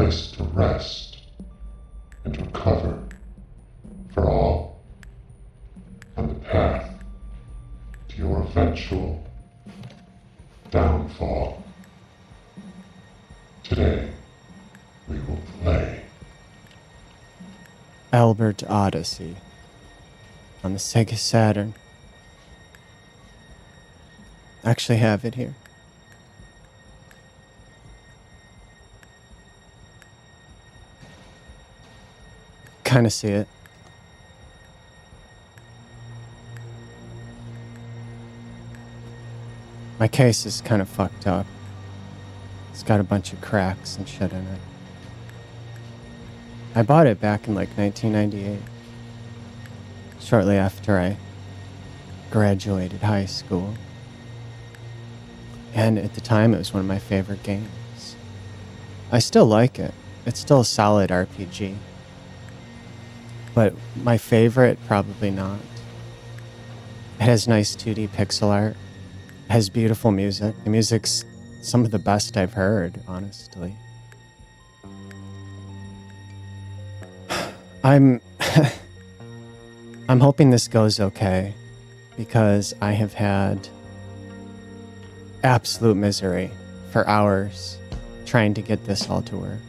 place to rest and recover for all on the path to your eventual downfall. Today, we will play Albert Odyssey on the Sega Saturn. I actually have it here. Kind of see it. My case is kind of fucked up. It's got a bunch of cracks and shit in it. I bought it back in like 1998, shortly after I graduated high school. And at the time, it was one of my favorite games. I still like it. It's still a solid RPG. But my favorite, probably not. It has nice 2D pixel art. It has beautiful music. The music's some of the best I've heard, honestly. I'm hoping this goes okay, because I have had absolute misery for hours trying to get this all to work.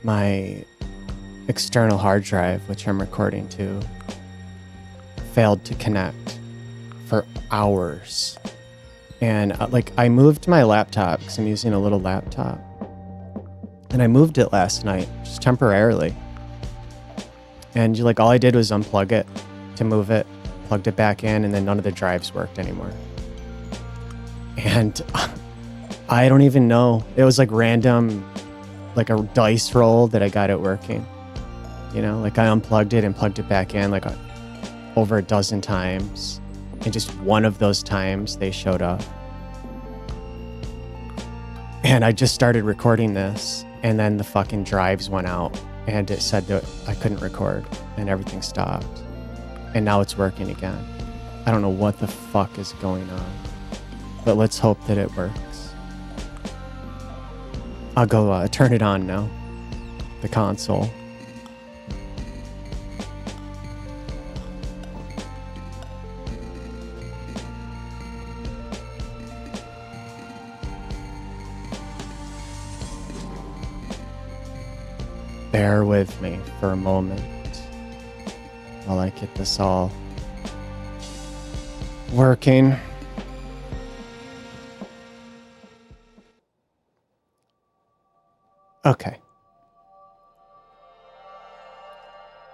My external hard drive, which I'm recording to, failed to connect for hours. And I moved my laptop, because I'm using a little laptop, and I moved it last night, just temporarily. And all I did was unplug it to move it, plugged it back in, and then none of the drives worked anymore. And I don't even know. It was random, like a dice roll that I got it working. I unplugged it and plugged it back in over a dozen times. And just one of those times they showed up. And I just started recording this, and then the fucking drives went out, and it said that I couldn't record, and everything stopped. And now it's working again. I don't know what the fuck is going on, but let's hope that it works. I'll go turn it on now, the console. Bear with me for a moment while I get this all working. Okay.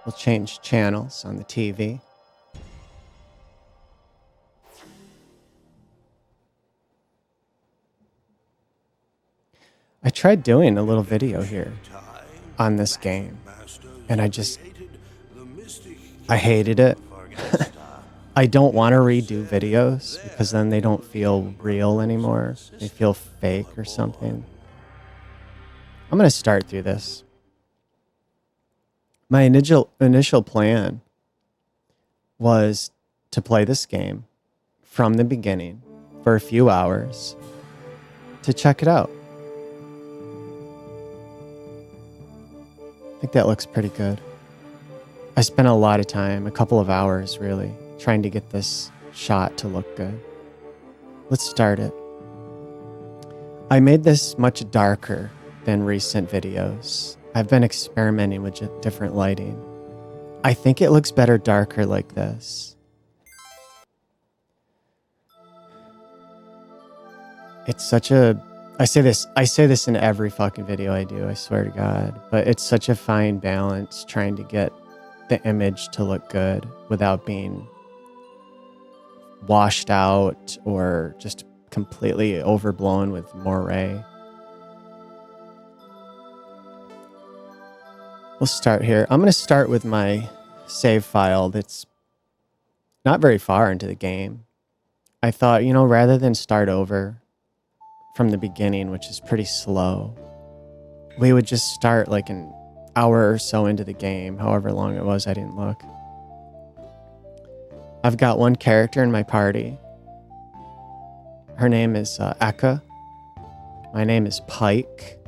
We'll change channels on the TV. I tried doing a little video here on this game, and I hated it. I don't want to redo videos, because then they don't feel real anymore. They feel fake or something. I'm going to start through this. My initial plan was to play this game from the beginning for a few hours to check it out. I think that looks pretty good. I spent a lot of time, a couple of hours really, trying to get this shot to look good. Let's start it. I made this much darker than recent videos. I've been experimenting with different lighting. I think it looks better darker like this. It's such a... I say this in every fucking video I do, I swear to God. But it's such a fine balance trying to get the image to look good without being washed out or just completely overblown with moire. We'll start here. I'm going to start with my save file that's not very far into the game. I thought, rather than start over from the beginning, which is pretty slow, we would just start an hour or so into the game, however long it was, I didn't look. I've got one character in my party. Her name is Eka. My name is Pike.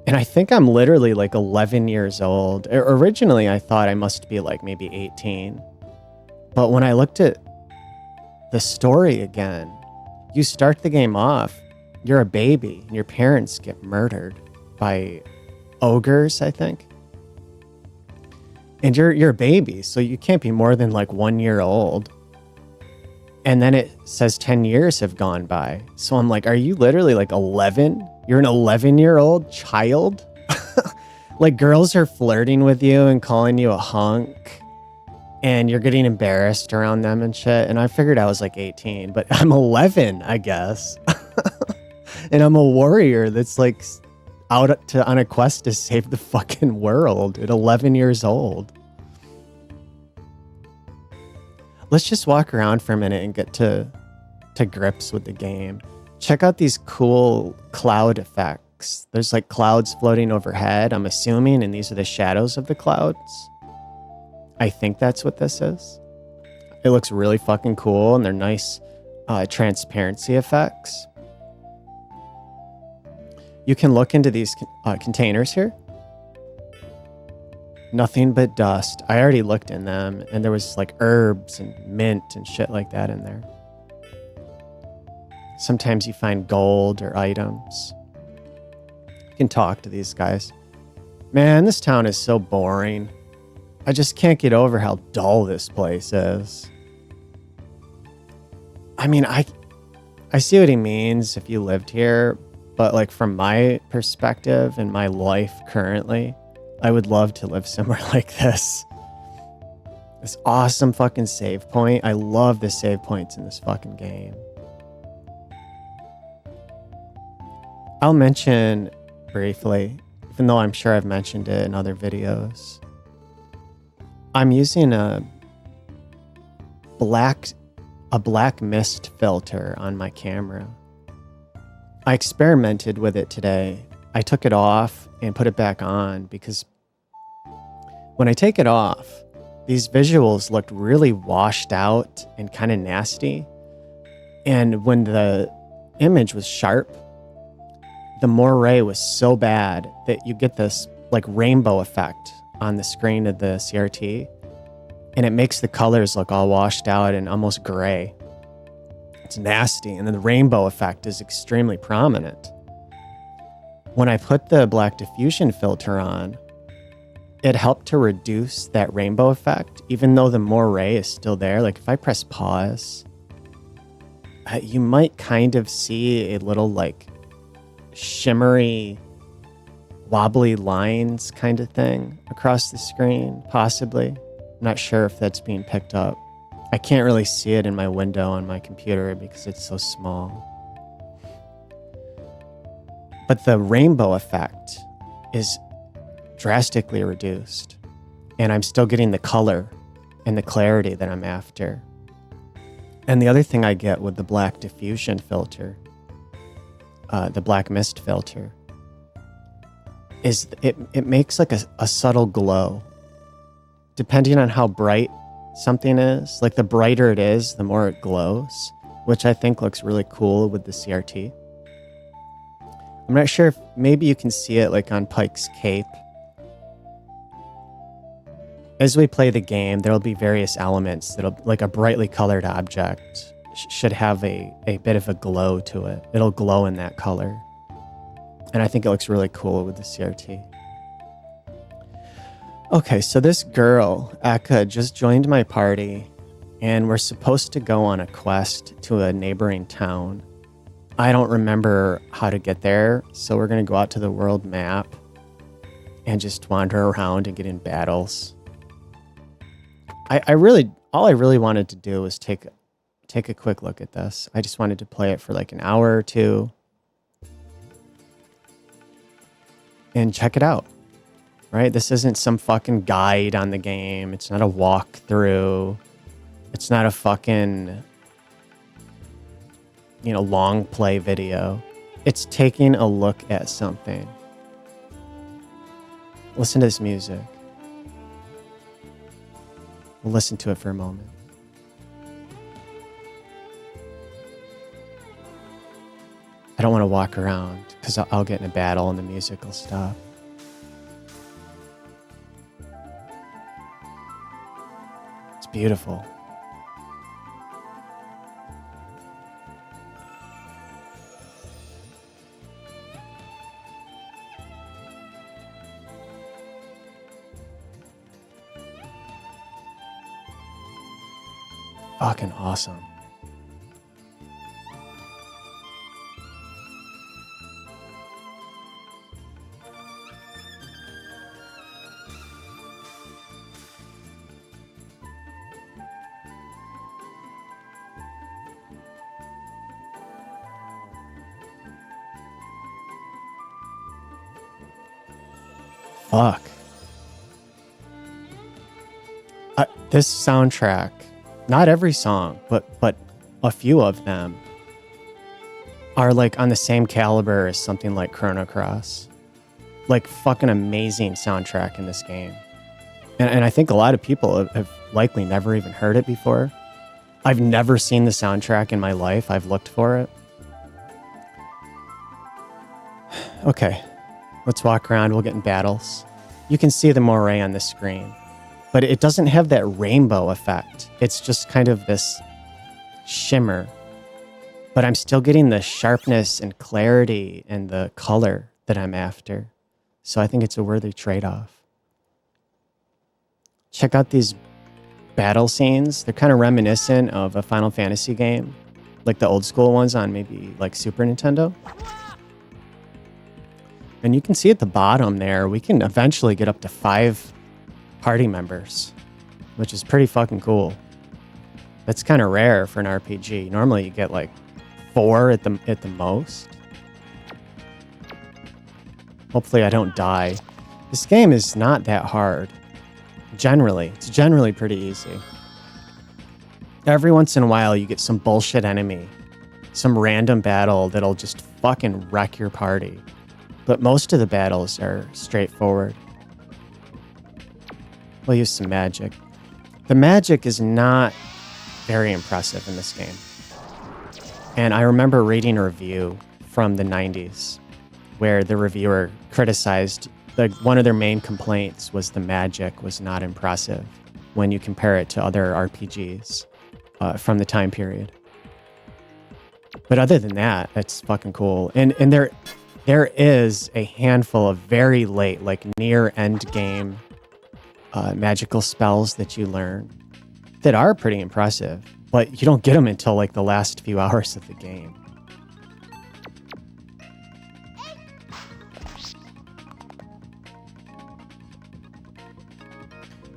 And I think I'm literally like 11 years old. Originally, I thought I must be like maybe 18. But when I looked at the story again, you start the game off, you're a baby, and your parents get murdered by ogres, I think. And you're a baby, so you can't be more than like 1 year old. And then it says 10 years have gone by. So I'm like, are you literally like 11? You're an 11-year-old child? Like girls are flirting with you and calling you a hunk. And you're getting embarrassed around them and shit. And I figured I was like 18, but I'm 11, I guess. And I'm a warrior that's like on a quest to save the fucking world at 11 years old. Let's just walk around for a minute and get to grips with the game. Check out these cool cloud effects. There's like clouds floating overhead, I'm assuming, and these are the shadows of the clouds. I think that's what this is. It looks really fucking cool, and they're nice transparency effects. You can look into these containers here. Nothing but dust. I already looked in them, and there was like herbs and mint and shit like that in there. Sometimes you find gold or items. You can talk to these guys. Man, this town is so boring. I just can't get over how dull this place is. I mean, I see what he means if you lived here, but like from my perspective and my life currently, I would love to live somewhere like this. This awesome fucking save point. I love the save points in this fucking game. I'll mention briefly, even though I'm sure I've mentioned it in other videos. I'm using a black mist filter on my camera. I experimented with it today. I took it off and put it back on because when I take it off, these visuals looked really washed out and kind of nasty. And when the image was sharp, the moire was so bad that you get this like rainbow effect on the screen of the CRT, and it makes the colors look all washed out and almost gray. It's nasty, and then the rainbow effect is extremely prominent. When I put the black diffusion filter on, it helped to reduce that rainbow effect, even though the moire is still there. Like if I press pause, you might kind of see a little like shimmery, wobbly lines kind of thing across the screen, possibly. I'm not sure if that's being picked up. I can't really see it in my window on my computer because it's so small. But the rainbow effect is drastically reduced, and I'm still getting the color and the clarity that I'm after. And the other thing I get with the black diffusion filter, the black mist filter, is it makes like a subtle glow. Depending on how bright something is, like the brighter it is, the more it glows, which I think looks really cool with the CRT. I'm not sure if maybe you can see it like on Pike's cape. As we play the game, there'll be various elements that'll, like a brightly colored object should have a bit of a glow to it. It'll glow in that color. And I think it looks really cool with the CRT. Okay, so this girl, Eka, just joined my party, and we're supposed to go on a quest to a neighboring town. I don't remember how to get there, so we're going to go out to the world map and just wander around and get in battles. All I really wanted to do was take a quick look at this. I just wanted to play it for like an hour or two and check it out. Right? This isn't some fucking guide on the game. It's not a walkthrough. It's not a fucking, long play video. It's taking a look at something. Listen to this music. We'll listen to it for a moment. I don't want to walk around because I'll get in a battle and the music will stop. It's beautiful. Fucking awesome. Fuck. This soundtrack, not every song, but a few of them are like on the same caliber as something like Chrono Cross. Like fucking amazing soundtrack in this game. And I think a lot of people have likely never even heard it before. I've never seen the soundtrack in my life. I've looked for it. Okay, let's walk around. We'll get in battles. You can see the moray on the screen, but it doesn't have that rainbow effect. It's just kind of this shimmer, but I'm still getting the sharpness and clarity and the color that I'm after. So I think it's a worthy trade-off. Check out these battle scenes. They're kind of reminiscent of a Final Fantasy game, like the old school ones on maybe like Super Nintendo. And you can see at the bottom there, we can eventually get up to 5 party members, which is pretty fucking cool. That's kind of rare for an RPG. Normally you get like 4 at the most. Hopefully I don't die. This game is not that hard. Generally, it's generally pretty easy. Every once in a while you get some bullshit enemy, some random battle that'll just fucking wreck your party. But most of the battles are straightforward. We'll use some magic. The magic is not very impressive in this game. And I remember reading a review from the 90s where the reviewer criticized one of their main complaints was the magic was not impressive when you compare it to other RPGs from the time period. But other than that, it's fucking cool. And there is a handful of very late, like near end game magical spells that you learn that are pretty impressive, but you don't get them until like the last few hours of the game.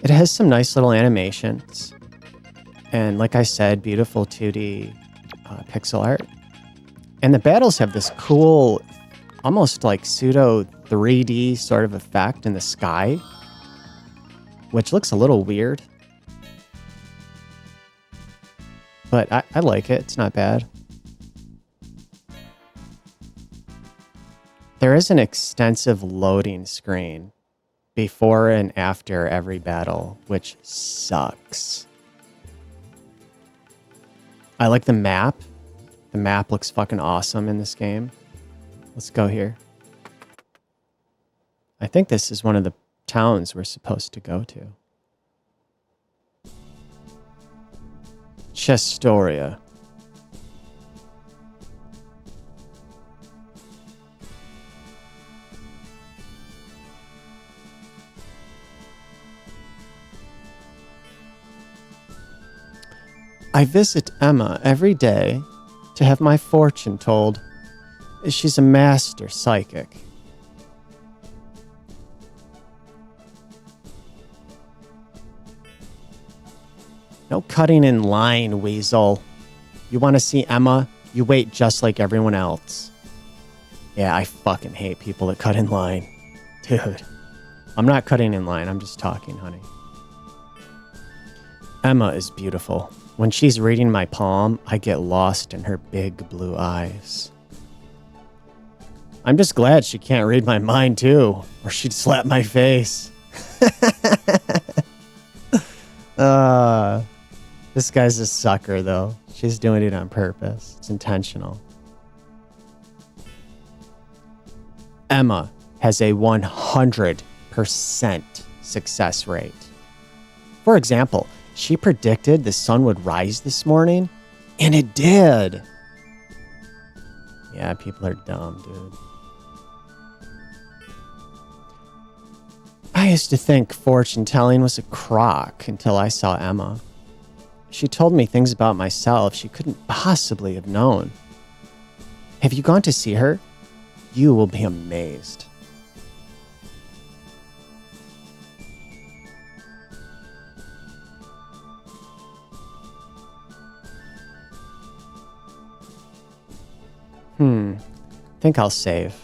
It has some nice little animations. And like I said, beautiful 2D pixel art. And the battles have this cool, almost like pseudo 3D sort of effect in the sky, which looks a little weird. But I like it. It's not bad. There is an extensive loading screen before and after every battle, which sucks. I like the map. The map looks fucking awesome in this game. Let's go here. I think this is one of the towns we're supposed to go to. Chestoria. I visit Emma every day to have my fortune told. She's a master psychic. No cutting in line, weasel. You want to see Emma? You wait just like everyone else. Yeah, I fucking hate people that cut in line. Dude, I'm not cutting in line. I'm just talking, honey. Emma is beautiful. When she's reading my palm, I get lost in her big blue eyes. I'm just glad she can't read my mind, too, or she'd slap my face. This guy's a sucker, though. She's doing it on purpose. It's intentional. Emma has a 100% success rate. For example, she predicted the sun would rise this morning, and it did. Yeah, people are dumb, dude. I used to think fortune telling was a crock until I saw Emma. She told me things about myself she couldn't possibly have known. Have you gone to see her? You will be amazed. Think I'll save.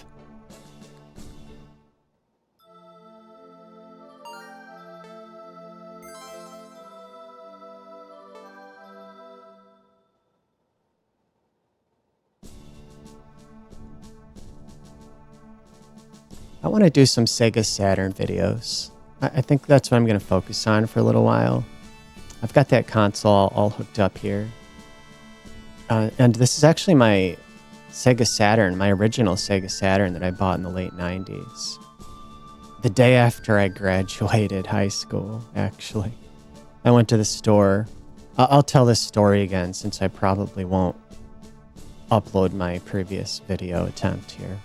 I want to do some Sega Saturn videos. I think that's what I'm going to focus on for a little while. I've got that console all hooked up here. And this is actually my Sega Saturn, my original Sega Saturn that I bought in the late 90s. The day after I graduated high school, actually. I went to the store. I'll tell this story again since I probably won't upload my previous video attempt here.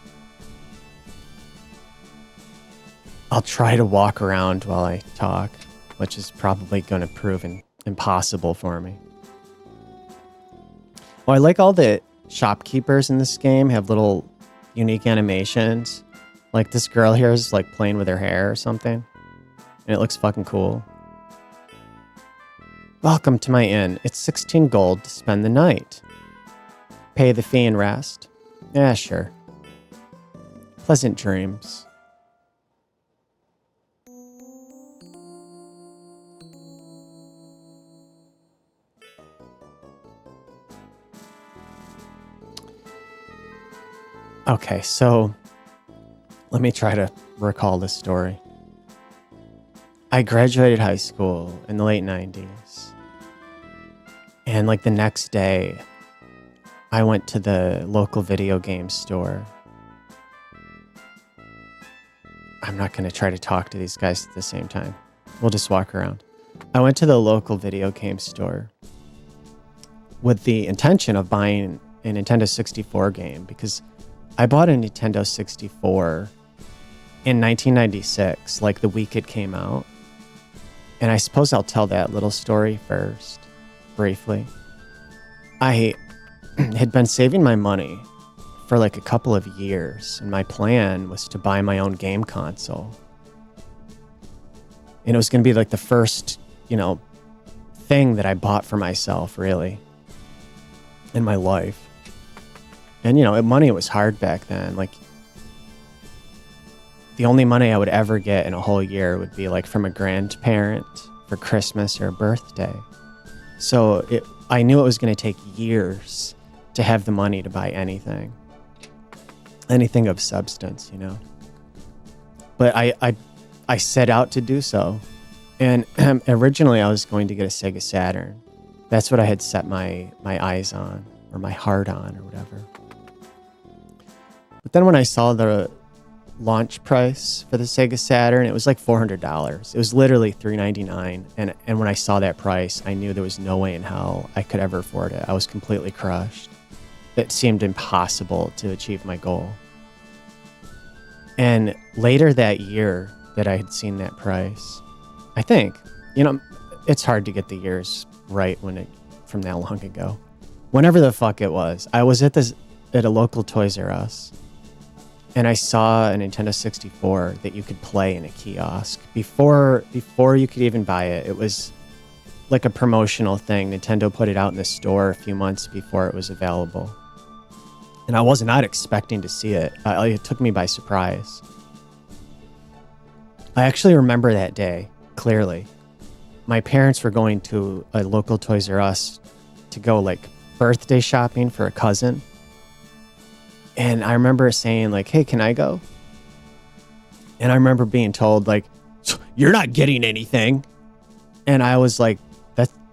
I'll try to walk around while I talk, which is probably going to prove impossible for me. Well, I like all the shopkeepers in this game have little unique animations. Like this girl here is like playing with her hair or something. And it looks fucking cool. Welcome to my inn. It's 16 gold to spend the night. Pay the fee and rest? Yeah, sure. Pleasant dreams. Okay, so let me try to recall this story. I graduated high school in the late 90s. And like the next day, I went to the local video game store. I'm not going to try to talk to these guys at the same time. We'll just walk around. I went to the local video game store with the intention of buying a Nintendo 64 game because I bought a Nintendo 64 in 1996, like the week it came out. And I suppose I'll tell that little story first, briefly. I had been saving my money for like a couple of years, and my plan was to buy my own game console. And it was going to be like the first, thing that I bought for myself, really, in my life. And, money was hard back then. Like, the only money I would ever get in a whole year would be, like, from a grandparent for Christmas or a birthday. So I knew it was going to take years to have the money to buy anything. Anything of substance, But I set out to do so. And originally, I was going to get a Sega Saturn. That's what I had set my eyes on, or my heart on, or whatever. But then when I saw the launch price for the Sega Saturn, it was like $400. It was literally $399. And when I saw that price, I knew there was no way in hell I could ever afford it. I was completely crushed. It seemed impossible to achieve my goal. And later that year that I had seen that price, I think, it's hard to get the years right from that long ago. Whenever the fuck it was, I was at a local Toys R Us. And I saw a Nintendo 64 that you could play in a kiosk. Before you could even buy it, it was like a promotional thing. Nintendo put it out in the store a few months before it was available. And I was not expecting to see it. It took me by surprise. I actually remember that day, clearly. My parents were going to a local Toys R Us to go, like, birthday shopping for a cousin. And I remember saying, like, hey, can I go? And I remember being told, like, you're not getting anything. And I was like,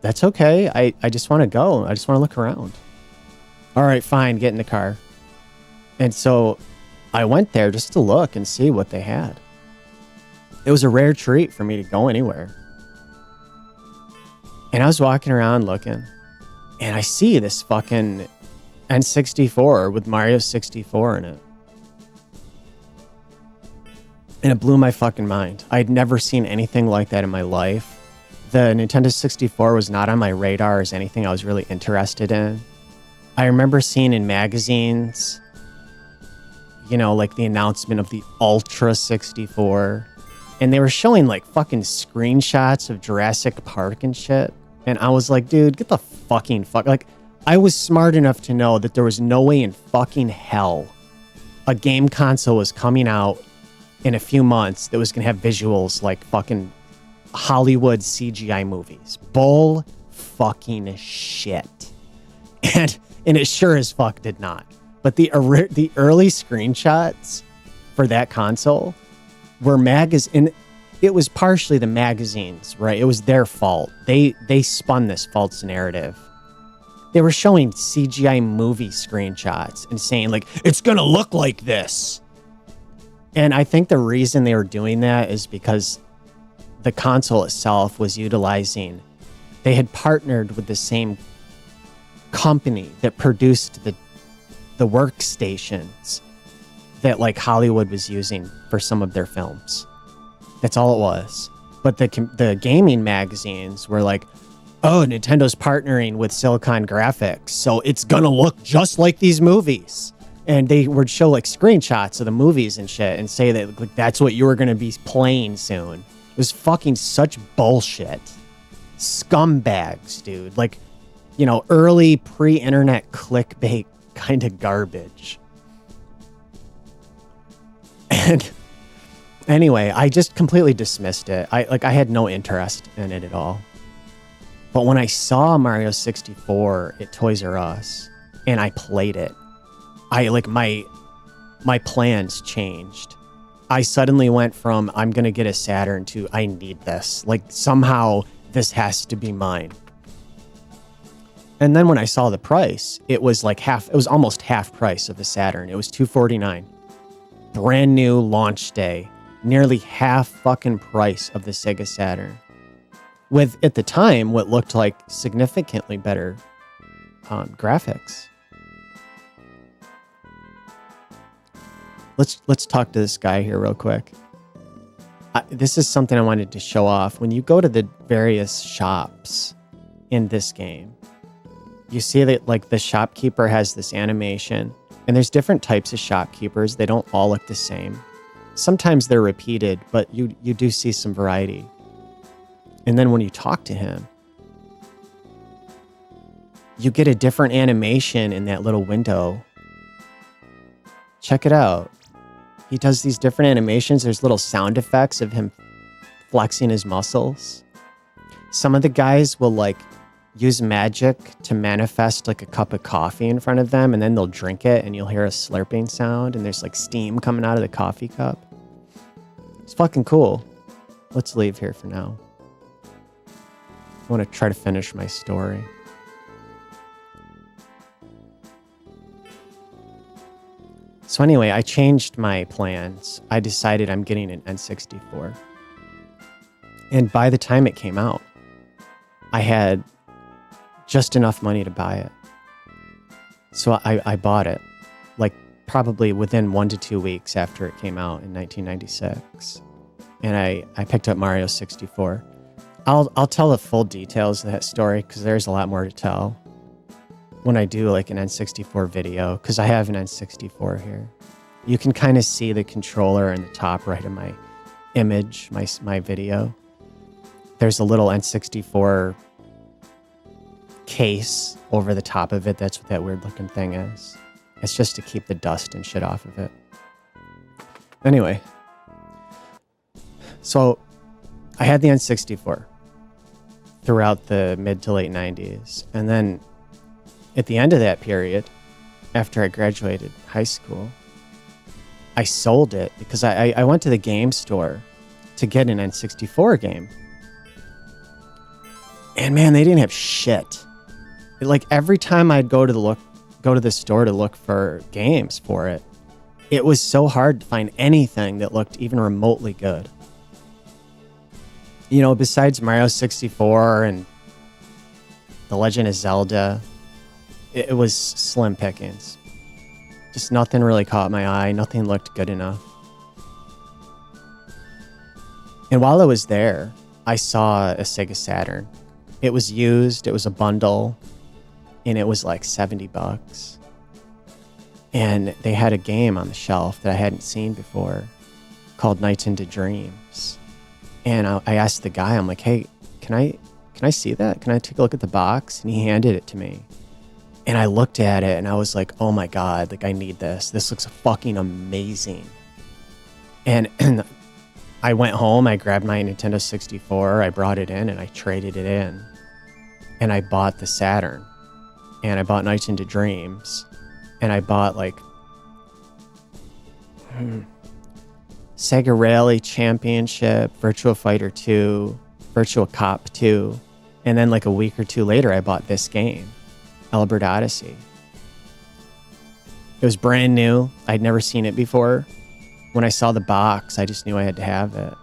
that's okay. I just want to go. I just want to look around. All right, fine. Get in the car. And so I went there just to look and see what they had. It was a rare treat for me to go anywhere. And I was walking around looking, and I see this fucking N64 with Mario 64 in it. And it blew my fucking mind. I'd never seen anything like that in my life. The Nintendo 64 was not on my radar as anything I was really interested in. I remember seeing in magazines, you know, like the announcement of the Ultra 64. And they were showing like fucking screenshots of Jurassic Park and shit. And I was like, dude, get the fucking fuck. Like, I was smart enough to know that there was no way in fucking hell a game console was coming out in a few months that was going to have visuals like fucking Hollywood CGI movies. Bull fucking shit. And it sure as fuck did not. But the early screenshots for that console were magazine. It was partially the magazines, right? It was their fault. They spun this false narrative. They were showing CGI movie screenshots and saying like, it's gonna look like this. And I think the reason they were doing that is because the console itself was utilizing, they had partnered with the same company that produced the workstations that like Hollywood was using for some of their films. That's all it was. But the gaming magazines were like, oh, Nintendo's partnering with Silicon Graphics, so it's gonna look just like these movies. And they would show like screenshots of the movies and shit and say that like, that's what you were gonna be playing soon. It was fucking such bullshit. Scumbags, dude. Like, you know, early pre-internet clickbait kind of garbage. And anyway, I just completely dismissed it. I had no interest in it at all. But when I saw Mario 64 at Toys R Us and I played it, my plans changed. I suddenly went from I'm going to get a Saturn to I need this. Like somehow this has to be mine. And then when I saw the price, it was almost half price of the Saturn. It was $249. Brand new launch day. Nearly half fucking price of the Sega Saturn. With, at the time, what looked like significantly better graphics. Let's talk to this guy here real quick. This is something I wanted to show off. When you go to the various shops in this game, you see that like the shopkeeper has this animation, and there's different types of shopkeepers. They don't all look the same. Sometimes they're repeated, but you do see some variety. And then when you talk to him, you get a different animation in that little window. Check it out. He does these different animations. There's little sound effects of him flexing his muscles. Some of the guys will like use magic to manifest like a cup of coffee in front of them, and then they'll drink it and you'll hear a slurping sound and there's like steam coming out of the coffee cup. It's fucking cool. Let's leave here for now. I want to try to finish my story. So anyway, I changed my plans. I decided I'm getting an N64. And by the time it came out, I had just enough money to buy it. So I bought it, like probably within 1 to 2 weeks after it came out in 1996. And I picked up Mario 64. I'll tell the full details of that story because there's a lot more to tell when I do like an N64 video, because I have an N64 here. You can kind of see the controller in the top right of my image, my video. There's a little N64 case over the top of it. That's what that weird looking thing is. It's just to keep the dust and shit off of it. Anyway, so I had the N64 throughout the mid to late 90s. And then at the end of that period, after I graduated high school, I sold it because I went to the game store to get an N64 game. And man, they didn't have shit. Like every time I'd go to the store to look for games for it, it was so hard to find anything that looked even remotely good. You know, besides Mario 64 and The Legend of Zelda, it was slim pickings. Just nothing really caught my eye. Nothing looked good enough. And while I was there, I saw a Sega Saturn. It was used. It was a bundle. And it was like $70. And they had a game on the shelf that I hadn't seen before called Nights into Dreams. And I asked the guy, I'm like, hey, can I see that? Can I take a look at the box? And he handed it to me. And I looked at it and I was like, oh my God, like I need this. This looks fucking amazing. And I went home, I grabbed my Nintendo 64, I brought it in and I traded it in. And I bought the Saturn. And I bought Nights into Dreams. And I bought like Sega Rally Championship, Virtua Fighter 2, Virtua Cop 2. And then like a week or two later, I bought this game, Albert Odyssey. It was brand new. I'd never seen it before. When I saw the box, I just knew I had to have it.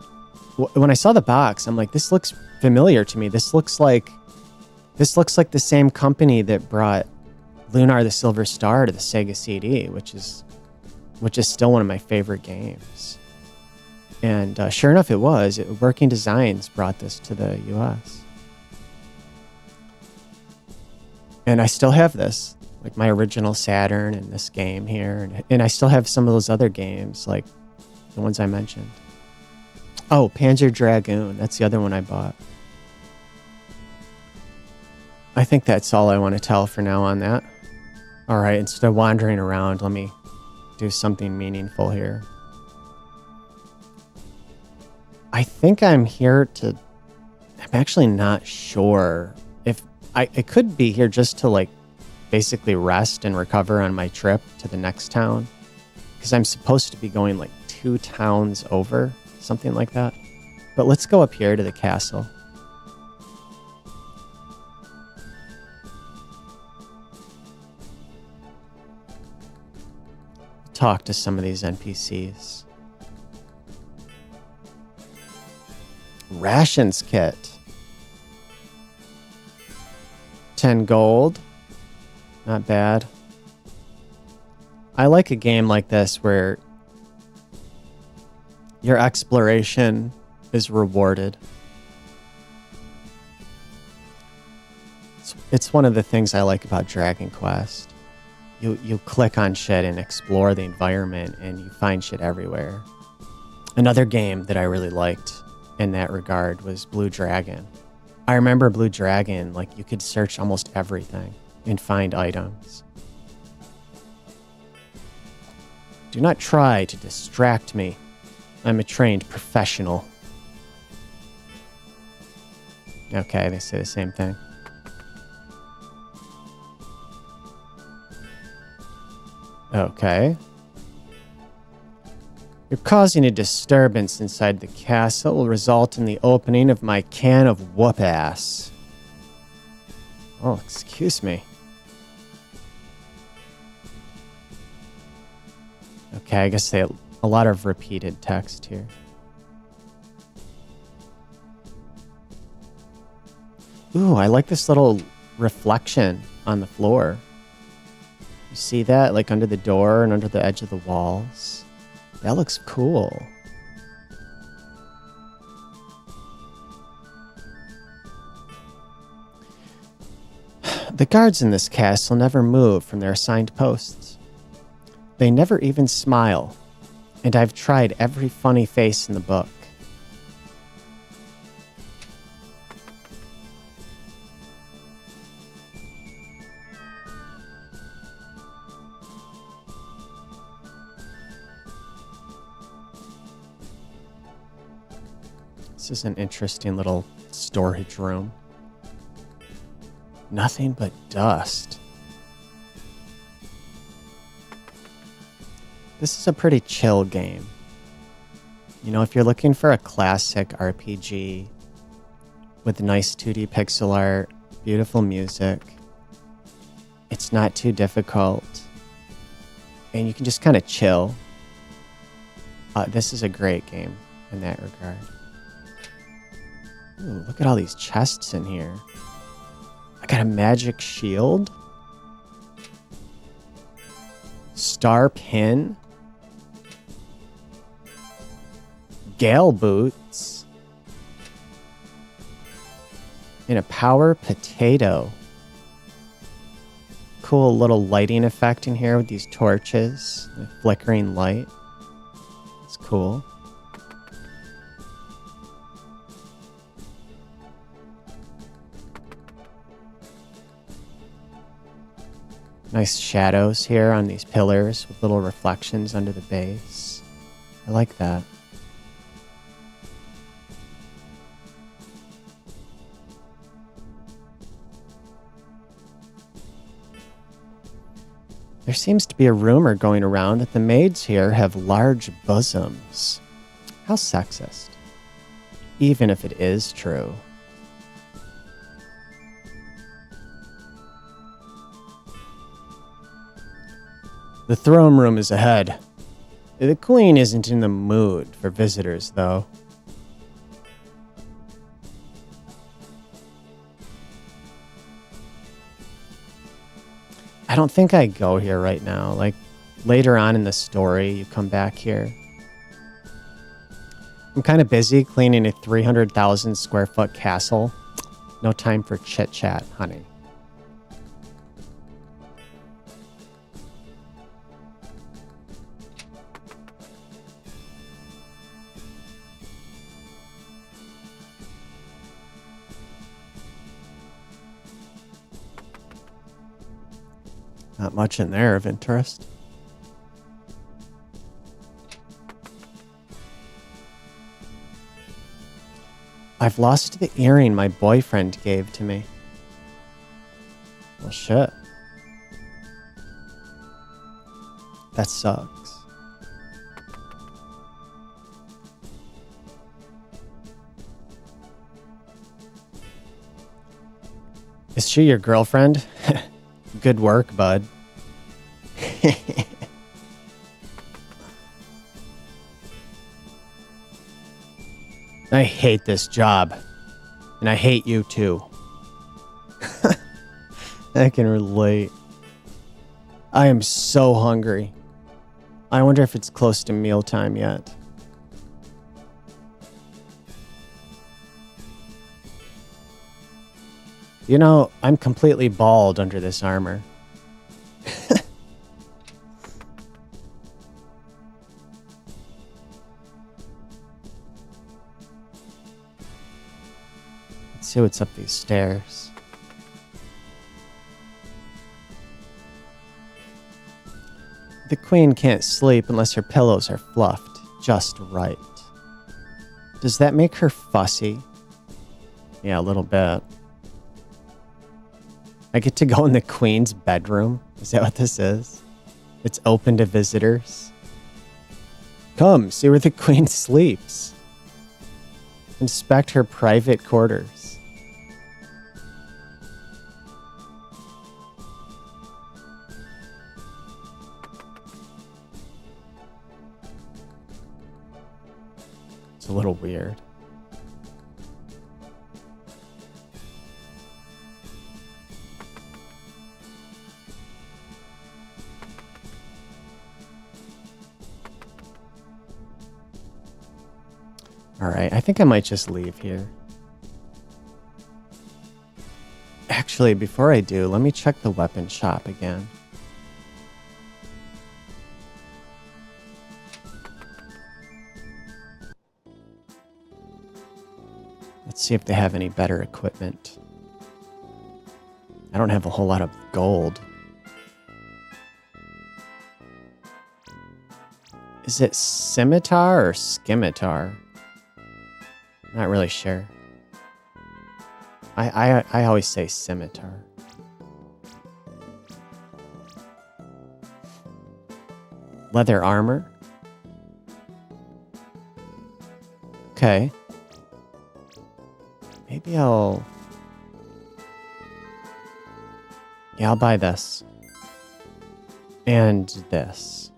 When I saw the box, I'm like, this looks familiar to me. This looks like the same company that brought Lunar the Silver Star to the Sega CD, which is still one of my favorite games. And sure enough, it was. Working Designs brought this to the US. And I still have this, like my original Saturn and this game here. And I still have some of those other games, like the ones I mentioned. Oh, Panzer Dragoon. That's the other one I bought. I think that's all I want to tell for now on that. All right, instead of wandering around, let me do something meaningful here. I think I'm actually not sure if I could be here just to like basically rest and recover on my trip to the next town, because I'm supposed to be going like 2 towns over, something like that. But let's go up here to the castle. Talk to some of these NPCs. Rations kit. 10 gold. Not bad. I like a game like this where your exploration is rewarded. It's one of the things I like about Dragon Quest. You click on shit and explore the environment and you find shit everywhere. Another game that I really liked in that regard was Blue Dragon. I remember Blue Dragon, like you could search almost everything and find items. Do not try to distract me. I'm a trained professional. Okay, they say the same thing. Okay. You're causing a disturbance inside the castle. It will result in the opening of my can of whoop-ass. Oh, excuse me. Okay, I guess they have a lot of repeated text here. Ooh, I like this little reflection on the floor. You see that? Like under the door and under the edge of the walls. That looks cool. The guards in this castle never move from their assigned posts. They never even smile, and I've tried every funny face in the book. This is an interesting little storage room. Nothing but dust. This is a pretty chill game. You know, if you're looking for a classic RPG with nice 2D pixel art, beautiful music, it's not too difficult, and you can just kind of chill. This is a great game in that regard. Ooh, look at all these chests in here. I got a magic shield. Star pin. Gale boots. And a power potato. Cool little lighting effect in here with these torches. And a flickering light. It's cool. Nice shadows here on these pillars with little reflections under the base. I like that. There seems to be a rumor going around that the maids here have large bosoms. How sexist. Even if it is true. The throne room is ahead. The queen isn't in the mood for visitors, though. I don't think I go here right now. Like, later on in the story, you come back here. I'm kind of busy cleaning a 300,000 square foot castle. No time for chit-chat, honey. Not much in there of interest. I've lost the earring my boyfriend gave to me. Well, shit. That sucks. Is she your girlfriend? Good work, bud. I hate this job. And I hate you too. I can relate. I am so hungry. I wonder if it's close to mealtime yet. You know, I'm completely bald under this armor. Let's see what's up these stairs. The queen can't sleep unless her pillows are fluffed just right. Does that make her fussy? Yeah, a little bit. I get to go in the queen's bedroom. Is that what this is? It's open to visitors. Come, see where the queen sleeps. Inspect her private quarters. It's a little weird. Alright, I think I might just leave here. Actually, before I do, let me check the weapon shop again. Let's see if they have any better equipment. I don't have a whole lot of gold. Is it scimitar or scimitar? Not really sure. I always say scimitar. Leather armor. Okay. Maybe I'll... Yeah, I'll buy this. And this.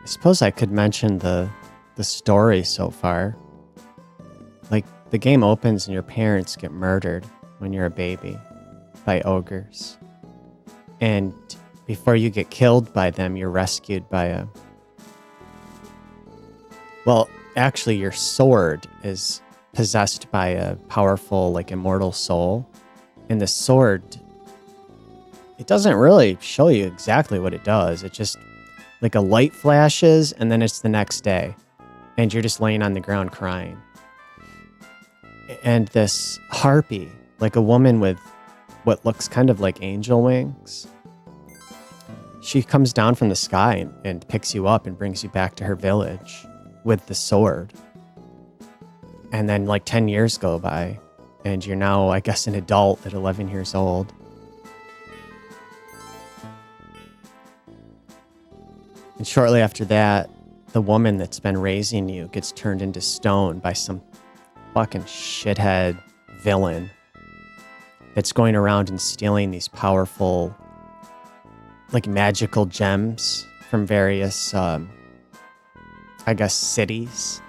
suppose I could mention the story so far. Like, the game opens and your parents get murdered when you're a baby by ogres. And before you get killed by them, you're rescued by a... Well, actually, your sword is possessed by a powerful, like, immortal soul. And the sword, it doesn't really show you exactly what it does. It just, like, a light flashes, and then it's the next day. And you're just laying on the ground crying. And this harpy, like a woman with what looks kind of like angel wings, she comes down from the sky and picks you up and brings you back to her village with the sword. And then like 10 years go by and you're now, I guess, an adult at 11 years old. And shortly after that, the woman that's been raising you gets turned into stone by some fucking shithead villain that's going around and stealing these powerful, like, magical gems from various, I guess, cities.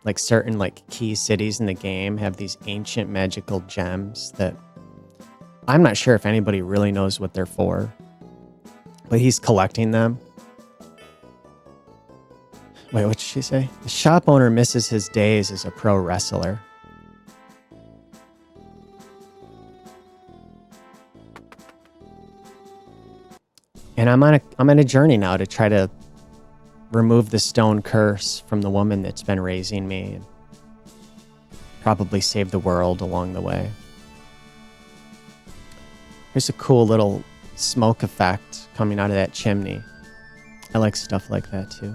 Like, certain, like, key cities in the game have these ancient magical gems that I'm not sure if anybody really knows what they're for, but he's collecting them. Wait, what did she say? The shop owner misses his days as a pro wrestler. And I'm on a journey now to try to remove the stone curse from the woman that's been raising me and probably save the world along the way. Here's a cool little smoke effect coming out of that chimney. I like stuff like that too.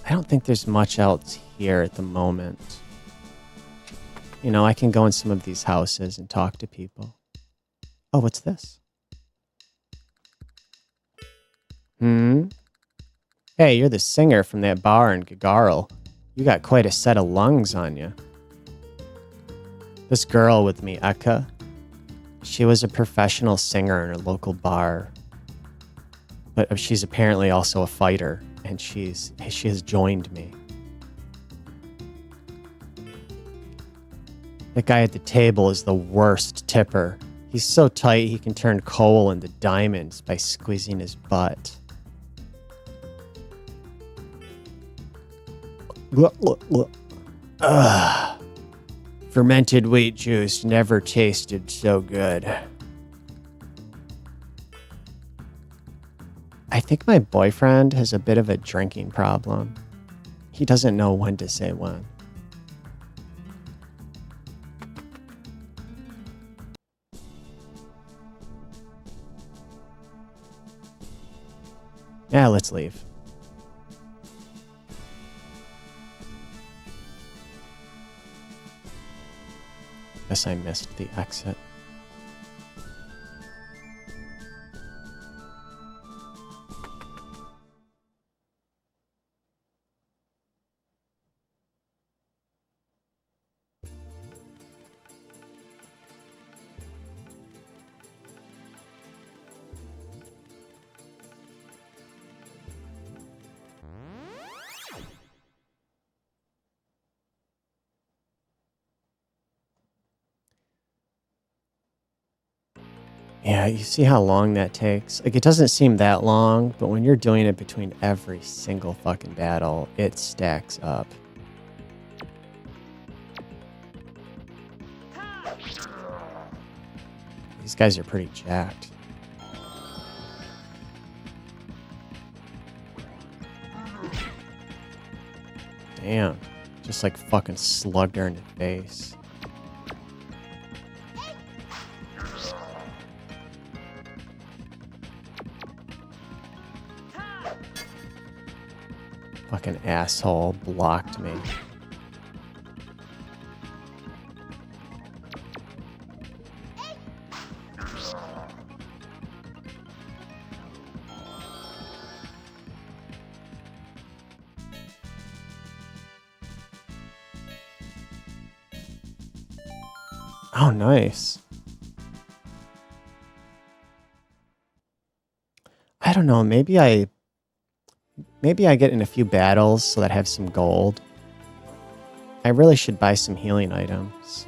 I don't think there's much else here at the moment. You know, I can go in some of these houses and talk to people. Oh, what's this? Hey, you're the singer from that bar in Gagarl. You got quite a set of lungs on you. This girl with me, Eka, she was a professional singer in a local bar. But she's apparently also a fighter, and she has joined me. That guy at the table is the worst tipper. He's so tight he can turn coal into diamonds by squeezing his butt. Ugh. Fermented wheat juice never tasted so good. I think my boyfriend has a bit of a drinking problem. He doesn't know when to say when. Yeah, let's leave. Guess I missed the exit. Yeah, you see how long that takes? Like, it doesn't seem that long, but when you're doing it between every single fucking battle, it stacks up. These guys are pretty jacked. Damn. Just like fucking slugged her in the face. Fucking asshole blocked me. Oh, nice. I don't know. Maybe I get in a few battles so that I have some gold. I really should buy some healing items.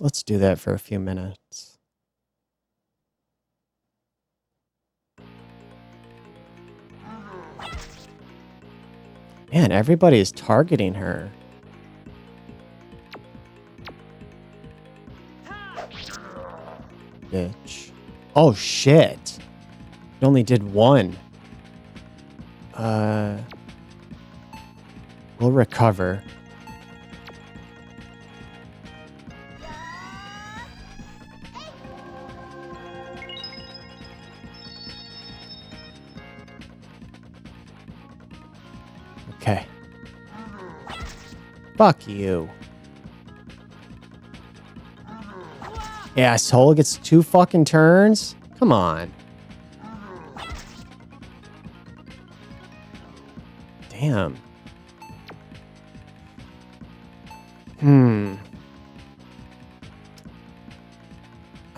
Let's do that for a few minutes. Man, everybody is targeting her. Bitch. Oh, shit. It only did one. We'll recover. Okay. Fuck you. Asshole gets 2 fucking turns? Come on. Damn.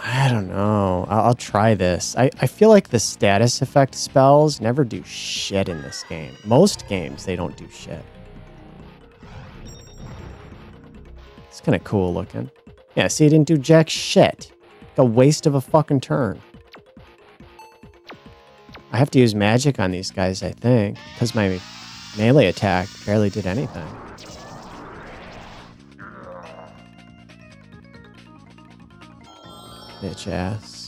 I don't know. I'll try this. I feel like the status effect spells never do shit in this game. Most games, they don't do shit. It's kind of cool looking. Yeah, see, it didn't do jack shit. A waste of a fucking turn. I have to use magic on these guys, I think, because my melee attack barely did anything. Bitch ass.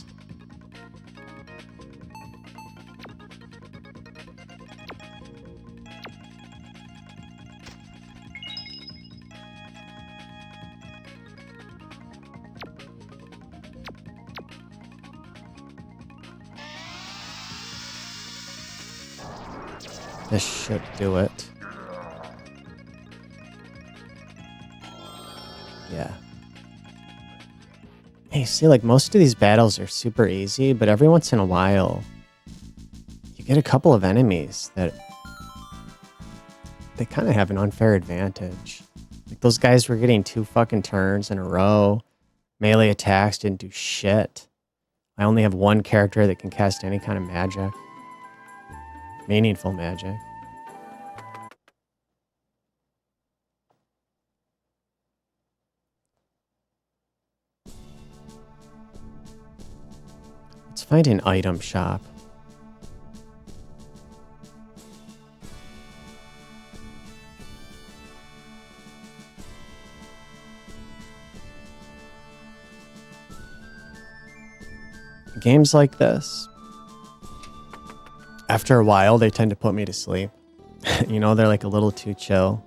This should do it. Yeah. Hey, see, like, most of these battles are super easy, but every once in a while, you get a couple of enemies that they kind of have an unfair advantage. Like, those guys were getting 2 fucking turns in a row. Melee attacks didn't do shit. I only have 1 character that can cast any kind of magic. Meaningful magic. Let's find an item shop. Games like this, after a while, they tend to put me to sleep. You know, they're like a little too chill.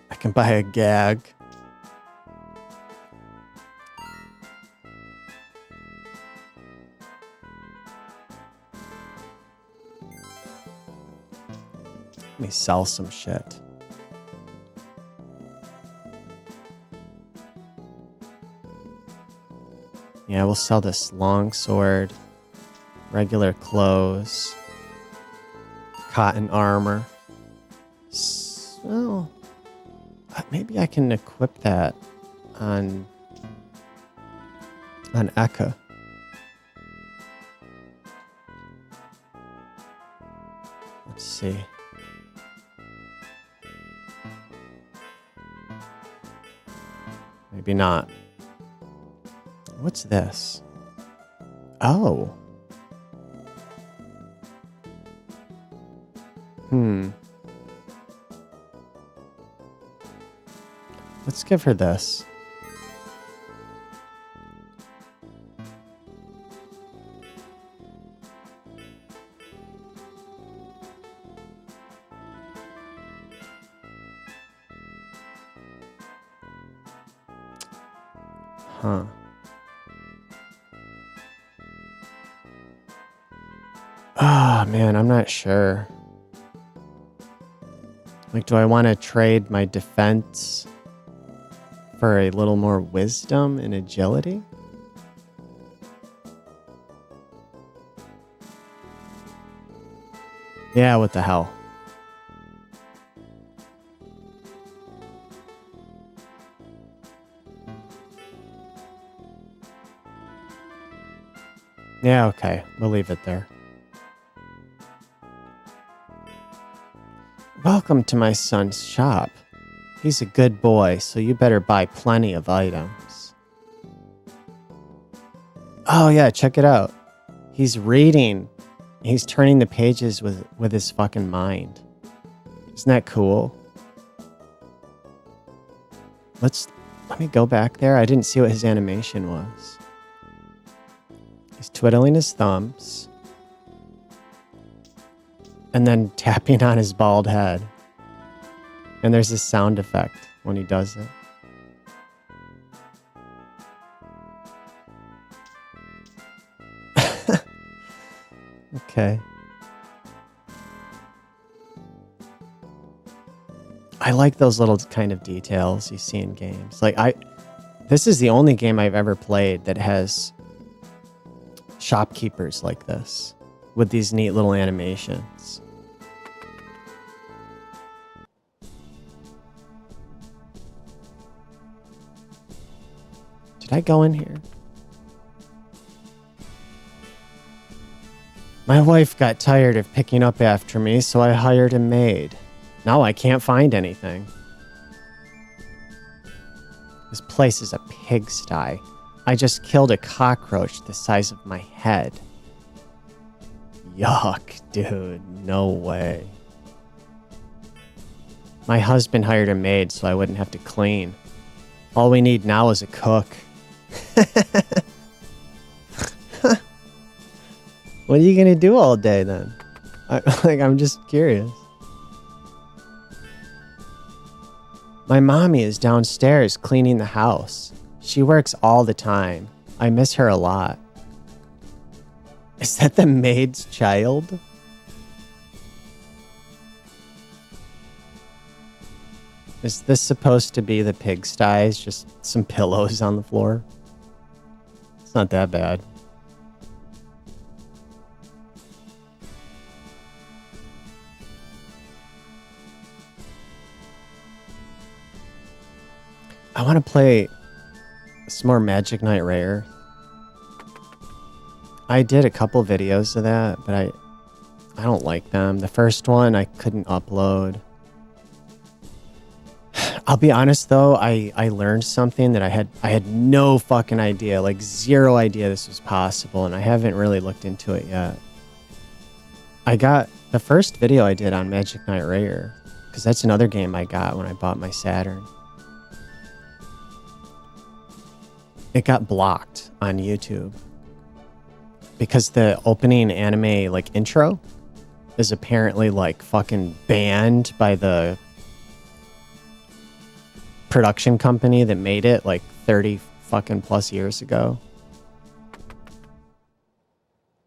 I can buy a gag. Let me sell some shit. Yeah, we'll sell this long sword, regular clothes, cotton armor. Well, maybe I can equip that on Eka. Let's see. Maybe not. What's this? Oh. Let's give her this. Huh. Ah, man, I'm not sure. Like, do I want to trade my defense for a little more wisdom and agility? Yeah, what the hell? Yeah, okay. We'll leave it there. Welcome to my son's shop. He's a good boy, so you better buy plenty of items. Oh yeah, check it out. He's reading. He's turning the pages with his fucking mind. Isn't that cool? Let me go back there. I didn't see what his animation was. He's twiddling his thumbs. And then tapping on his bald head. And there's a sound effect when he does it. Okay. I like those little kind of details you see in games. This is the only game I've ever played that has shopkeepers like this with these neat little animations. Did I go in here? My wife got tired of picking up after me, so I hired a maid. Now I can't find anything. This place is a pigsty. I just killed a cockroach the size of my head. Yuck, dude. No way. My husband hired a maid so I wouldn't have to clean. All we need now is a cook. What are you gonna do all day then? I'm just curious. My mommy is downstairs cleaning the house. She works all the time. I miss her a lot. Is that the maid's child? Is this supposed to be the pigsties? Just some pillows on the floor? It's not that bad. I want to play some more Magic Knight Rare. I did a couple videos of that, but I don't like them. The first one I couldn't upload. I'll be honest though, I learned something that I had no fucking idea, like zero idea this was possible, and I haven't really looked into it yet. I got the first video I did on Magic Knight Rare, because that's another game I got when I bought my Saturn. It got blocked on YouTube because the opening anime intro is apparently fucking banned by the production company that made it 30 fucking plus years ago.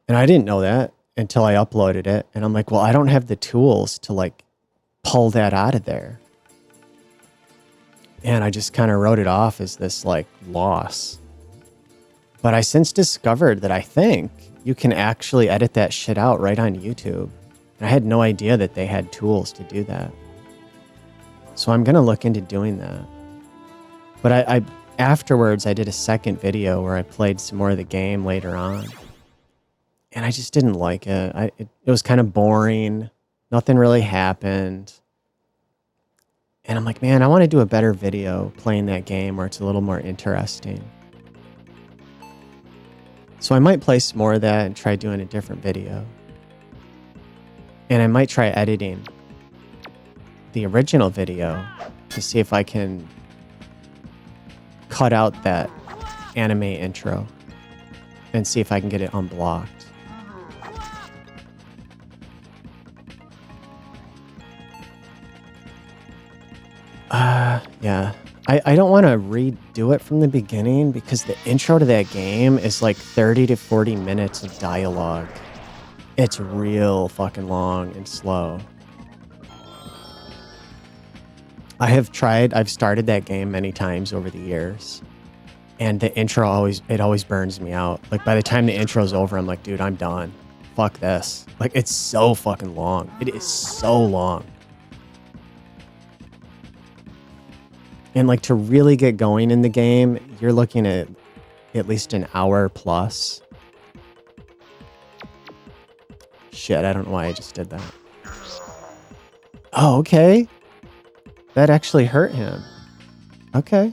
And I didn't know that until I uploaded it, and I'm like, well, I don't have the tools to pull that out of there. And I just kind of wrote it off as this loss. But I since discovered that I think you can actually edit that shit out right on YouTube. And I had no idea that they had tools to do that. So I'm going to look into doing that. But I afterwards, I did a second video where I played some more of the game later on. And I just didn't like it. It was kind of boring. Nothing really happened. And I'm like, man, I want to do a better video playing that game where it's a little more interesting. So I might play some more of that and try doing a different video. And I might try editing the original video to see if I can cut out that anime intro and see if I can get it unblocked. Yeah. I don't want to redo it from the beginning because the intro to that game is 30 to 40 minutes of dialogue. It's real fucking long and slow. I've started that game many times over the years, and the intro always burns me out. By the time the intro's over, I'm like, dude, I'm done. fuck this. Like, it's so fucking long. It is so long. And like to really get going in the game, you're looking at least an hour plus. Shit, I don't know why I just did that. Oh, okay. That actually hurt him. Okay.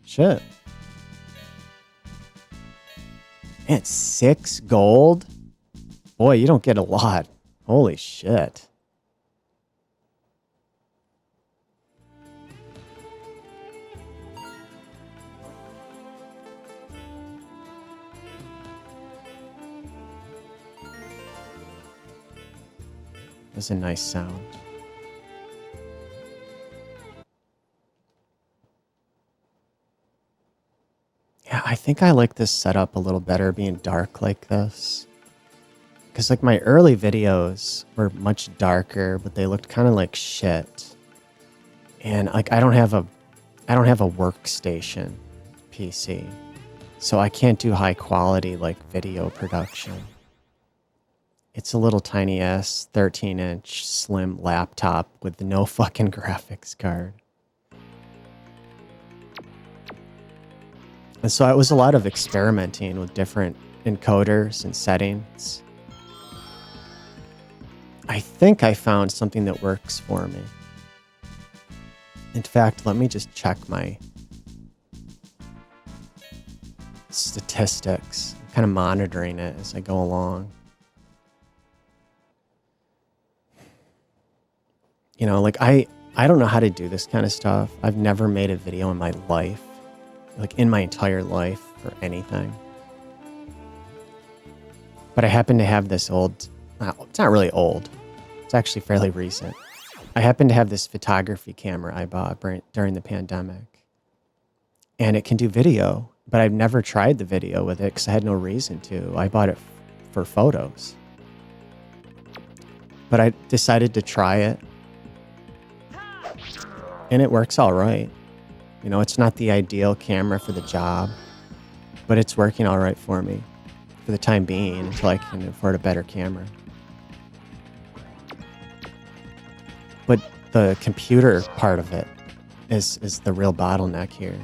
Shit. It's 6 gold? Boy, you don't get a lot. Holy shit. That's a nice sound. Yeah, I think I like this setup a little better being dark like this. Because like my early videos were much darker, but they looked kind of like shit. And like I don't have a workstation PC. So I can't do high quality like video production. It's a little tiny ass 13-inch slim laptop with no fucking graphics card. And so it was a lot of experimenting with different encoders and settings. I think I found something that works for me. In fact, let me just check my statistics. I'm kind of monitoring it as I go along. You know, like I don't know how to do this kind of stuff. I've never made a video in my life, like in my entire life for anything. But I happen to have this old, it's not really old. It's actually fairly recent. I happen to have this photography camera I bought during the pandemic. And it can do video, but I've never tried the video with it because I had no reason to. I bought it for photos. But I decided to try it. And it works all right. You know, it's not the ideal camera for the job, but it's working all right for me for the time being until I can afford a better camera. But the computer part of it is the real bottleneck here.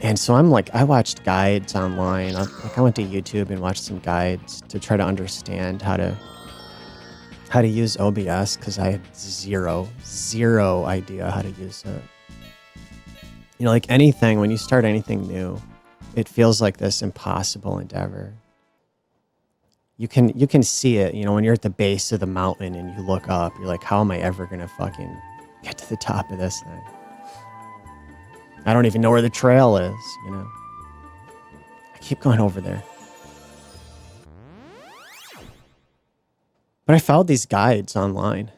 And so I'm like, I watched guides online. I went to YouTube and watched some guides to try to understand how to use OBS because I had zero idea how to use it. You know, like anything, when you start anything new, it feels like this impossible endeavor. You can see it, you know, when you're at the base of the mountain and you look up, you're like, how am I ever going to fucking get to the top of this thing? I don't even know where the trail is, you know. I keep going over there. But I found these guides online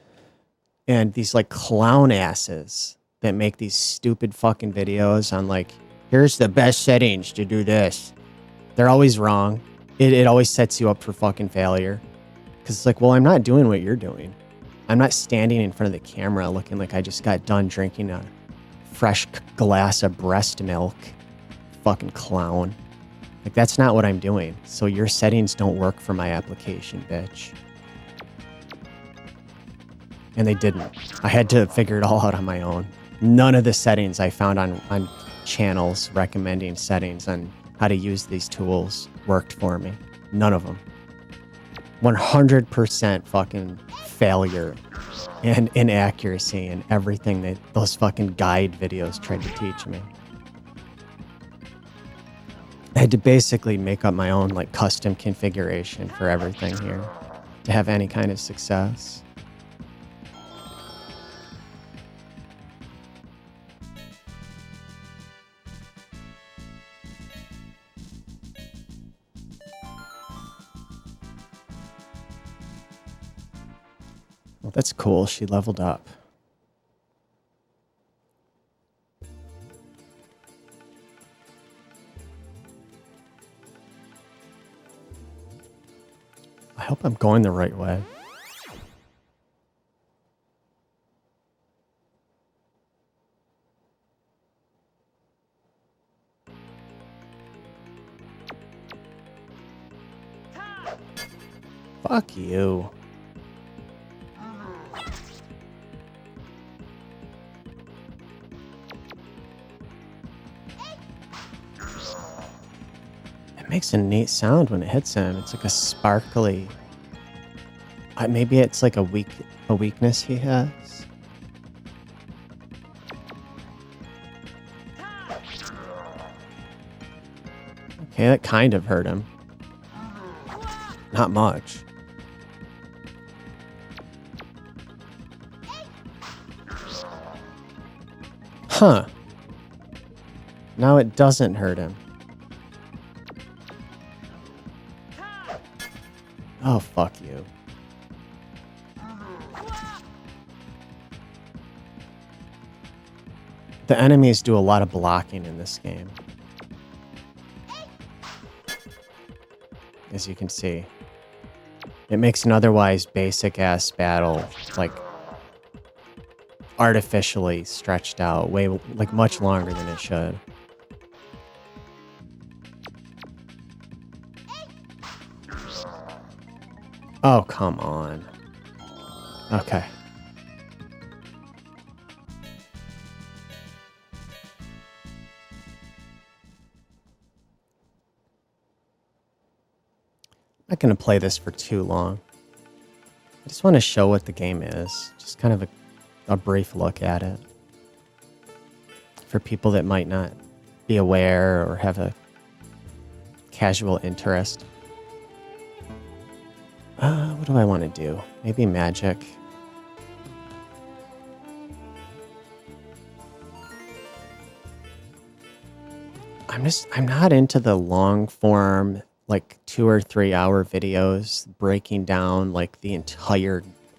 and these like clown asses that make these stupid fucking videos on like, here's the best settings to do this. They're always wrong. It always sets you up for fucking failure. Because it's like, well, I'm not doing what you're doing. I'm not standing in front of the camera looking like I just got done drinking a fresh glass of breast milk. Fucking clown. Like, that's not what I'm doing. So your settings don't work for my application, bitch. And they didn't. I had to figure it all out on my own. None of the settings I found on channels recommending settings on how to use these tools worked for me. None of them. 100% fucking failure and inaccuracy in everything that those fucking guide videos tried to teach me. I had to basically make up my own like custom configuration for everything here to have any kind of success. Well, that's cool. She leveled up. I hope I'm going the right way. Fuck you. It makes a neat sound when it hits him. It's like a sparkly. Maybe it's like a weakness he has. Okay, that kind of hurt him. Not much. Huh. Now it doesn't hurt him. Oh, fuck you. The enemies do a lot of blocking in this game. As you can see. It makes an otherwise basic-ass battle, like, artificially stretched out, like, much longer than it should. Oh, come on. Okay. I'm not going to play this for too long. I just want to show what the game is. Just kind of a brief look at it. For people that might not be aware or have a casual interest. What do I want to do? Maybe magic. I'm not into the long form, like 2 or 3 hour videos breaking down like an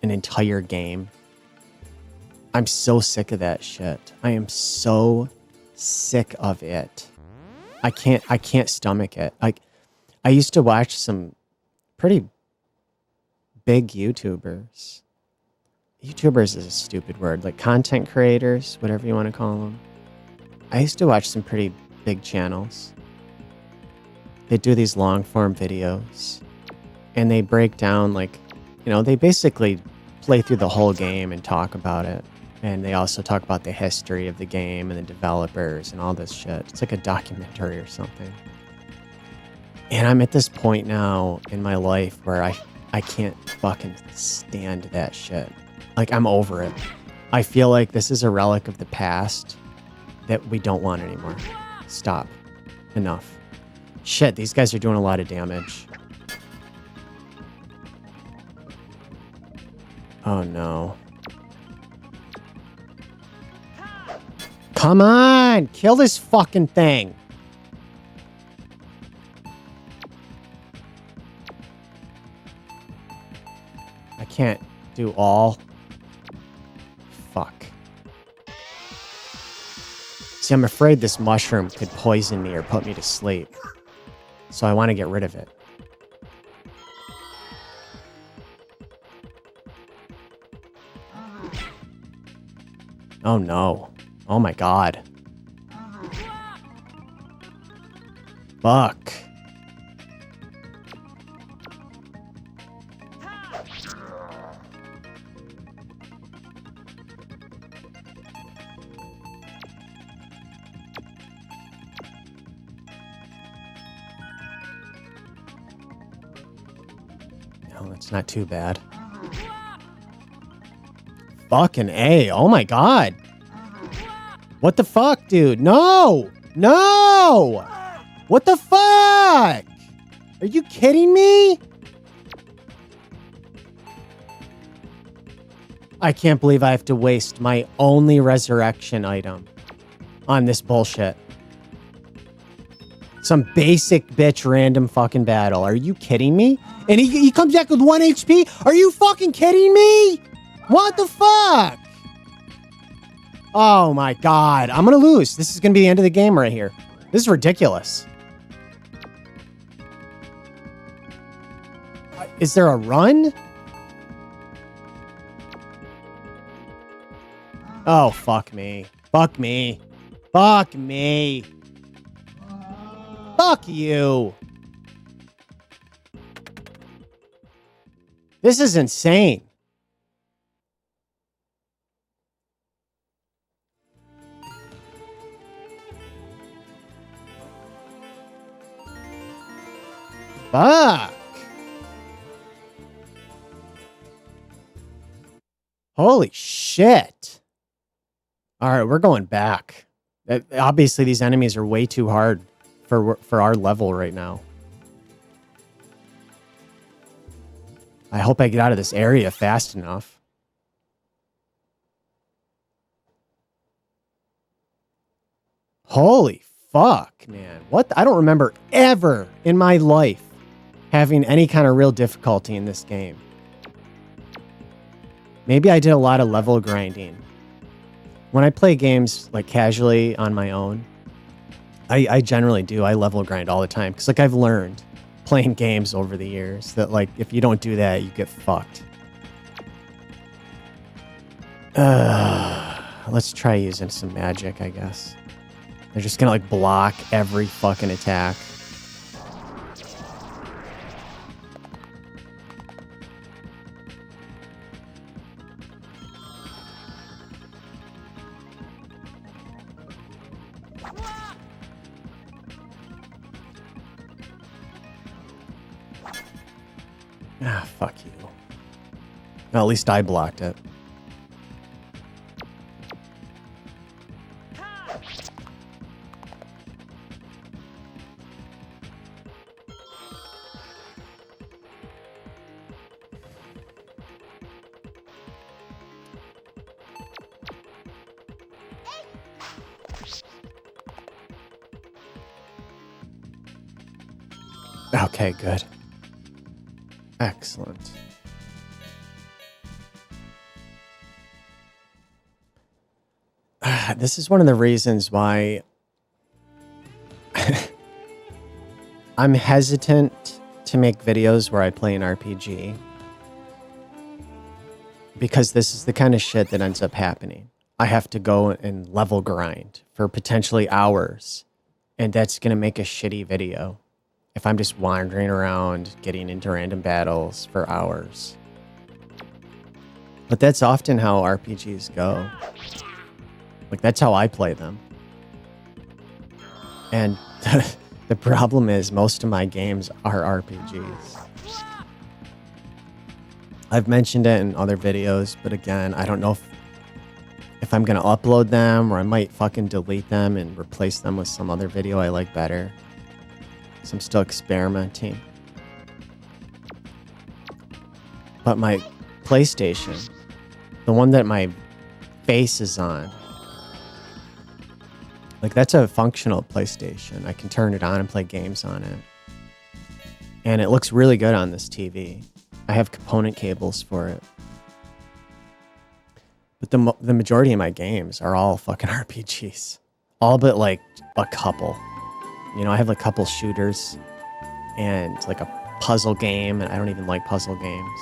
entire game. I'm so sick of that shit. I am so sick of it. I can't stomach it. Like, I used to watch some pretty big YouTubers. YouTubers is a stupid word. Like content creators, whatever you want to call them. I used to watch some pretty big channels. They do these long form videos and they break down, like, you know, they basically play through the whole game and talk about it. And they also talk about the history of the game and the developers and all this shit. It's like a documentary or something. And I'm at this point now in my life where I can't fucking stand that shit. Like, I'm over it. I feel like this is a relic of the past that we don't want anymore. Stop. Enough. Shit, these guys are doing a lot of damage. Oh no. Come on! Kill this fucking thing! I can't do all. Fuck. See, I'm afraid this mushroom could poison me or put me to sleep. So I want to get rid of it. Oh no. Oh my god. Fuck. No, that's not too bad. Fucking A. Oh my god. What the fuck, dude? No! No! What the fuck? Are you kidding me? I can't believe I have to waste my only resurrection item on this bullshit. Some basic bitch random fucking battle. Are you kidding me? And he comes back with 1 HP? Are you fucking kidding me? What the fuck? Oh my god. I'm gonna lose. This is gonna be the end of the game right here. This is ridiculous. Is there a run? Oh, fuck me. Fuck me. Fuck me. Fuck you. This is insane. Fuck. Holy shit. All right, we're going back. Obviously, these enemies are way too hard for our level right now. I hope I get out of this area fast enough. Holy fuck, man. What? I don't remember ever in my life having any kind of real difficulty in this game. Maybe I did a lot of level grinding. When I play games like casually on my own, I generally do. I level grind all the time because like I've learned playing games over the years that like if you don't do that, you get fucked. Let's try using some magic, I guess. They're just gonna like block every fucking attack. Ah, fuck you. Well, at least I blocked it. Okay, good. Excellent. This is one of the reasons why I'm hesitant to make videos where I play an RPG. Because this is the kind of shit that ends up happening. I have to go and level grind for potentially hours. And that's going to make a shitty video if I'm just wandering around getting into random battles for hours. But that's often how RPGs go. Like, that's how I play them. And the problem is most of my games are RPGs. I've mentioned it in other videos, but again, I don't know if I'm going to upload them or I might fucking delete them and replace them with some other video I like better. So I'm still experimenting. But my PlayStation, the one that my face is on, like that's a functional PlayStation. I can turn it on and play games on it. And it looks really good on this TV. I have component cables for it. But the majority of my games are all fucking RPGs. All but like a couple. You know, I have a couple shooters and like a puzzle game, and I don't even like puzzle games.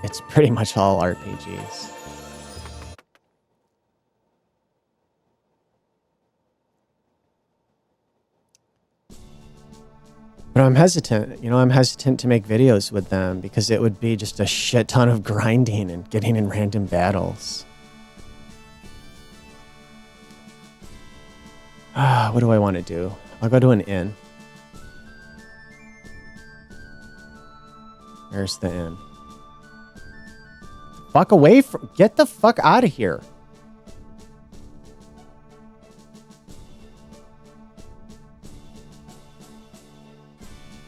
It's pretty much all RPGs. But I'm hesitant, you know, I'm hesitant to make videos with them because it would be just a shit ton of grinding and getting in random battles. What do I want to do? I'll go to an inn. Where's the inn? Fuck away from... Get the fuck out of here.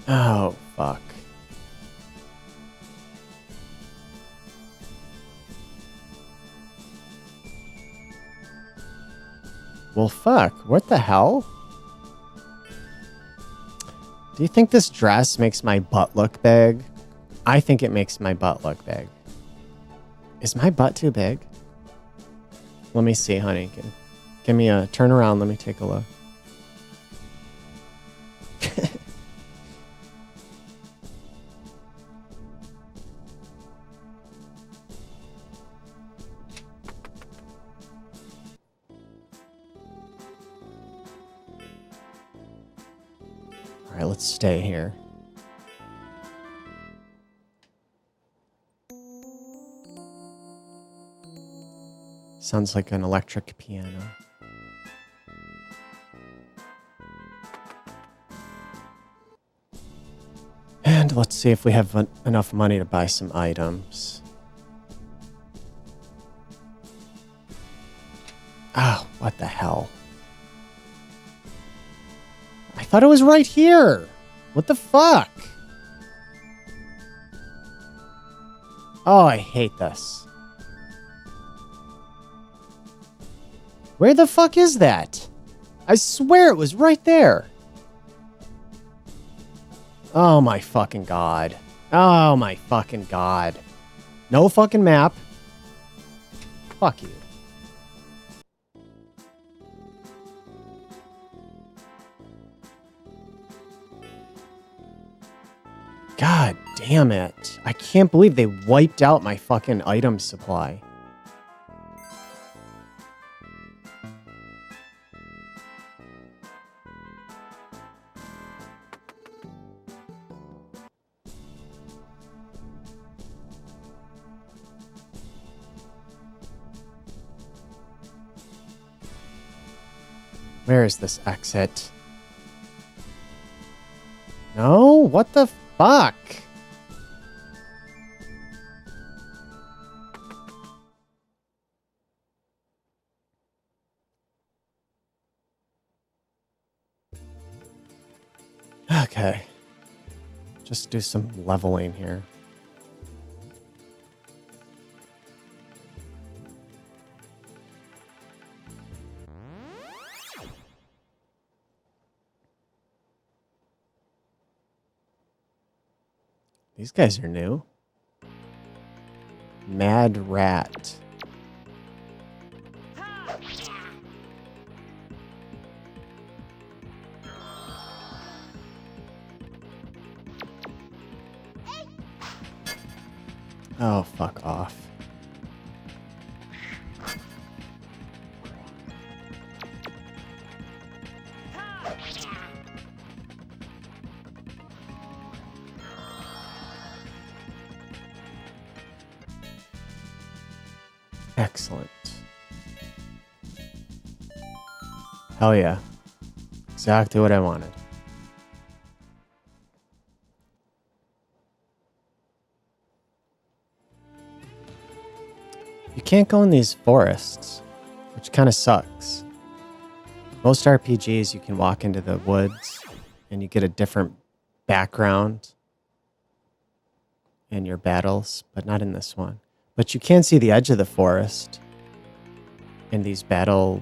Oh, fuck. Well, fuck. What the hell? Do you think this dress makes my butt look big? I think it makes my butt look big. Is my butt too big? Let me see, honey. Give me a turn around. Let me take a look. All right, let's stay here. Sounds like an electric piano. And let's see if we have enough money to buy some items. Oh, what the hell? I thought it was right here. What the fuck? Oh, I hate this. Where the fuck is that? I swear it was right there. Oh my fucking god. Oh my fucking god. No fucking map. Fuck you. God damn it. I can't believe they wiped out my fucking item supply. Where is this exit? No? What the fuck? Okay. Just do some leveling here. These guys are new. Mad Rat. Oh, fuck off. Excellent. Hell yeah. Exactly what I wanted. You can't go in these forests, which kind of sucks. Most RPGs, you can walk into the woods and you get a different background in your battles, but not in this one. But you can see the edge of the forest in these battle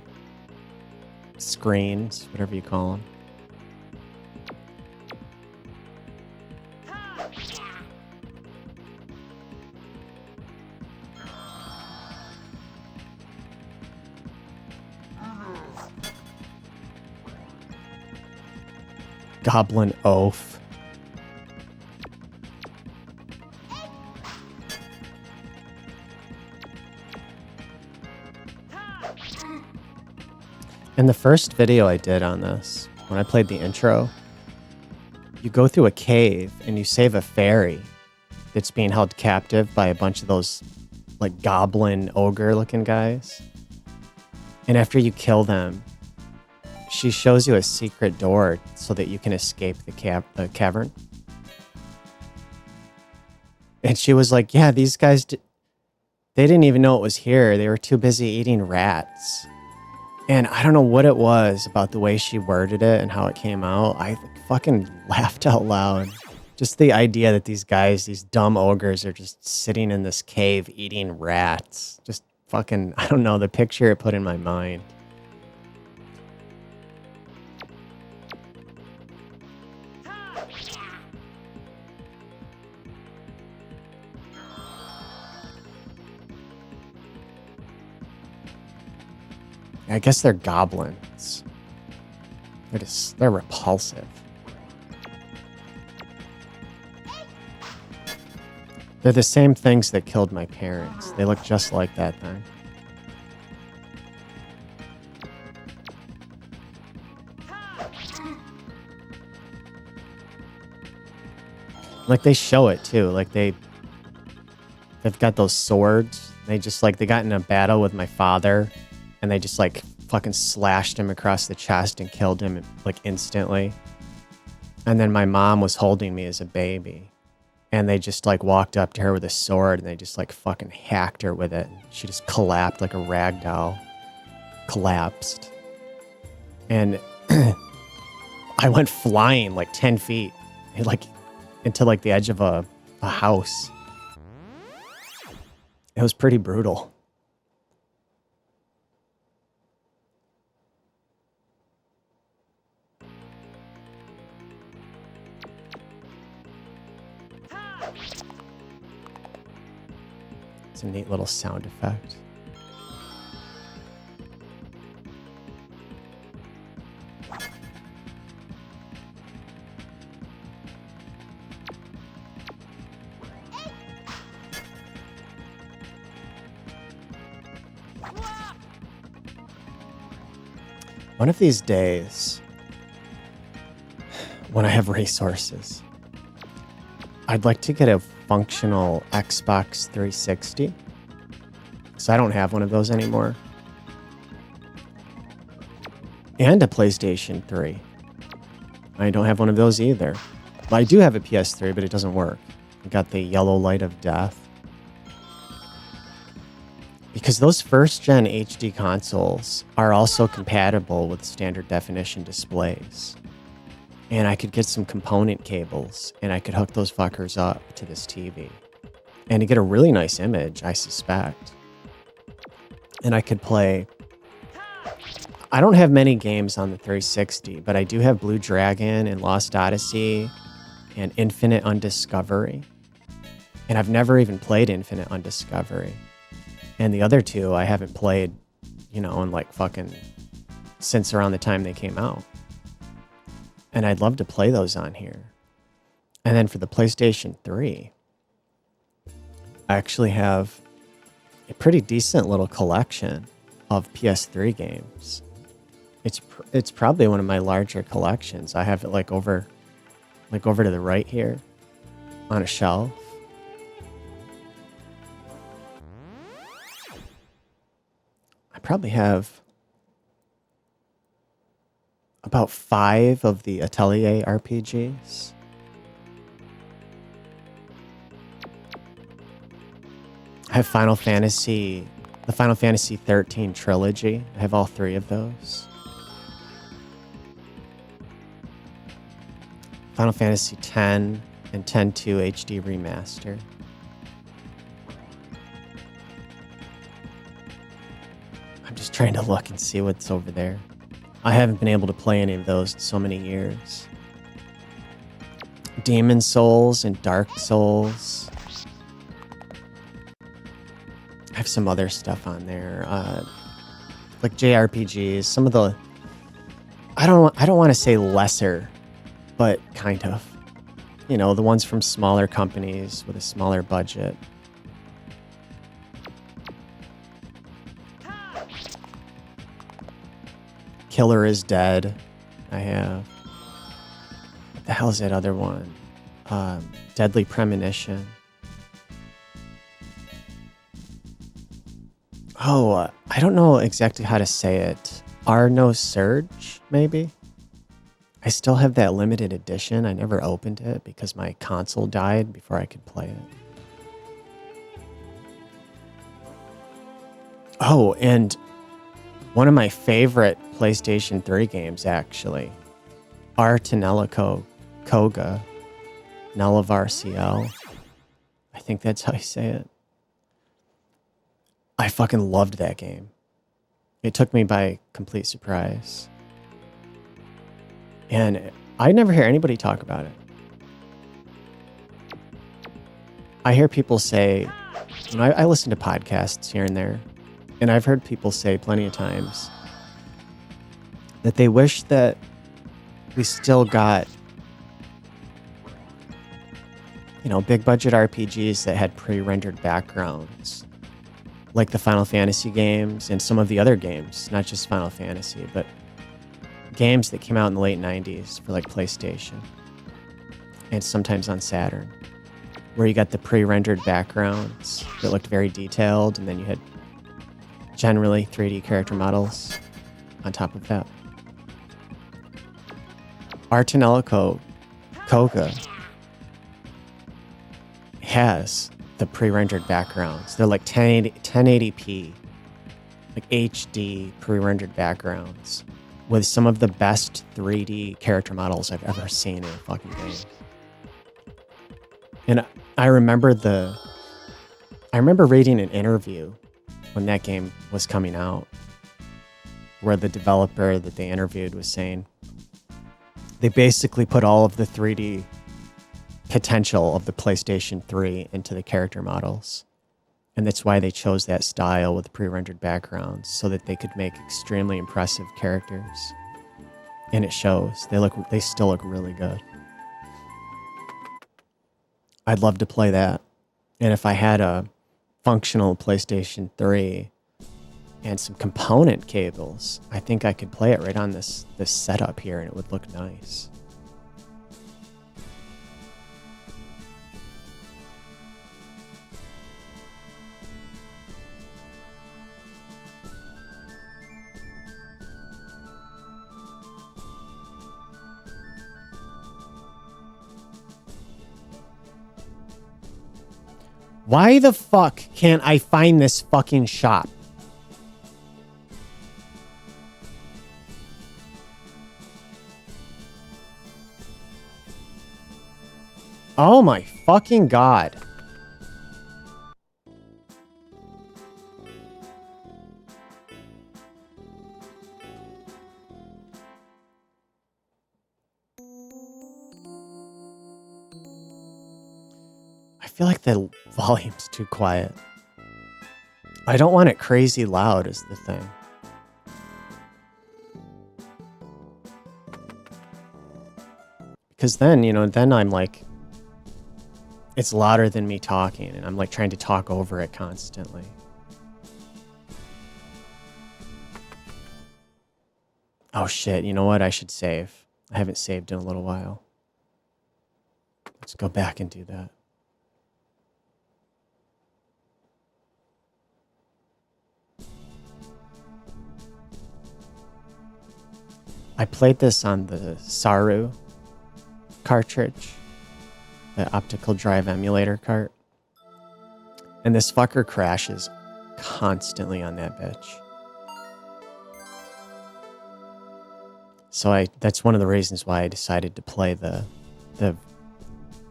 screens, whatever you call them. Goblin oaf. In the first video I did on this, when I played the intro, you go through a cave and you save a fairy that's being held captive by a bunch of those like goblin ogre looking guys. And after you kill them, she shows you a secret door so that you can escape the cavern. And she was like, yeah, these guys, they didn't even know it was here. They were too busy eating rats. And I don't know what it was about the way she worded it and how it came out. I fucking laughed out loud. Just the idea that these guys, these dumb ogres, are just sitting in this cave eating rats. Just fucking, I don't know, the picture it put in my mind. I guess they're goblins. They're repulsive. They're the same things that killed my parents. They look just like that thing. Like they show it too. Like they've got those swords They got in a battle with my father, and they just like fucking slashed him across the chest and killed him like instantly. And then my mom was holding me as a baby, and they just like walked up to her with a sword and they just like fucking hacked her with it. She just collapsed like a rag doll. Collapsed. And I went flying like 10 feet, like into like the edge of a house. It was pretty brutal. It's a neat little sound effect. One of these days, when I have resources, I'd like to get a functional Xbox 360, because I don't have one of those anymore, and a PlayStation 3. I don't have one of those either. I do have a PS3, but it doesn't work. I got the yellow light of death. Because those first-gen HD consoles are also compatible with standard definition displays. And I could get some component cables, and I could hook those fuckers up to this TV. And to get a really nice image, I suspect. And I could play... I don't have many games on the 360, but I do have Blue Dragon and Lost Odyssey and Infinite Undiscovery. And I've never even played Infinite Undiscovery. And the other two I haven't played, in like fucking since around the time they came out. And I'd love to play those on here. And then for the PlayStation 3, I actually have a pretty decent little collection of PS3 games. It's probably one of my larger collections. I have it like over to the right here on a shelf. I probably have about 5 of the Atelier RPGs. I have the Final Fantasy 13 trilogy. I have all 3 of those. Final Fantasy 10 and 10-2 HD remaster. I'm just trying to look and see what's over there. I haven't been able to play any of those in so many years. Demon Souls and Dark Souls. I have some other stuff on there, like JRPGs. Some of the, I don't want to say lesser, but kind of, the ones from smaller companies with a smaller budget. Killer is Dead. I have. What the hell is that other one? Deadly Premonition. Oh, I don't know exactly how to say it. Arno Surge, maybe? I still have that limited edition. I never opened it because my console died before I could play it. Oh, and one of my favorite PlayStation 3 games, actually, Artanelico Koga, Nelavar CL. I think that's how you say it. I fucking loved that game. It took me by complete surprise. And I never hear anybody talk about it. I hear people say, I listen to podcasts here and there, and I've heard people say plenty of times that they wish that we still got, big budget RPGs that had pre-rendered backgrounds, like the Final Fantasy games and some of the other games, not just Final Fantasy, but games that came out in the late 90s for like PlayStation and sometimes on Saturn. where you got the pre-rendered backgrounds that looked very detailed, and then you had generally 3D character models on top of that. Artanelico Koga has the pre-rendered backgrounds. They're like 1080p, like HD pre-rendered backgrounds with some of the best 3D character models I've ever seen in a fucking game. And I remember reading an interview when that game was coming out, where the developer that they interviewed was saying they basically put all of the 3D potential of the PlayStation 3 into the character models. And that's why they chose that style with pre-rendered backgrounds, so that they could make extremely impressive characters. And it shows. They still look really good. I'd love to play that. And if I had a functional PlayStation 3 and some component cables, I think I could play it right on this setup here, and it would look nice. Why the fuck can't I find this fucking shop? Oh my fucking god. I feel like the volume's too quiet. I don't want it crazy loud is the thing. Because then, then I'm like, it's louder than me talking, and I'm like trying to talk over it constantly. Oh shit, you know what? I should save. I haven't saved in a little while. Let's go back and do that. I played this on the Saru cartridge, the optical drive emulator cart. And this fucker crashes constantly on that bitch. So that's one of the reasons why I decided to play the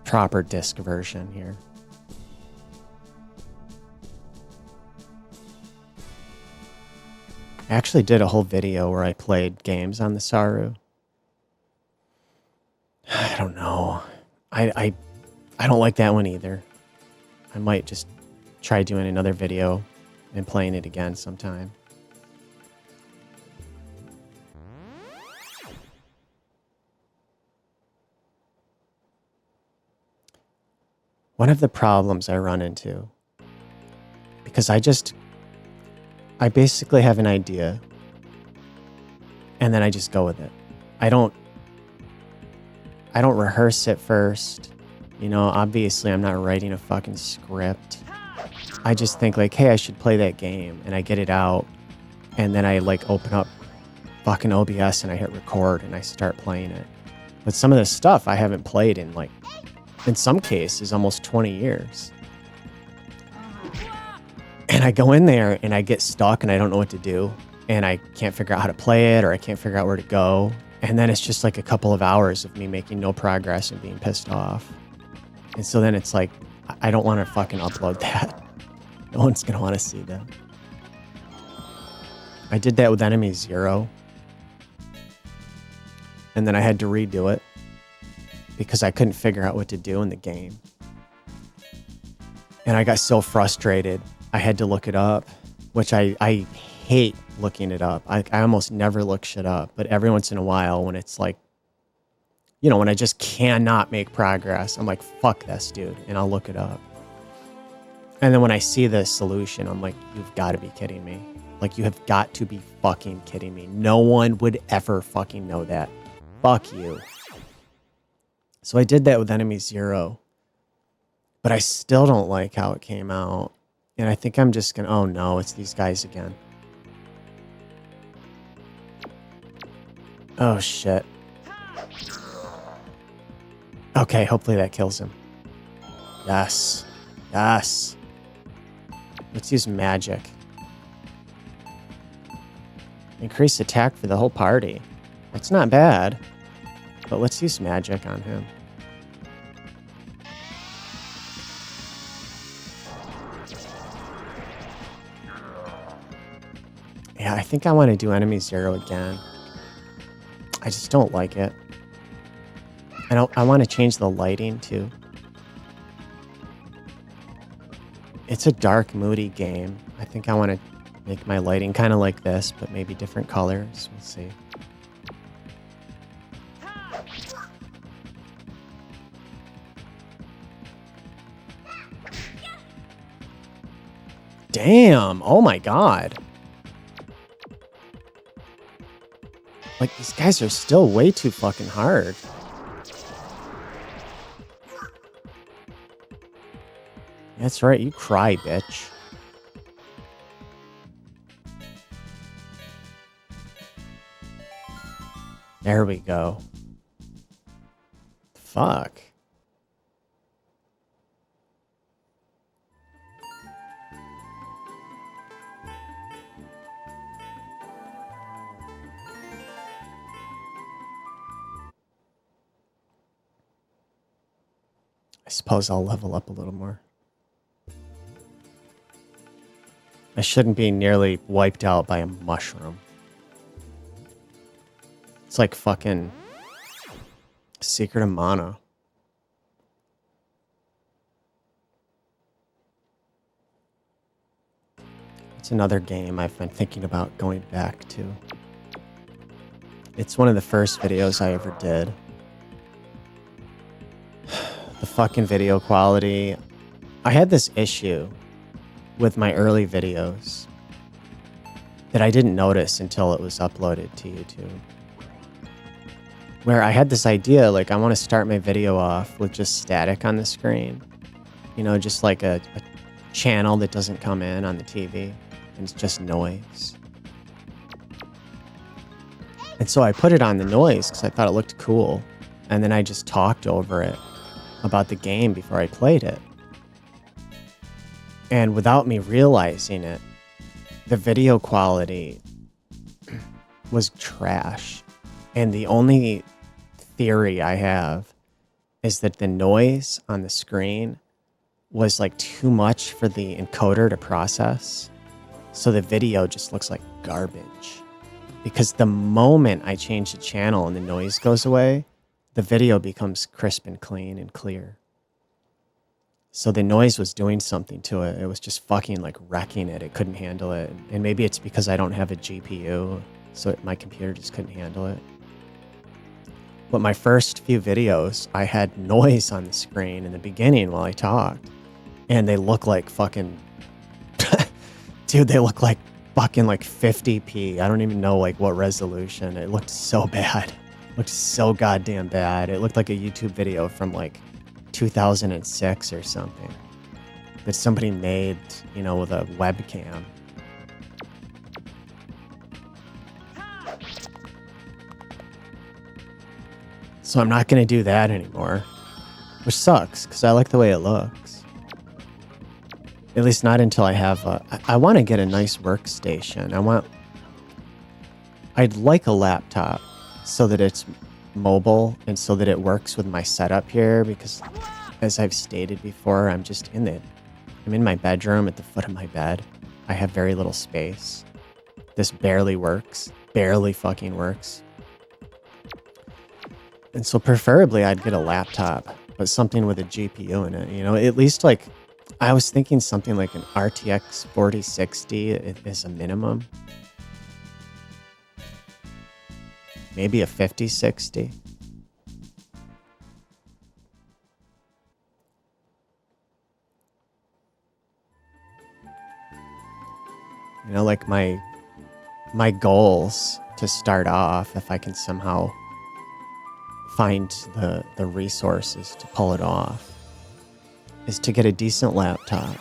proper disc version here. I actually did a whole video where I played games on the Saru. I don't know. I don't like that one either. I might just try doing another video and playing it again sometime. One of the problems I run into, because I basically have an idea, and then I just go with it. I don't rehearse it first. Obviously I'm not writing a fucking script. I just think like, hey, I should play that game, and I get it out, and then I like open up fucking OBS and I hit record and I start playing it. But some of this stuff I haven't played in like, in some cases, almost 20 years. And I go in there and I get stuck and I don't know what to do. And I can't figure out how to play it, or I can't figure out where to go. And then it's just like a couple of hours of me making no progress and being pissed off. And so then it's like, I don't want to fucking upload that. No one's going to want to see that. I did that with Enemy Zero. And then I had to redo it because I couldn't figure out what to do in the game. And I got so frustrated. I had to look it up, which I hate looking it up. I almost never look shit up, but every once in a while when it's like, when I just cannot make progress, I'm like, fuck this, dude, and I'll look it up. And then when I see the solution, I'm like, you've got to be kidding me. Like, you have got to be fucking kidding me. No one would ever fucking know that. Fuck you. So I did that with Enemy Zero. But I still don't like how it came out. And I think I'm just gonna... Oh no, it's these guys again. Oh shit. Okay, hopefully that kills him. Yes. Yes. Let's use magic. Increase attack for the whole party. That's not bad. But let's use magic on him. Yeah, I think I want to do enemy 0 again. I just don't like it. I want to change the lighting too. It's a dark, moody game. I think I want to make my lighting kind of like this, but maybe different colors. We'll see. Damn! Oh my god! Like, these guys are still way too fucking hard. That's right, you cry, bitch. There we go. Fuck. I suppose I'll level up a little more. I shouldn't be nearly wiped out by a mushroom. It's like fucking Secret of Mana. It's another game I've been thinking about going back to. It's one of the first videos I ever did. The fucking video quality. I had this issue with my early videos that I didn't notice until it was uploaded to YouTube. Where I had this idea, like I want to start my video off with just static on the screen. You know, just like a channel that doesn't come in on the TV. And it's just noise. And so I put it on the noise because I thought it looked cool. And then I just talked over it about the game before I played it. And without me realizing it, the video quality was trash. And the only theory I have is that the noise on the screen was like too much for the encoder to process. So the video just looks like garbage. Because the moment I change the channel and the noise goes away, the video becomes crisp and clean and clear. So the noise was doing something to it. It was just fucking like wrecking it. It couldn't handle it. And maybe it's because I don't have a GPU, so my computer just couldn't handle it. But my first few videos, I had noise on the screen in the beginning while I talked. And they look like fucking... Dude, they look like fucking like 50p. I don't even know like what resolution. It looked so bad. It looked so goddamn bad. It looked like a YouTube video from like 2006 or something that somebody made, you know, with a webcam. So I'm not going to do that anymore, which sucks because I like the way it looks. At least not until I have I want to get a nice workstation. I'd like a laptop so that it's mobile and so that it works with my setup here, because as I've stated before, I'm in my bedroom at the foot of my bed. I have very little space. This barely works. Barely fucking works. And so preferably I'd get a laptop, but something with a GPU in it, you know, at least like, I was thinking something like an RTX 4060 is a minimum. Maybe a 5060. You know, like my goals to start off, if I can somehow find the resources to pull it off, is to get a decent laptop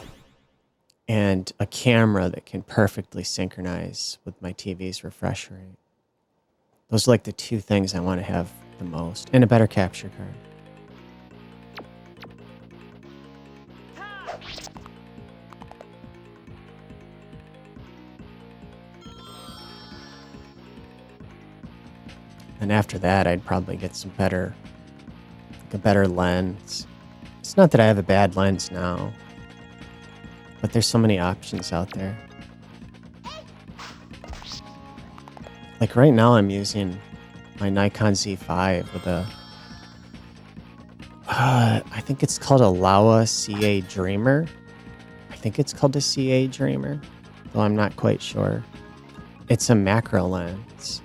and a camera that can perfectly synchronize with my TV's refresh rate. Those are like the two things I want to have the most, and a better capture card. And after that, I'd probably get some better, like a better lens. It's not that I have a bad lens now, but there's so many options out there. Like right now, I'm using my Nikon Z5 with a, I think it's called a Laowa CA Dreamer. I think it's called a CA Dreamer, though I'm not quite sure. It's a macro lens,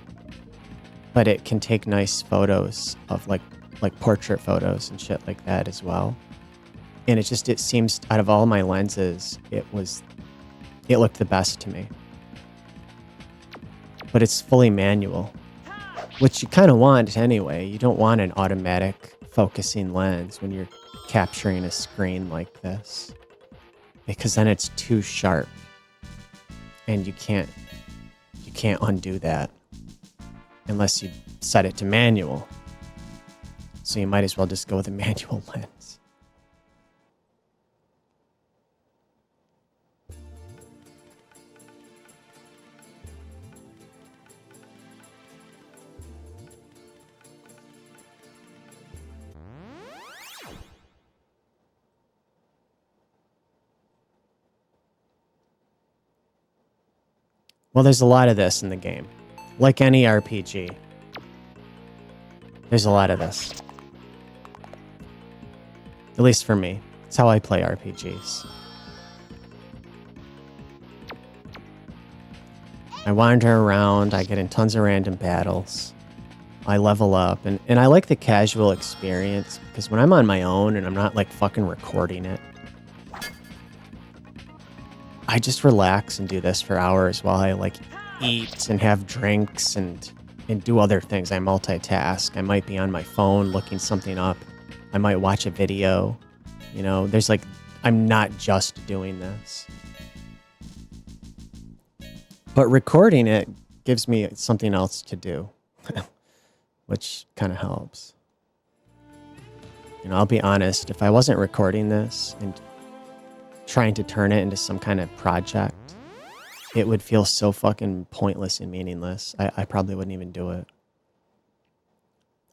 but it can take nice photos of like portrait photos and shit like that as well. And it seems out of all my lenses, it looked the best to me. But it's fully manual, which you kind of want anyway. You don't want an automatic focusing lens when you're capturing a screen like this, because then it's too sharp and you can't undo that unless you set it to manual. So you might as well just go with a manual lens. Well, there's a lot of this in the game. Like any RPG, there's a lot of this. At least for me. It's how I play RPGs. I wander around, I get in tons of random battles, I level up, and I like the casual experience, because when I'm on my own and I'm not like fucking recording it, I just relax and do this for hours while I like eat and have drinks and do other things. I multitask. I might be on my phone looking something up. I might watch a video. You know, there's like, I'm not just doing this. But recording it gives me something else to do, which kind of helps. You know, I'll be honest, if I wasn't recording this and trying to turn it into some kind of project, it would feel so fucking pointless and meaningless. I probably wouldn't even do it.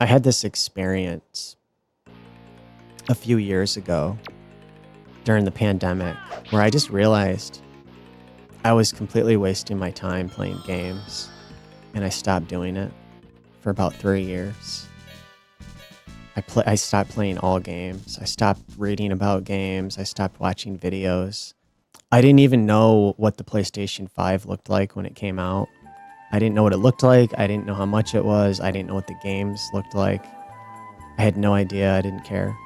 I had this experience a few years ago during the pandemic where I just realized I was completely wasting my time playing games, and I stopped doing it for about 3 years. I stopped playing all games. I stopped reading about games. I stopped watching videos. I didn't even know what the PlayStation 5 looked like when it came out. I didn't know what it looked like. I didn't know how much it was. I didn't know what the games looked like. I had no idea. I didn't care.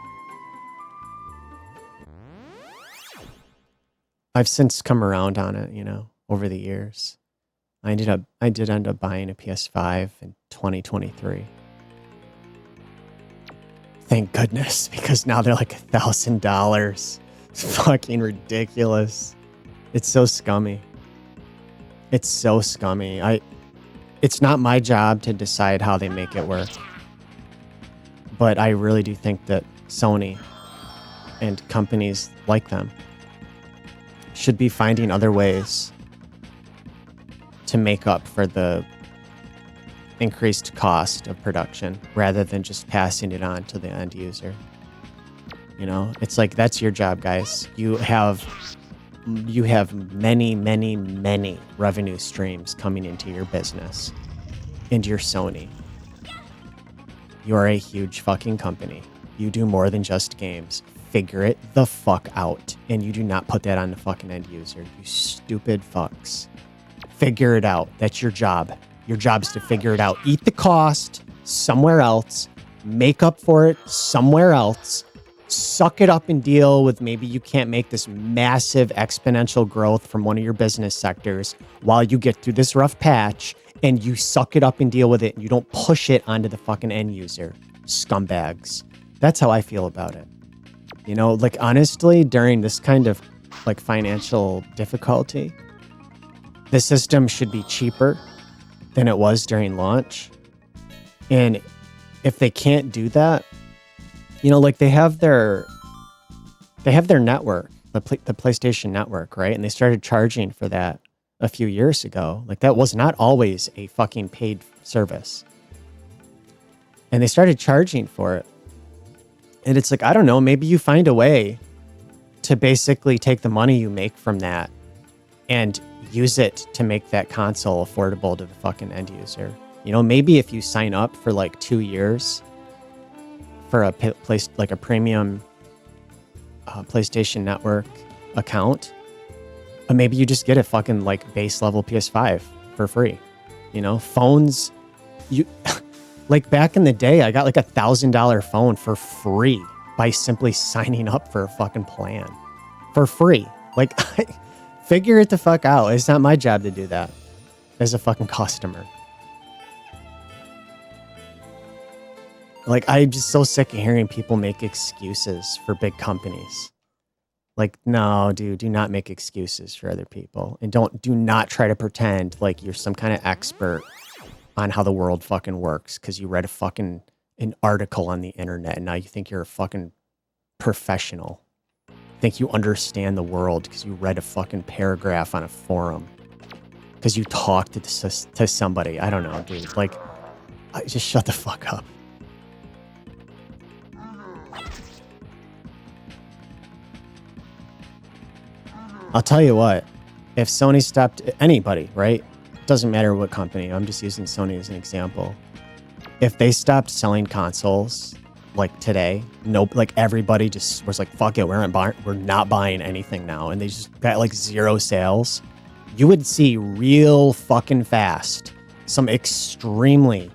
I've since come around on it, you know, over the years. I did end up buying a PS5 in 2023. Thank goodness, because now they're like $1,000. It's fucking ridiculous. It's so scummy. It's so scummy. It's not my job to decide how they make it work. But I really do think that Sony and companies like them should be finding other ways to make up for the increased cost of production rather than just passing it on to the end user. You know, it's like, that's your job, guys. You have many, many, many revenue streams coming into your business, and you're Sony. You're a huge fucking company. You do more than just games. Figure it the fuck out. And you do not put that on the fucking end user. You stupid fucks. Figure it out. That's your job. Your job is to figure it out. Eat the cost somewhere else. Make up for it somewhere else. Suck it up and deal with, maybe you can't make this massive exponential growth from one of your business sectors while you get through this rough patch, and you suck it up and deal with it, and you don't push it onto the fucking end user. Scumbags. That's how I feel about it. You know, like honestly, during this kind of like financial difficulty, the system should be cheaper than it was during launch. And if they can't do that, you know, like they have their network, the PlayStation Network, right? And they started charging for that a few years ago. Like that was not always a fucking paid service. And they started charging for it. And it's like, I don't know, maybe you find a way to basically take the money you make from that and use it to make that console affordable to the fucking end user. You know, maybe if you sign up for like 2 years for a place like a premium PlayStation Network account, maybe you just get a fucking like base level PS5 for free. You know, phones, you like back in the day, I got like $1,000 phone for free by simply signing up for a fucking plan for free. Like, figure it the fuck out. It's not my job to do that as a fucking customer. Like, I'm just so sick of hearing people make excuses for big companies. Like, no, dude, do not make excuses for other people. And do not try to pretend like you're some kind of expert on how the world fucking works because you read an article on the internet and now you think you're a fucking professional. Think you understand the world because you read a fucking paragraph on a forum. Because you talked to somebody. I don't know, dude. Like, just shut the fuck up. I'll tell you what, if Sony stopped, anybody, right? Doesn't matter what company, I'm just using Sony as an example. If they stopped selling consoles like today, nope, like everybody just was like, fuck it, we're not buying anything now. And they just got like zero sales. You would see real fucking fast some extremely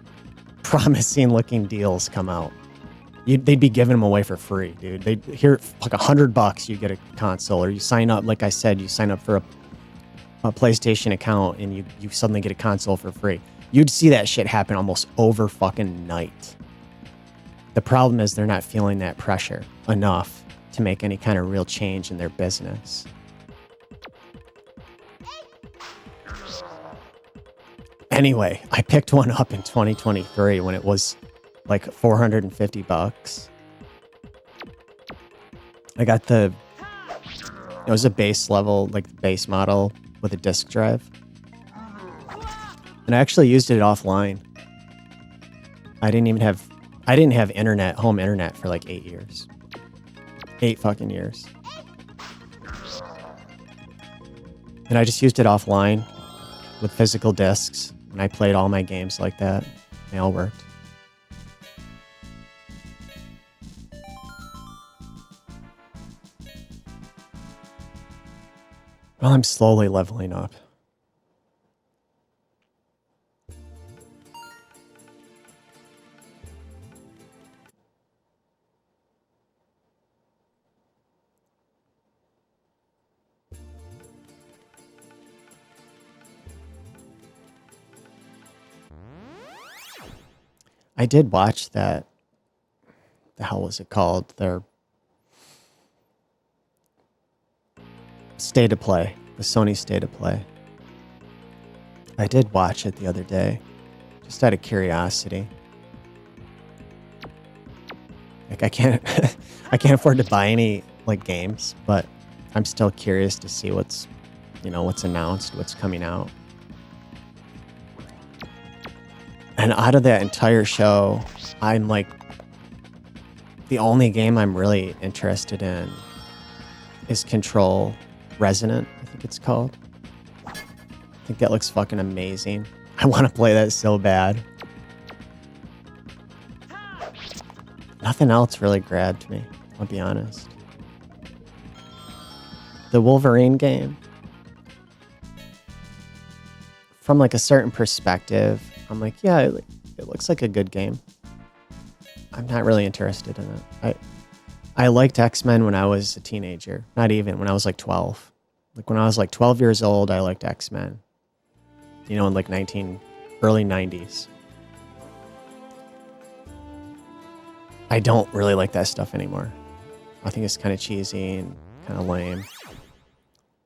promising looking deals come out. They'd be giving them away for free, dude. They'd hear like $100, you get a console, or you sign up. Like I said, you sign up for a PlayStation account, and you suddenly get a console for free. You'd see that shit happen almost over fucking night. The problem is they're not feeling that pressure enough to make any kind of real change in their business. Anyway, I picked one up in 2023 when it was like $450. I got it was a base level, like base model with a disk drive. And I actually used it offline. I didn't have internet, home internet for like 8 years. 8 fucking years. And I just used it offline with physical discs. And I played all my games like that. They all worked. Well, I'm slowly leveling up. I did watch that. The hell was it called? Their State of Play, the Sony State of Play. I did watch it the other day, just out of curiosity. Like I can't afford to buy any like games, but I'm still curious to see what's announced, what's coming out. And out of that entire show, I'm like, the only game I'm really interested in is Control Resonant, I think it's called. I think that looks fucking amazing. I want to play that so bad. Nothing else really grabbed me, I'll be honest. The Wolverine game, from like a certain perspective, I'm like, yeah, it looks like a good game. I'm not really interested in it. I liked X-Men when I was a teenager. Not even, when I was like 12. Like when I was like 12 years old, I liked X-Men. You know, in like early 90s. I don't really like that stuff anymore. I think it's kind of cheesy and kind of lame.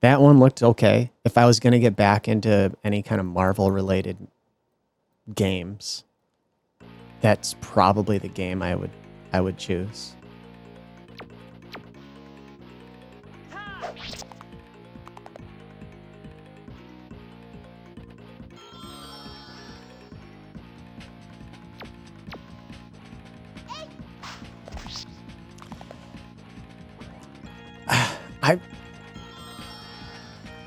That one looked okay. If I was going to get back into any kind of Marvel-related games, that's probably the game I would choose.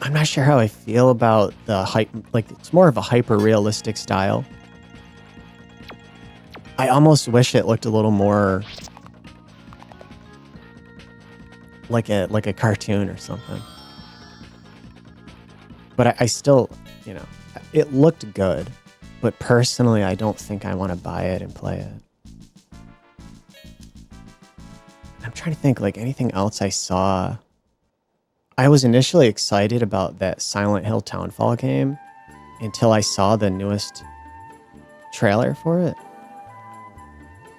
I'm not sure how I feel about the hype. Like, it's more of a hyper-realistic style. I almost wish it looked a little more like a cartoon or something. But I still, you know, it looked good. But personally, I don't think I want to buy it and play it. I'm trying to think, like, anything else I saw. I was initially excited about that Silent Hill Townfall game until I saw the newest trailer for it.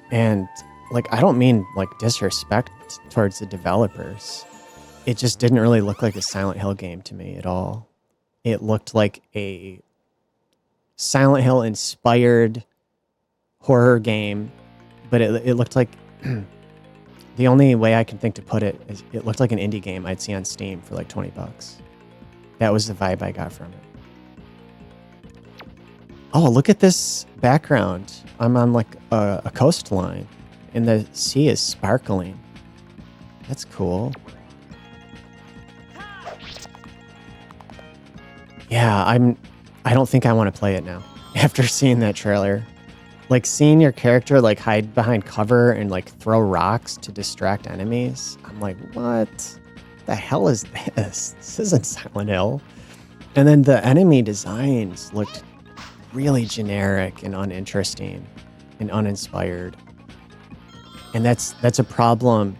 And, like, I don't mean, like, disrespect towards the developers. It just didn't really look like a Silent Hill game to me at all. It looked like a Silent Hill inspired horror game, but it looked like the only way I can think to put it is it looked like an indie game I'd see on Steam for like $20. That was the vibe I got from it. Oh, look at this background. I'm on like a coastline and the sea is sparkling. That's cool. Yeah, I don't think I want to play it now after seeing that trailer. Like, seeing your character like hide behind cover and like throw rocks to distract enemies. I'm like, what the hell is this? This isn't Silent Hill. And then the enemy designs looked really generic and uninteresting and uninspired. And that's a problem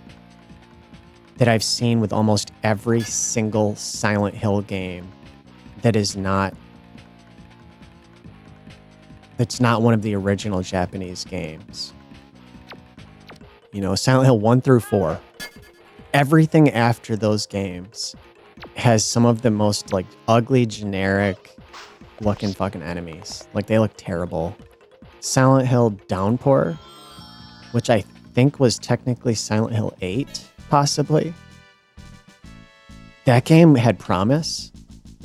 that I've seen with almost every single Silent Hill game that's not one of the original Japanese games. You know, Silent Hill 1 through 4. Everything after those games has some of the most like ugly, generic looking fucking enemies. Like, they look terrible. Silent Hill Downpour, which I think was technically Silent Hill 8, possibly. That game had promise,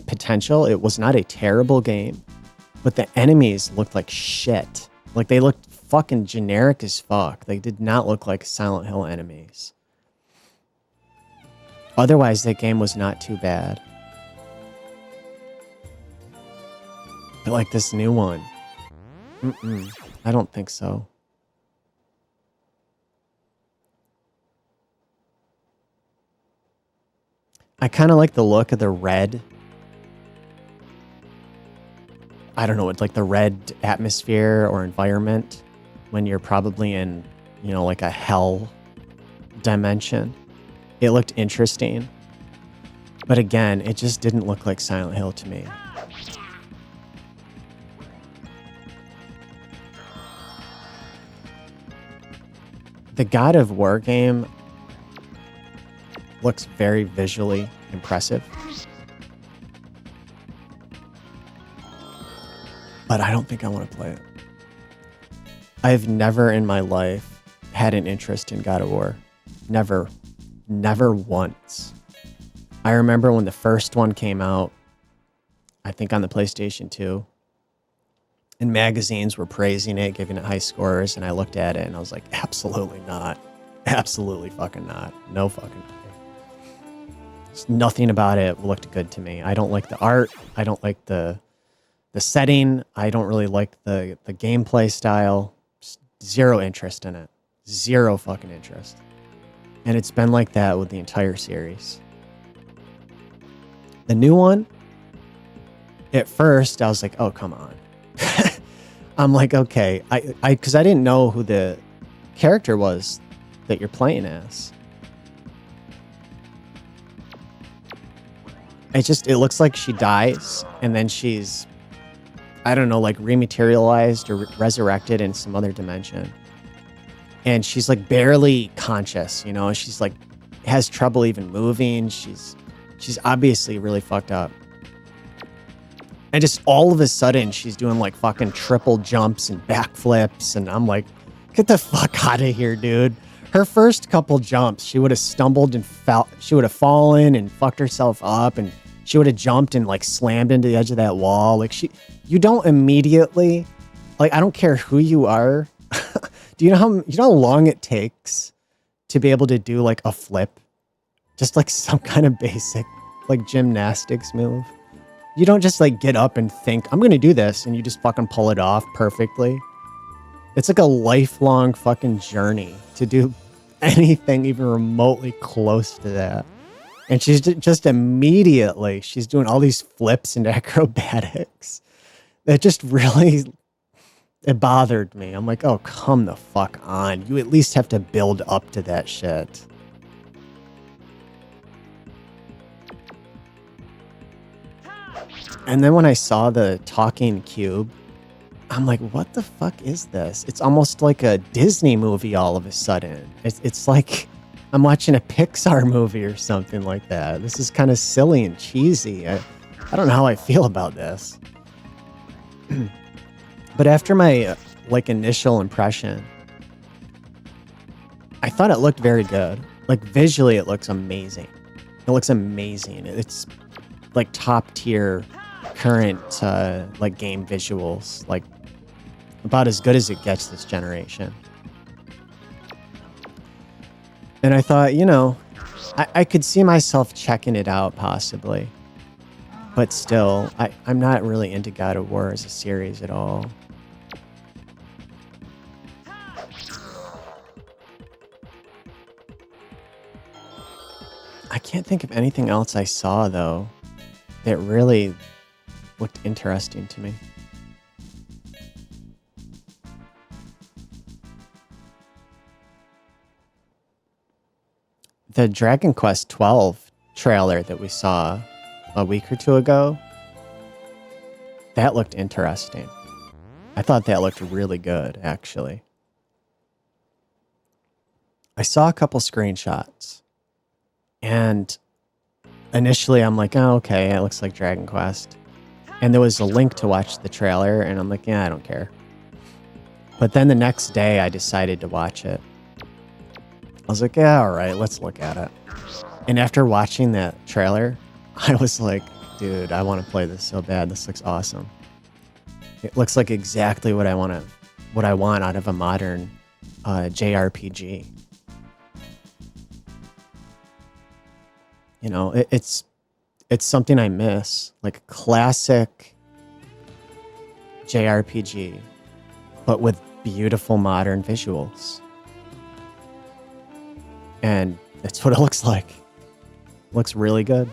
potential. It was not a terrible game. But the enemies looked like shit. Like, they looked fucking generic as fuck. They did not look like Silent Hill enemies. Otherwise, that game was not too bad. But like this new one. I don't think so. I kind of like the look of the red. I don't know, it's like the red atmosphere or environment when you're probably in, you know, like a hell dimension. It looked interesting. But again, it just didn't look like Silent Hill to me. The God of War game looks very visually impressive. But I don't think I want to play it. I've never in my life had an interest in God of War. Never. Never once. I remember when the first one came out, I think on the PlayStation 2, and magazines were praising it, giving it high scores, and I looked at it and I was like, absolutely not. Absolutely fucking not. No fucking way. Just nothing about it looked good to me. I don't like the art. I don't like the setting. I don't really like the gameplay style. Just zero interest in it. Zero fucking interest. And it's been like that with the entire series. The new one, at first I was like, oh, come on. I'm like, okay. Because I didn't know who the character was that you're playing as. It looks like she dies and then she's, I don't know, like rematerialized or resurrected in some other dimension. And she's like barely conscious, you know, she's like has trouble even moving. She's obviously really fucked up. And just all of a sudden, she's doing like fucking triple jumps and backflips. And I'm like, get the fuck out of here, dude. Her first couple jumps, she would have stumbled and fell. She would have fallen and fucked herself up. And she would have jumped and like slammed into the edge of that wall. Like you don't immediately, like, I don't care who you are. Do you know how long it takes to be able to do like a flip? Just like some kind of basic like gymnastics move. You don't just like get up and think, I'm going to do this, and you just fucking pull it off perfectly. It's like a lifelong fucking journey to do anything even remotely close to that. And she's just immediately, she's doing all these flips and acrobatics. That just really, it bothered me. I'm like, oh, come the fuck on. You at least have to build up to that shit. And then when I saw the talking cube, I'm like, what the fuck is this? It's almost like a Disney movie all of a sudden. It's like I'm watching a Pixar movie or something like that. This is kind of silly and cheesy. I don't know how I feel about this. But after my like initial impression, I thought it looked very good. Like visually, it looks amazing. It looks amazing. It's like top tier current like game visuals, like about as good as it gets this generation. And I thought, you know, I could see myself checking it out possibly, but still, I'm not really into God of War as a series at all. I can't think of anything else I saw though that really looked interesting to me. The Dragon Quest 12 trailer that we saw a week or two ago, that looked interesting. I thought that looked really good, actually. I saw a couple screenshots, and initially I'm like, oh, okay, it looks like Dragon Quest. And there was a link to watch the trailer, and I'm like, yeah, I don't care. But then the next day, I decided to watch it. I was like, yeah, all right, let's look at it. And after watching that trailer, I was like, dude, I want to play this so bad. This looks awesome. It looks like exactly what I want out of a modern JRPG. You know, it's something I miss, like a classic JRPG, but with beautiful modern visuals. And that's what it looks like. It looks really good.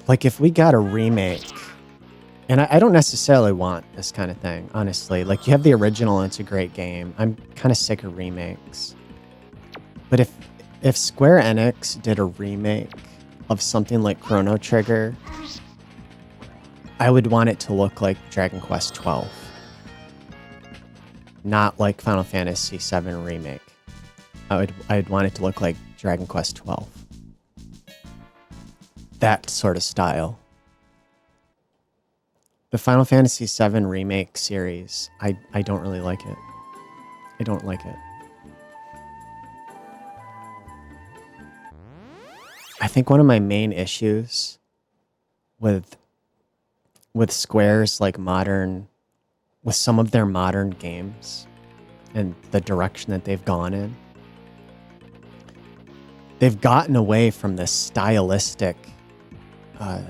Like if we got a remake, and I don't necessarily want this kind of thing, honestly. Like you have the original and it's a great game. I'm kind of sick of remakes. But if Square Enix did a remake of something like Chrono Trigger, I would want it to look like Dragon Quest 12. Not like Final Fantasy VII Remake. I'd want it to look like Dragon Quest 12. That sort of style. The Final Fantasy VII Remake series, I don't really like it. I don't like it. I think one of my main issues with Square's like with some of their modern games and the direction that they've gone in, they've gotten away from this stylistic, I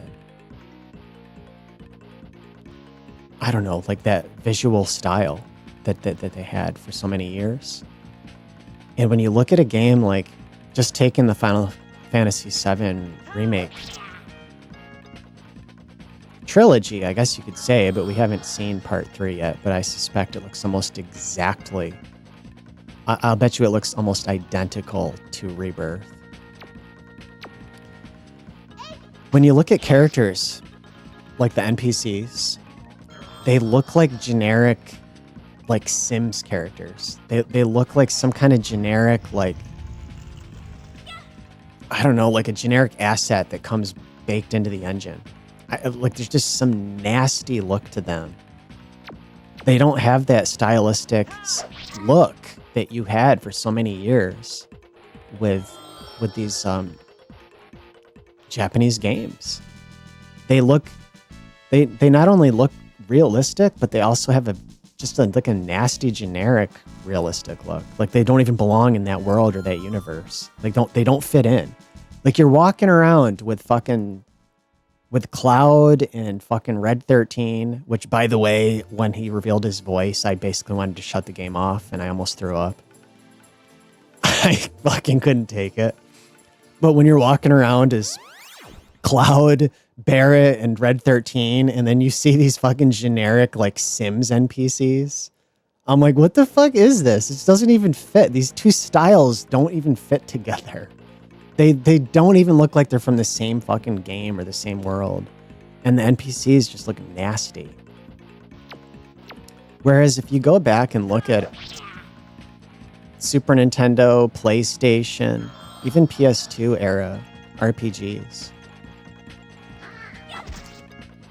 don't know, like that visual style that they had for so many years. And when you look at a game like just taking the Final Fantasy VII Remake trilogy, I guess you could say, but we haven't seen part 3 yet, but I suspect it looks almost exactly, I'll bet you it looks almost identical to Rebirth. When you look at characters like the NPCs, they look like generic, like Sims characters. They look like some kind of generic, like, I don't know, like a generic asset that comes baked into the engine. Like there's just some nasty look to them. They don't have that stylistic look that you had for so many years with these Japanese games. They not only look realistic, but they also have like a nasty generic realistic look. Like they don't even belong in that world or that universe. They don't fit in. Like you're walking around with Cloud and fucking Red 13, which, by the way, when he revealed his voice, I basically wanted to shut the game off and I almost threw up. I fucking couldn't take it. But when you're walking around as Cloud, Barrett, and Red 13, and then you see these fucking generic, like, Sims NPCs, I'm like, what the fuck is this? It doesn't even fit. These two styles don't even fit together. They don't even look like they're from the same fucking game or the same world. And the NPCs just look nasty. Whereas if you go back and look at Super Nintendo, PlayStation, even PS2 era RPGs,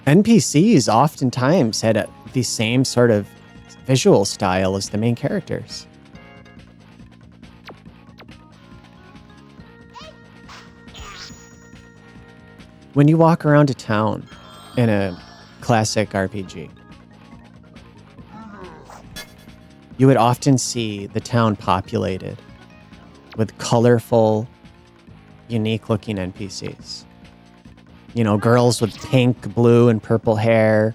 NPCs oftentimes had the same sort of visual style as the main characters. When you walk around a town in a classic RPG, you would often see the town populated with colorful, unique-looking NPCs. You know, girls with pink, blue, and purple hair.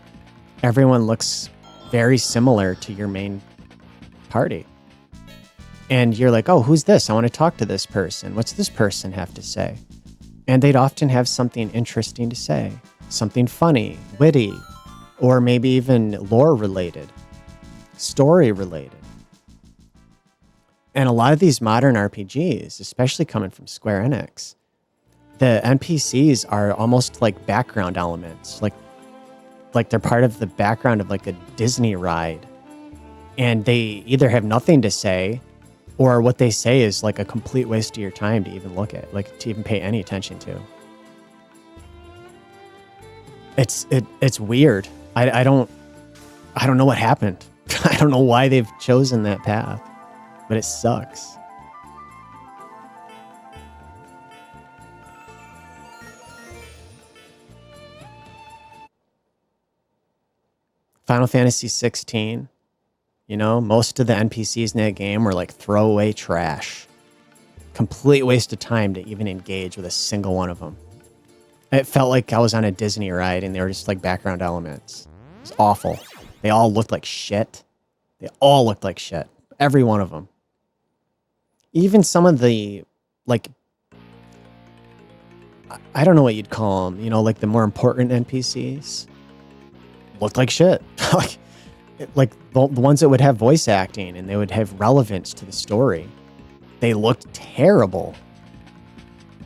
Everyone looks very similar to your main party. And you're like, oh, who's this? I want to talk to this person. What's this person have to say? And they'd often have something interesting to say, something funny, witty, or maybe even lore-related, story-related. And a lot of these modern RPGs, especially coming from Square Enix, the NPCs are almost like background elements, like they're part of the background of like a Disney ride. And they either have nothing to say, or what they say is like a complete waste of your time to even look at, like to even pay any attention to. It's weird. I don't know what happened. I don't know why they've chosen that path, but it sucks. Final Fantasy 16. You know, most of the NPCs in that game were like throwaway trash. Complete waste of time to even engage with a single one of them. It felt like I was on a Disney ride and they were just like background elements. It was awful. They all looked like shit. Every one of them. Even some of the, like, I don't know what you'd call them, you know, like the more important NPCs looked like shit. Like the ones that would have voice acting and they would have relevance to the story. They looked terrible.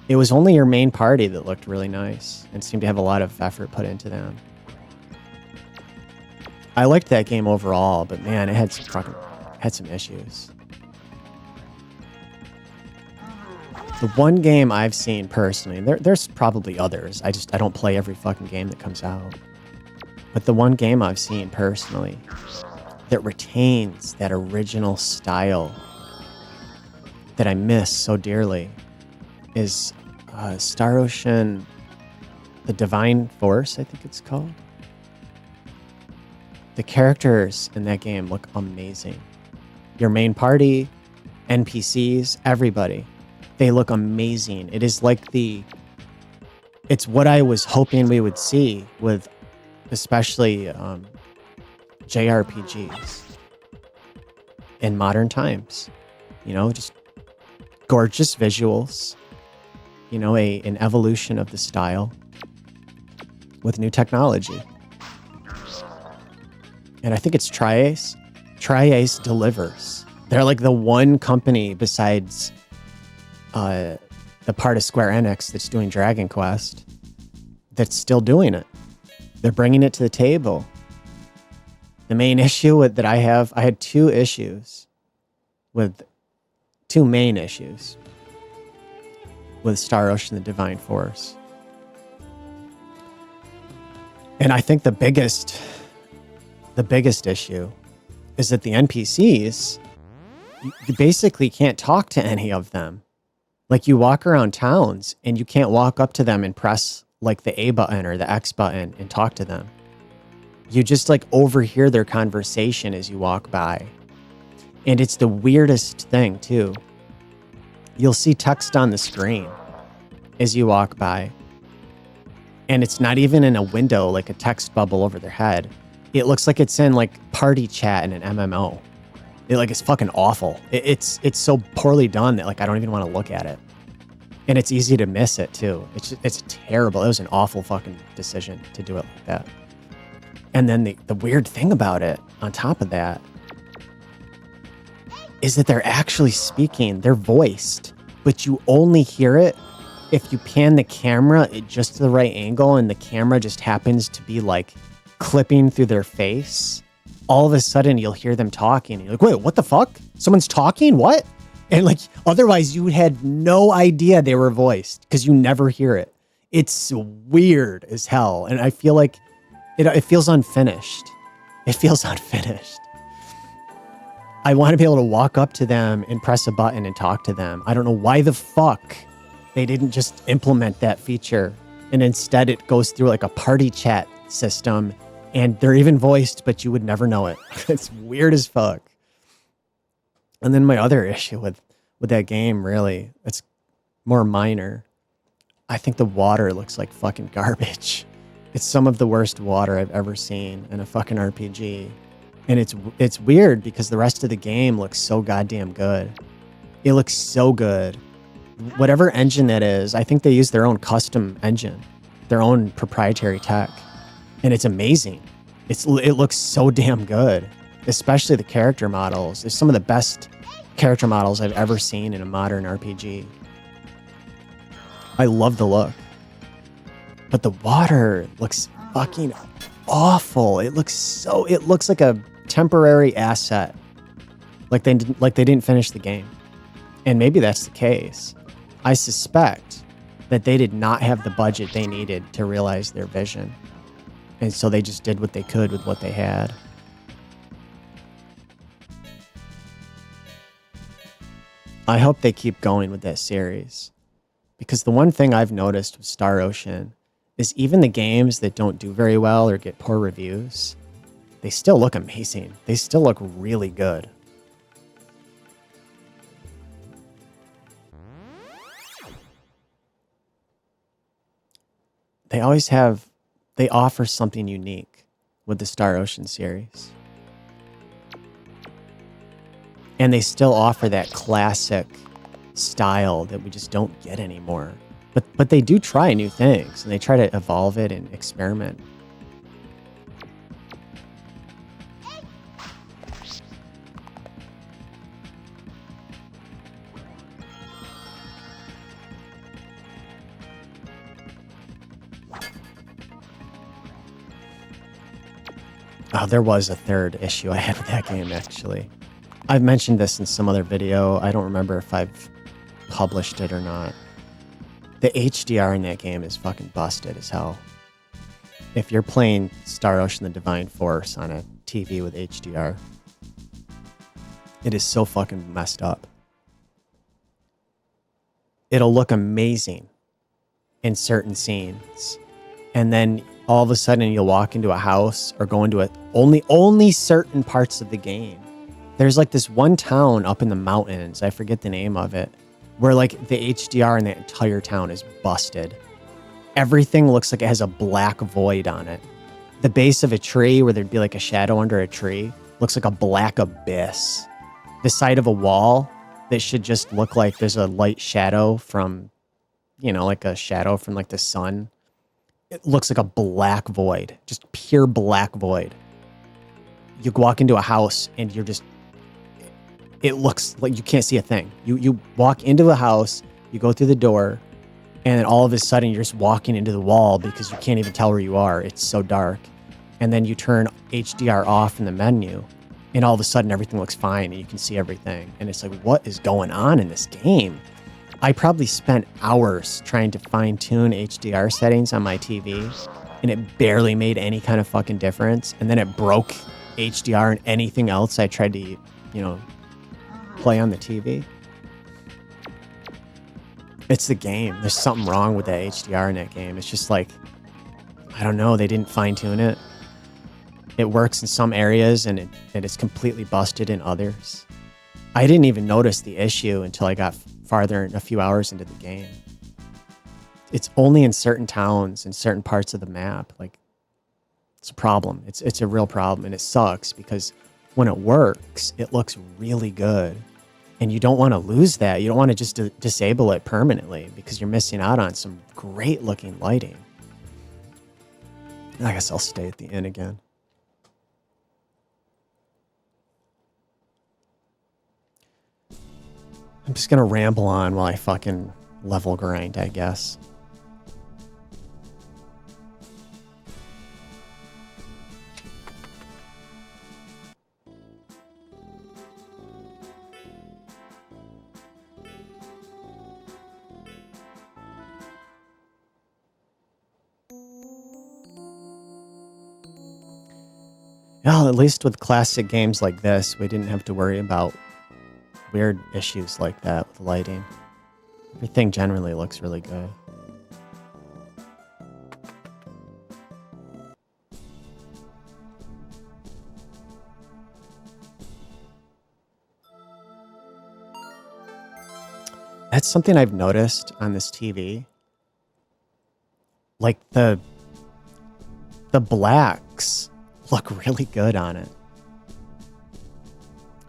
It was only your main party that looked really nice and seemed to have a lot of effort put into them. I liked that game overall, but man, it had some issues. The one game I've seen personally, there's probably others. I don't play every fucking game that comes out. But the one game I've seen personally that retains that original style that I miss so dearly is Star Ocean, The Divine Force, I think it's called. The characters in that game look amazing. Your main party, NPCs, everybody, they look amazing. It is like it's what I was hoping we would see with especially JRPGs in modern times. You know, just gorgeous visuals, you know, an evolution of the style with new technology. And I think it's Tri-Ace. Tri-Ace delivers. They're like the one company besides the part of Square Enix that's doing Dragon Quest that's still doing it. They're bringing it to the table. The main issue that I had two main issues with Star Ocean: The Divine Force. And I think the biggest issue is that the NPCs, you basically can't talk to any of them. Like, you walk around towns and you can't walk up to them and press like the A button or the X button and talk to them. You just like overhear their conversation as you walk by. And it's the weirdest thing too. You'll see text on the screen as you walk by. And it's not even in a window, like a text bubble over their head. It looks like it's in like party chat in an MMO. It's fucking awful. It's so poorly done that like I don't even want to look at it. And it's easy to miss it too. It's terrible. It was an awful fucking decision to do it like that. And then the weird thing about it, on top of that, is that they're actually speaking. They're voiced, but you only hear it if you pan the camera at just the right angle and the camera just happens to be like clipping through their face. All of a sudden you'll hear them talking. You're like, wait, what the fuck? Someone's talking? What? And like, otherwise you had no idea they were voiced because you never hear it. It's weird as hell. And I feel like it feels unfinished. It feels unfinished. I want to be able to walk up to them and press a button and talk to them. I don't know why the fuck they didn't just implement that feature. And instead it goes through like a party chat system and they're even voiced, but you would never know it. It's weird as fuck. And then my other issue with that game, really, it's more minor. I think the water looks like fucking garbage. It's some of the worst water I've ever seen in a fucking RPG. And it's weird because the rest of the game looks so goddamn good. It looks so good. Whatever engine that is, I think they use their own custom engine, their own proprietary tech. And it's amazing. It looks so damn good, especially the character models. It's some of the best character models I've ever seen in a modern RPG. I love the look. But the water looks fucking awful. It looks like a temporary asset. Like they didn't finish the game. And maybe that's the case. I suspect that they did not have the budget they needed to realize their vision. And so they just did what they could with what they had. I hope they keep going with that series. Because the one thing I've noticed with Star Ocean is even the games that don't do very well or get poor reviews, they still look amazing. They still look really good. They offer something unique with the Star Ocean series. And they still offer that classic style that we just don't get anymore. But they do try new things, and they try to evolve it and experiment. Oh, there was a third issue I had with that game, actually. I've mentioned this in some other video. I don't remember if I've published it or not. The HDR in that game is fucking busted as hell. If you're playing Star Ocean: The Divine Force on a TV with HDR, it is so fucking messed up. It'll look amazing in certain scenes. And then all of a sudden you'll walk into a house or go into only certain parts of the game. There's like this one town up in the mountains, I forget the name of it, where like the HDR in that entire town is busted. Everything looks like it has a black void on it. The base of a tree where there'd be like a shadow under a tree looks like a black abyss. The side of a wall that should just look like there's a light shadow from, like a shadow from like the sun. It looks like a black void, just pure black void. You walk into a house and it looks like you can't see a thing. You walk into the house, you go through the door, And then all of a sudden you're just walking into the wall because you can't even tell where you are. It's so dark. And then you turn HDR off in the menu, and all of a sudden everything looks fine and you can see everything. And it's like, what is going on in this game? I probably spent hours trying to fine tune HDR settings on my TV, and it barely made any kind of fucking difference. And then it broke HDR and anything else I tried to, play on the TV. It's the game. There's something wrong with the HDR in that game. It's just like, I don't know. They didn't fine tune it. It works in some areas and it's completely busted in others. I didn't even notice the issue until I got farther a few hours into the game. It's only in certain towns and certain parts of the map. Like, it's a problem. It's a real problem, and it sucks because when it works, it looks really good. And you don't want to lose that. You don't want to just disable it permanently because you're missing out on some great looking lighting. I guess I'll stay at the inn again. I'm just going to ramble on while I fucking level grind, I guess. Well, at least with classic games like this, we didn't have to worry about weird issues like that with lighting. Everything generally looks really good. That's something I've noticed on this TV. Like the blacks look really good on it.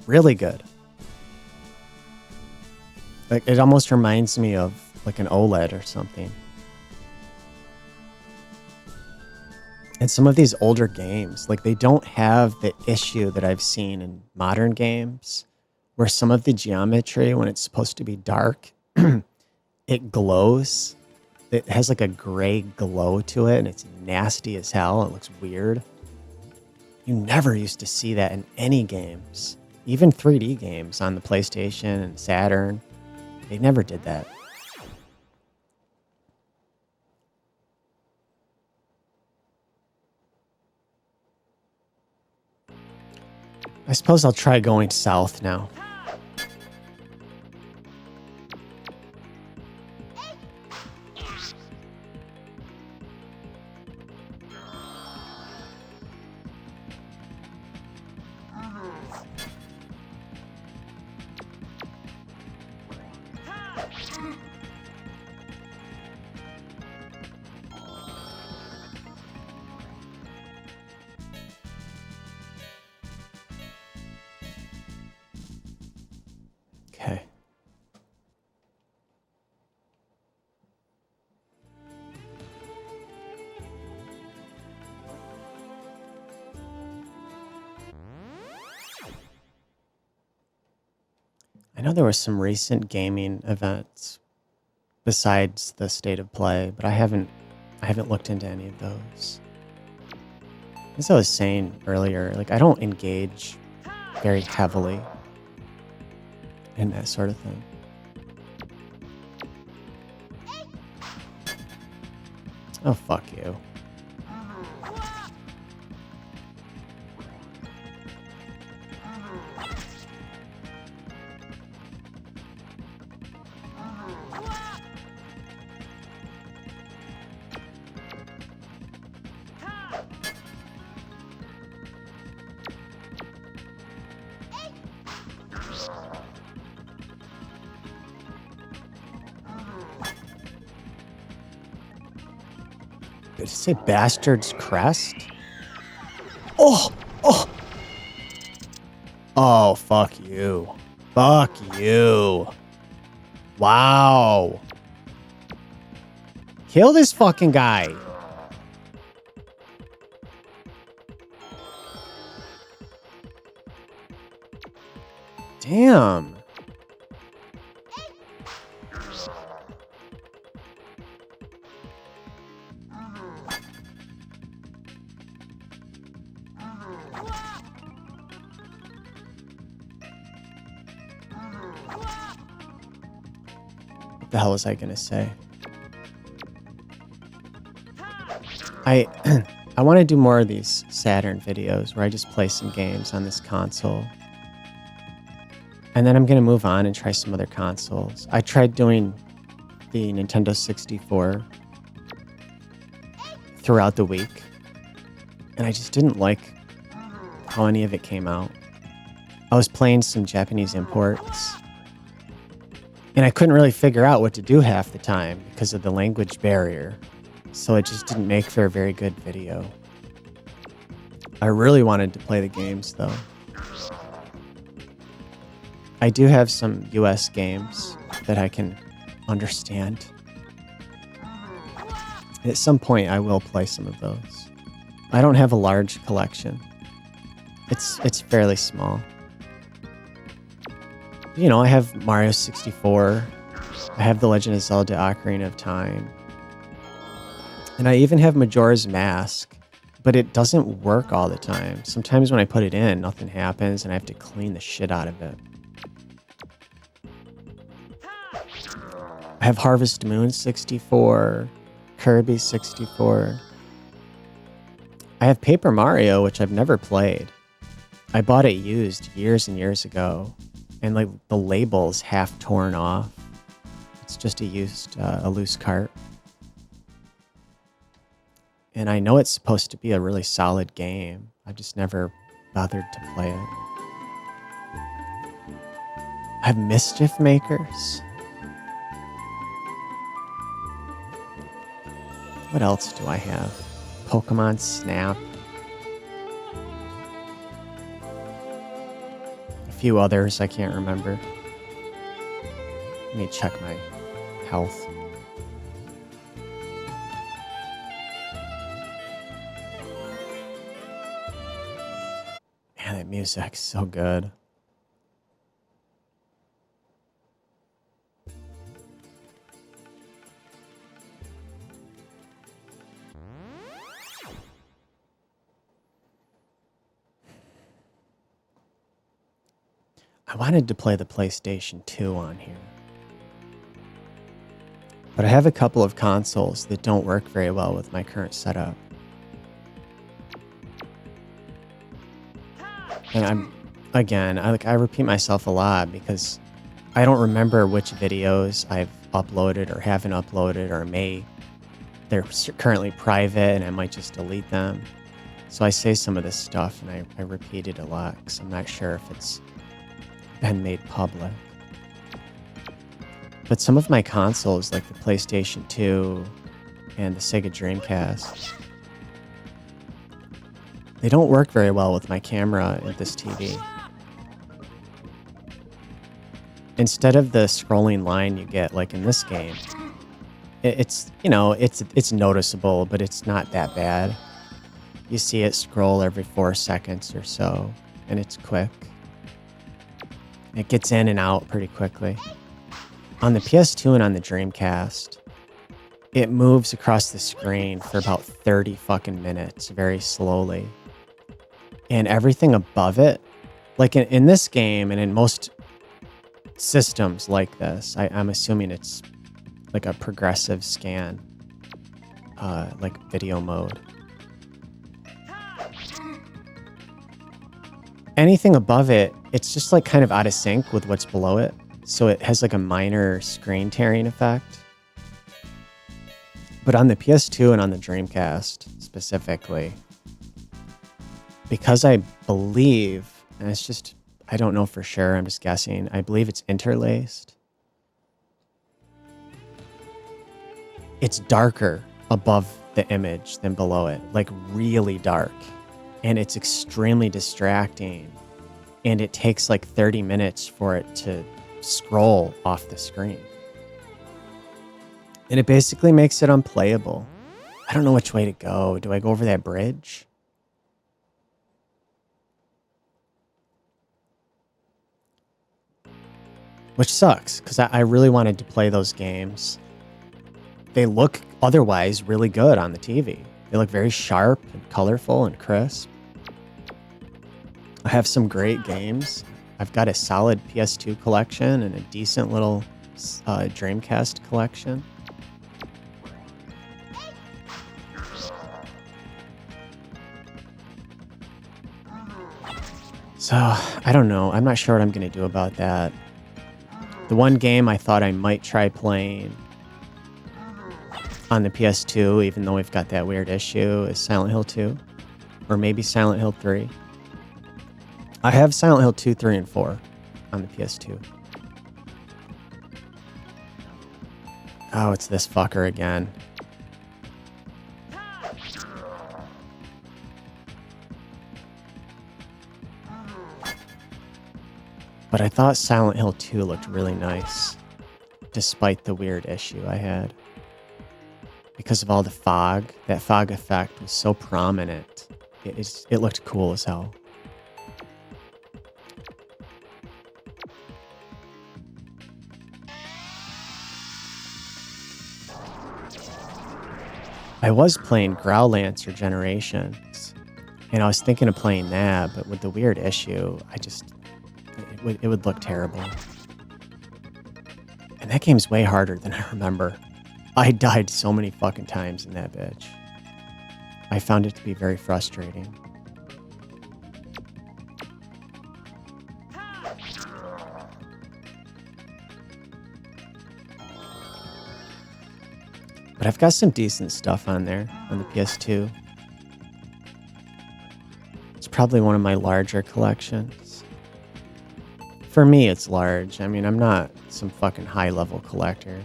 Really good. Like, it almost reminds me of like an OLED or something. And some of these older games, like, they don't have the issue that I've seen in modern games where some of the geometry, when it's supposed to be dark, it glows. It has like a gray glow to it, and it's nasty as hell. It looks weird. You never used to see that in any games, even 3D games on the PlayStation and Saturn. They never did that. I suppose I'll try going south now. Okay. I know there were some recent gaming events besides the State of Play, but I haven't looked into any of those. As I was saying earlier, like, I don't engage very heavily in that sort of thing. Oh, fuck you. Did it say Bastard's Crest? Oh! Oh! Oh, fuck you. Fuck you. Wow. Kill this fucking guy. Damn. the hell was I gonna say? I I want to do more of these Saturn videos where I just play some games on this console. And then I'm going to move on and try some other consoles. I tried doing the Nintendo 64 throughout the week, and I just didn't like how any of it came out. I was playing some Japanese imports, and I couldn't really figure out what to do half the time because of the language barrier. So it just didn't make for a very good video. I really wanted to play the games, though. I do have some US games that I can understand. At some point, I will play some of those. I don't have a large collection. It's fairly small. You know, I have Mario 64. I have The Legend of Zelda Ocarina of Time. And I even have Majora's Mask, but it doesn't work all the time. Sometimes when I put it in, nothing happens, and I have to clean the shit out of it. I have Harvest Moon 64, Kirby 64. I have Paper Mario, which I've never played. I bought it used years and years ago, and like the label's half torn off. It's just a loose cart. And I know it's supposed to be a really solid game. I've just never bothered to play it. I have Mischief Makers. What else do I have? Pokemon Snap. A few others I can't remember. Let me check my health. Man, that music's so good. I wanted to play the PlayStation 2 on here. But I have a couple of consoles that don't work very well with my current setup. And I repeat myself a lot because I don't remember which videos I've uploaded or haven't uploaded, or they're currently private and I might just delete them. So I say some of this stuff and I repeat it a lot because I'm not sure if it's been made public. But some of my consoles, like the PlayStation 2 and the Sega Dreamcast, they don't work very well with my camera and this TV. Instead of the scrolling line you get like in this game, it's noticeable, but it's not that bad. You see it scroll every 4 seconds or so, and it's quick. It gets in and out pretty quickly. On the PS2 and on the Dreamcast, it moves across the screen for about 30 fucking minutes, very slowly. And everything above it, like in this game and in most systems like this, I'm assuming it's like a progressive scan, like video mode. Anything above it, it's just like kind of out of sync with what's below it. So it has like a minor screen tearing effect. But on the PS2 and on the Dreamcast specifically, because I believe, and it's just, I don't know for sure, I'm just guessing, I believe it's interlaced. It's darker above the image than below it, like really dark. And it's extremely distracting. And it takes like 30 minutes for it to scroll off the screen. And it basically makes it unplayable. I don't know which way to go. Do I go over that bridge? Which sucks, because I really wanted to play those games. They look otherwise really good on the TV. They look very sharp and colorful and crisp. I have some great games. I've got a solid PS2 collection and a decent little Dreamcast collection. So, I don't know. I'm not sure what I'm going to do about that. The one game I thought I might try playing on the PS2, even though we've got that weird issue, is Silent Hill 2. Or maybe Silent Hill 3. I have Silent Hill 2, 3, and 4 on the PS2. Oh, it's this fucker again. But I thought Silent Hill 2 looked really nice, despite the weird issue I had. Because of all the fog, that fog effect was so prominent. It looked cool as hell. I was playing Growlancer Generations, and I was thinking of playing that, but with the weird issue, it would look terrible. And that game's way harder than I remember. I died so many fucking times in that bitch. I found it to be very frustrating. But I've got some decent stuff on there on the PS2. It's probably one of my larger collections. For me, it's large. I mean, I'm not some fucking high-level collector.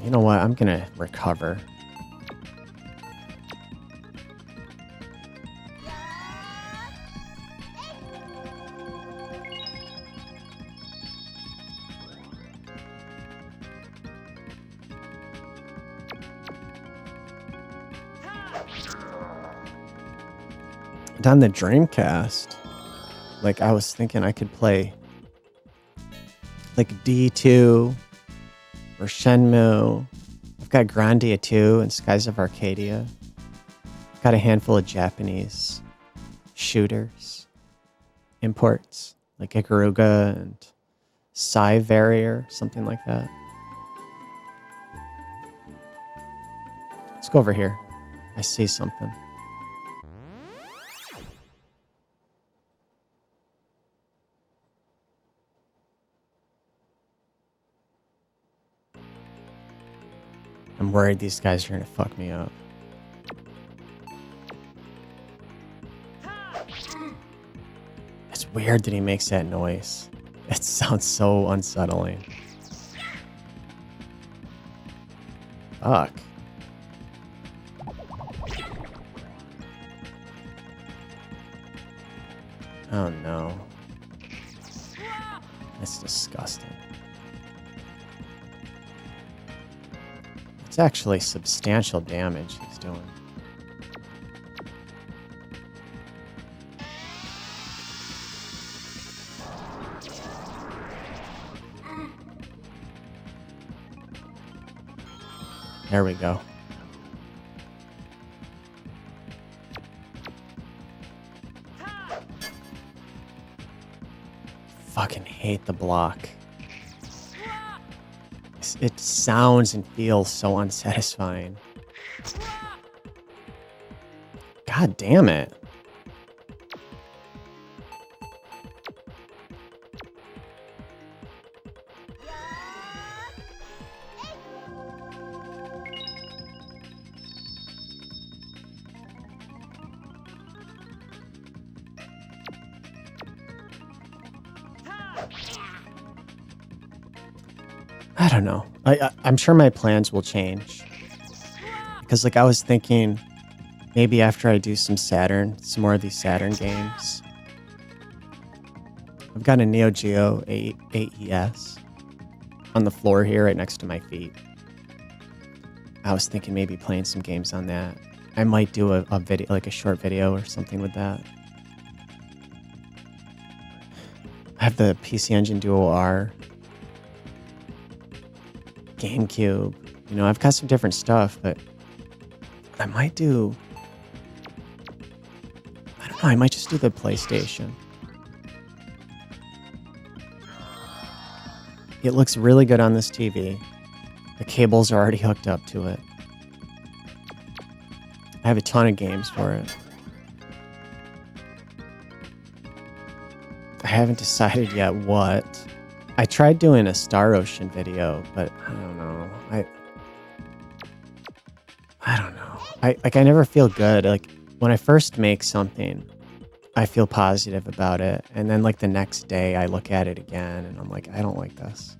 You know what? I'm gonna recover. And on the Dreamcast, like I was thinking I could play like D2 or Shenmue. I've got Grandia 2 and Skies of Arcadia. I've got a handful of Japanese shooters, imports, like Ikaruga and Cyvarrior, something like that. Let's go over here. I see something. I'm worried these guys are gonna fuck me up. It's weird that he makes that noise. It sounds so unsettling. Fuck. Oh no. That's disgusting. It's actually substantial damage he's doing. There we go. Fucking hate the block. It sounds and feels so unsatisfying. God damn it. I don't know. I'm sure my plans will change. Because, like, I was thinking maybe after I do some more of these Saturn games. I've got a Neo Geo 8ES on the floor here right next to my feet. I was thinking maybe playing some games on that. I might do a video, like a short video or something with that. I have the PC Engine Duo R. GameCube. You know, I've got some different stuff, but I don't know, I might just do the PlayStation. It looks really good on this TV. The cables are already hooked up to it. I have a ton of games for it. I haven't decided yet what. I tried doing a Star Ocean video, but I don't know. I don't know. I never feel good. Like when I first make something, I feel positive about it, and then like the next day I look at it again and I'm like, I don't like this.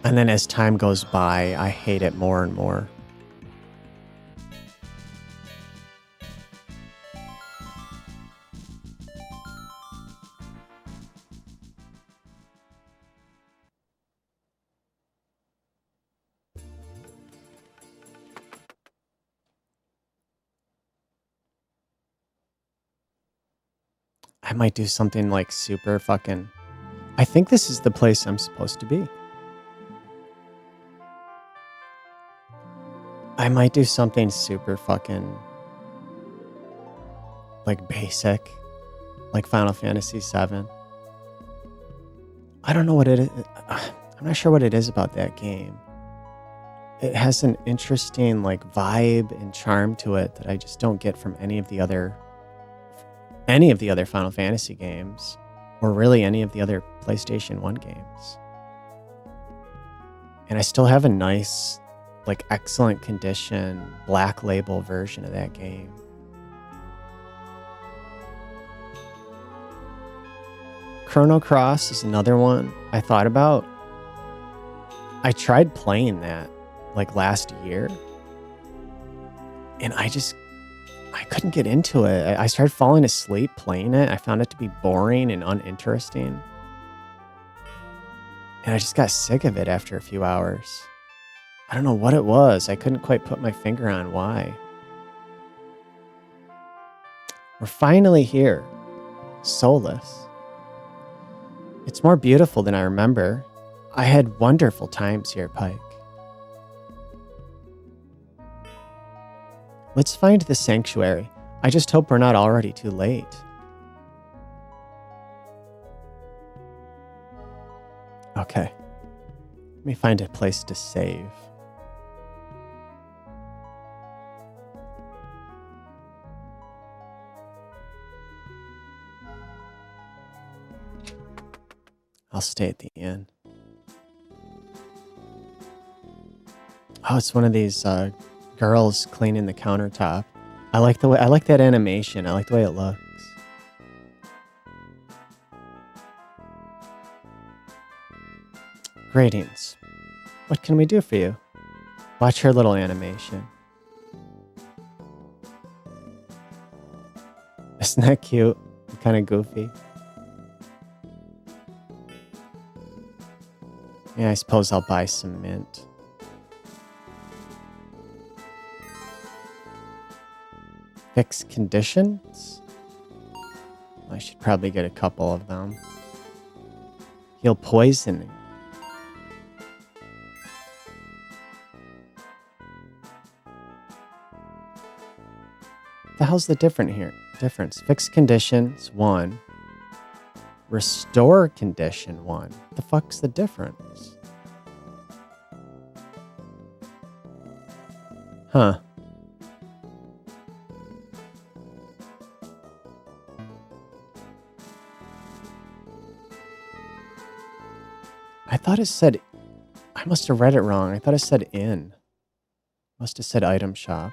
And then as time goes by, I hate it more and more. I might do something like super fucking... I think this is the place I'm supposed to be. I might do something super fucking... like basic. Like Final Fantasy VII. I don't know what it is. I'm not sure what it is about that game. It has an interesting like vibe and charm to it that I just don't get from any of the other Final Fantasy games, or really any of the other PlayStation 1 games. And I still have a nice, like excellent condition, black label version of that game. Chrono Cross is another one I thought about. I tried playing that like last year, and I couldn't get into it. I started falling asleep playing it. I found it to be boring and uninteresting. And I just got sick of it after a few hours. I don't know what it was. I couldn't quite put my finger on why. We're finally here. Solus. It's more beautiful than I remember. I had wonderful times here, Pike. Let's find the sanctuary. I just hope we're not already too late. Okay. Let me find a place to save. I'll stay at the inn. Oh, it's one of these girls cleaning the countertop. I like that animation. I like the way it looks. Greetings. What can we do for you? Watch her little animation. Isn't that cute? Kind of goofy. Yeah, I suppose I'll buy some mint. Fix conditions? I should probably get a couple of them. Heal poisoning. The hell's the difference? Fix conditions, 1. Restore condition, 1. The fuck's the difference? Huh. I thought it said... I must have read it wrong. I thought it said inn. Must have said item shop.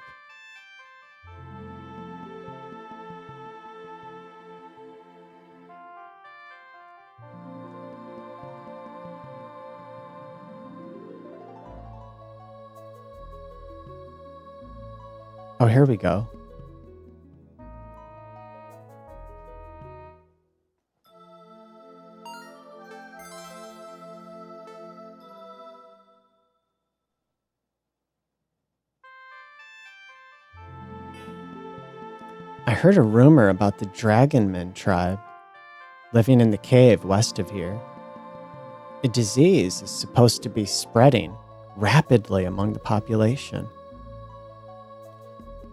Oh, here we go. I heard a rumor about the Dragonman tribe living in the cave west of here. A disease is supposed to be spreading rapidly among the population.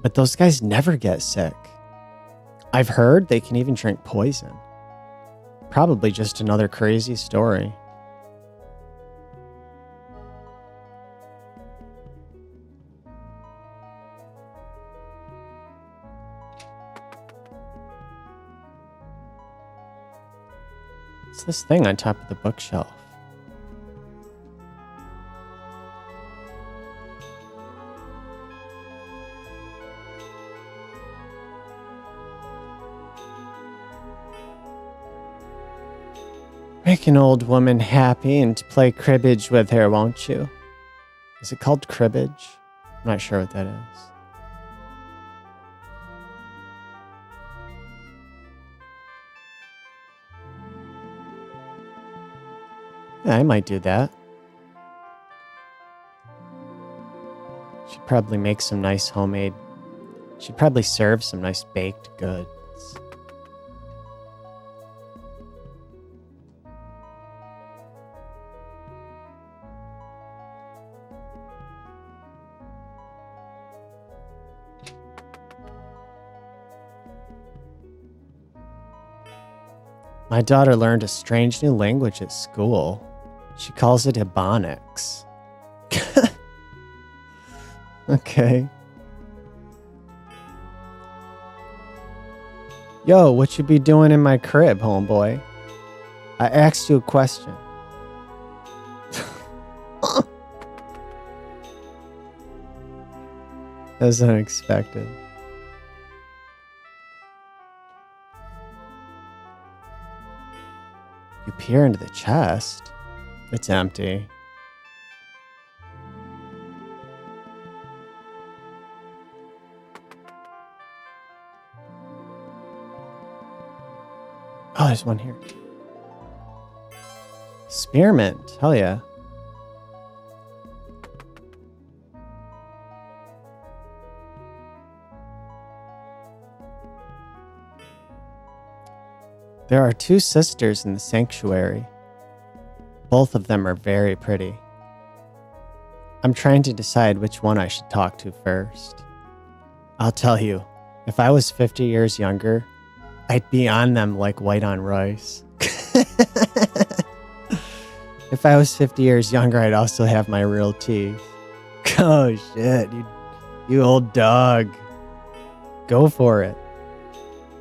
But those guys never get sick. I've heard they can even drink poison. Probably just another crazy story. What's this thing on top of the bookshelf? Make an old woman happy and play cribbage with her, won't you? Is it called cribbage? I'm not sure what that is. Yeah, I might do that. She'd probably make some nice homemade... She'd probably serve some nice baked goods. My daughter learned a strange new language at school. She calls it Ebonics. Okay. Yo, what you be doing in my crib, homeboy? I asked you a question. That was unexpected. You peer into the chest. It's empty. Oh, there's one here. Spearmint. Hell yeah. There are two sisters in the sanctuary. Both of them are very pretty. I'm trying to decide which one I should talk to first. I'll tell you, if I was 50 years younger, I'd be on them like white on rice. If I was 50 years younger, I'd also have my real teeth. Oh shit, you old dog. Go for it.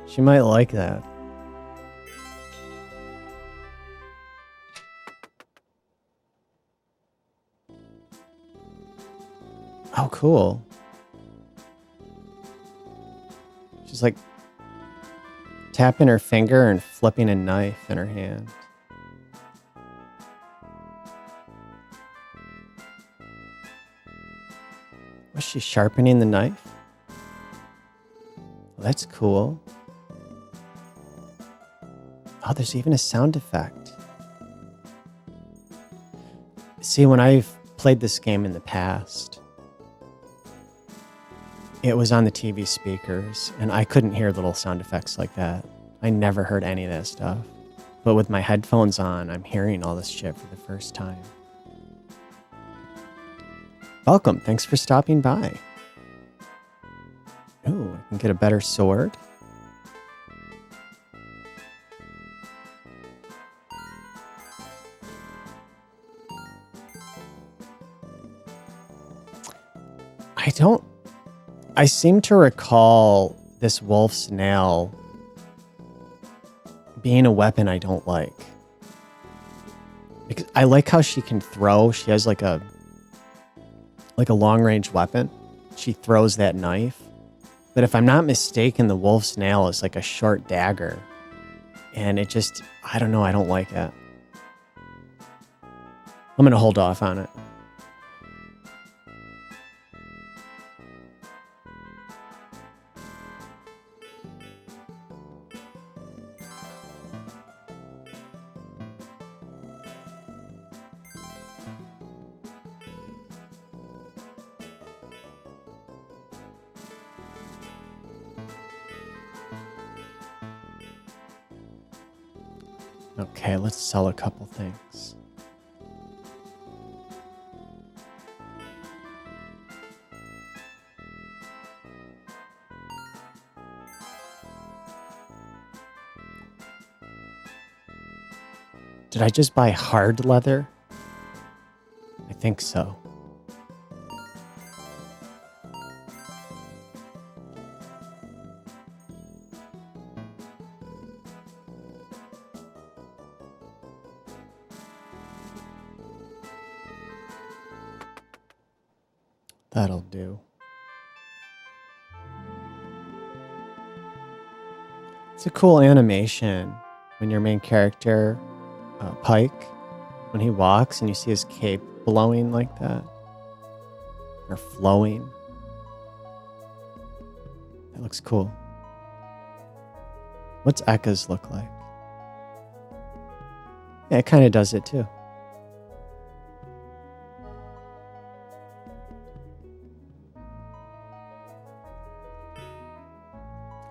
She might like that. Oh, cool. She's like tapping her finger and flipping a knife in her hand. Was she sharpening the knife? Well, that's cool. Oh, there's even a sound effect. See, when I've played this game in the past, it was on the TV speakers, and I couldn't hear little sound effects like that. I never heard any of that stuff. But with my headphones on, I'm hearing all this shit for the first time. Welcome, thanks for stopping by. Ooh, I can get a better sword. I seem to recall this wolf's nail being a weapon I don't like. Because I like how she can throw. She has like a long-range weapon. She throws that knife. But if I'm not mistaken, the wolf's nail is like a short dagger. And it just, I don't know, I don't like it. I'm going to hold off on it. Okay, let's sell a couple things. Did I just buy hard leather? I think so. That'll do. It's a cool animation when your main character, Pike, when he walks and you see his cape blowing like that. Or flowing. That looks cool. What's Ekka's look like? Yeah, it kind of does it too.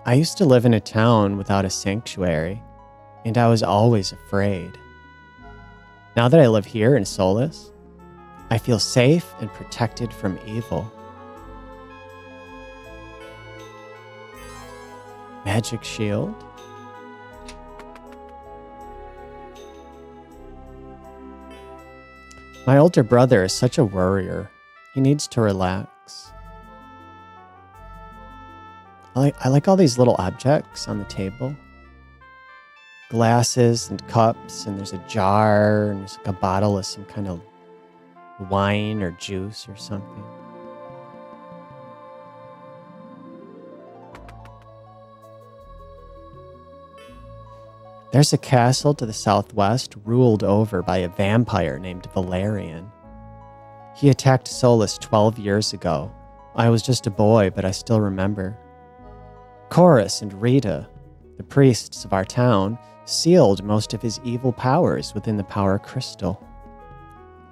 I used to live in a town without a sanctuary, and I was always afraid. Now that I live here in Solus, I feel safe and protected from evil. Magic shield? My older brother is such a worrier. He needs to relax. I like all these little objects on the table. Glasses and cups, and there's a jar, and there's like a bottle of some kind of wine or juice or something. There's a castle to the southwest ruled over by a vampire named Valerian. He attacked Solus 12 years ago. I was just a boy, but I still remember. Chorus and Rita, the priests of our town, sealed most of his evil powers within the power crystal.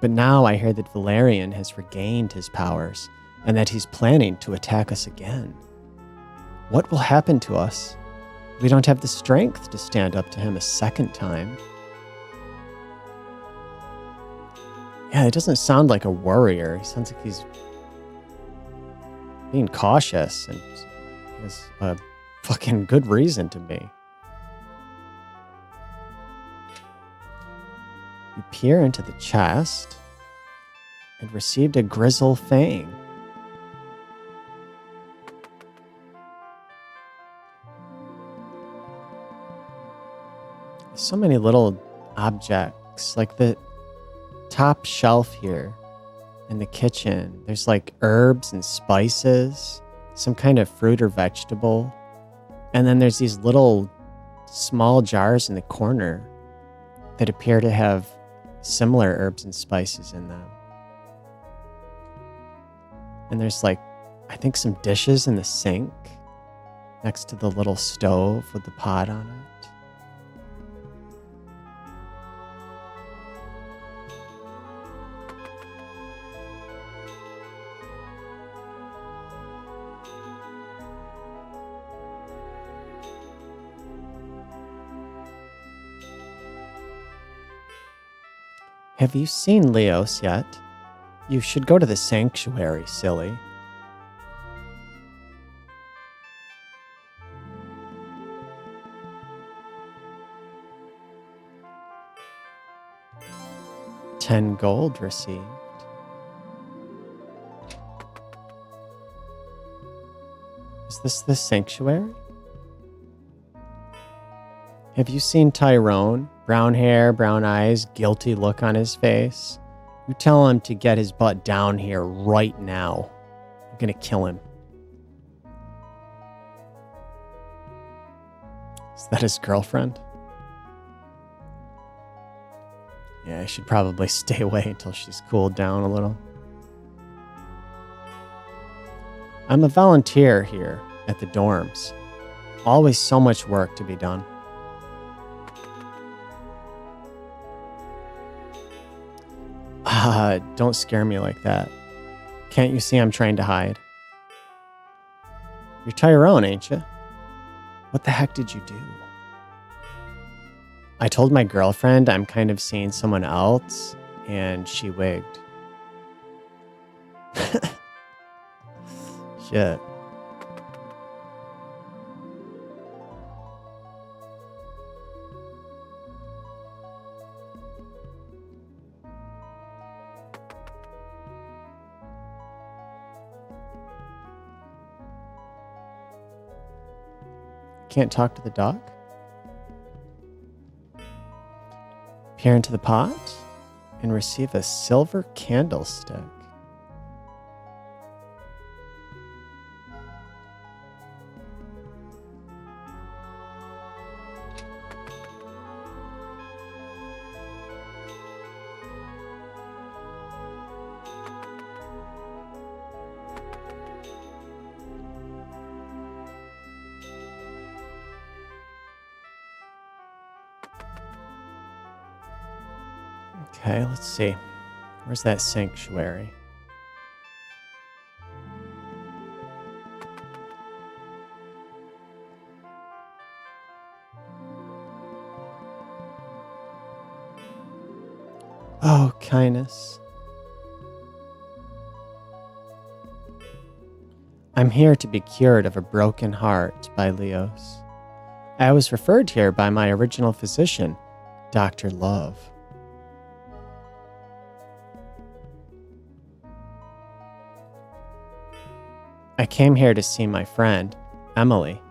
But now I hear that Valerian has regained his powers and that he's planning to attack us again. What will happen to us? We don't have the strength to stand up to him a second time. Yeah, it doesn't sound like a warrior. He sounds like he's being cautious and he has a fucking good reason to be. You peer into the chest and received a grizzle fang. So many little objects, like the top shelf here in the kitchen. There's like herbs and spices, some kind of fruit or vegetable. And then there's these little small jars in the corner that appear to have similar herbs and spices in them. And there's like, I think some dishes in the sink next to the little stove with the pot on it. Have you seen Leos yet? You should go to the sanctuary, silly. $10 gold received. Is this the sanctuary? Have you seen Tyrone? Brown hair, brown eyes, guilty look on his face. You tell him to get his butt down here right now. I'm gonna kill him. Is that his girlfriend? Yeah, I should probably stay away until she's cooled down a little. I'm a volunteer here at the dorms. Always so much work to be done. Don't scare me like that. Can't you see I'm trying to hide? You're Tyrone, ain't you? What the heck did you do? I told my girlfriend I'm kind of seeing someone else, and she wigged. Shit. Can't talk to the dog? Peer into the pot and receive a silver candlestick. Okay, let's see. Where's that sanctuary? Oh, kindness. I'm here to be cured of a broken heart by Leos. I was referred here by my original physician, Dr. Love. I came here to see my friend, Emily.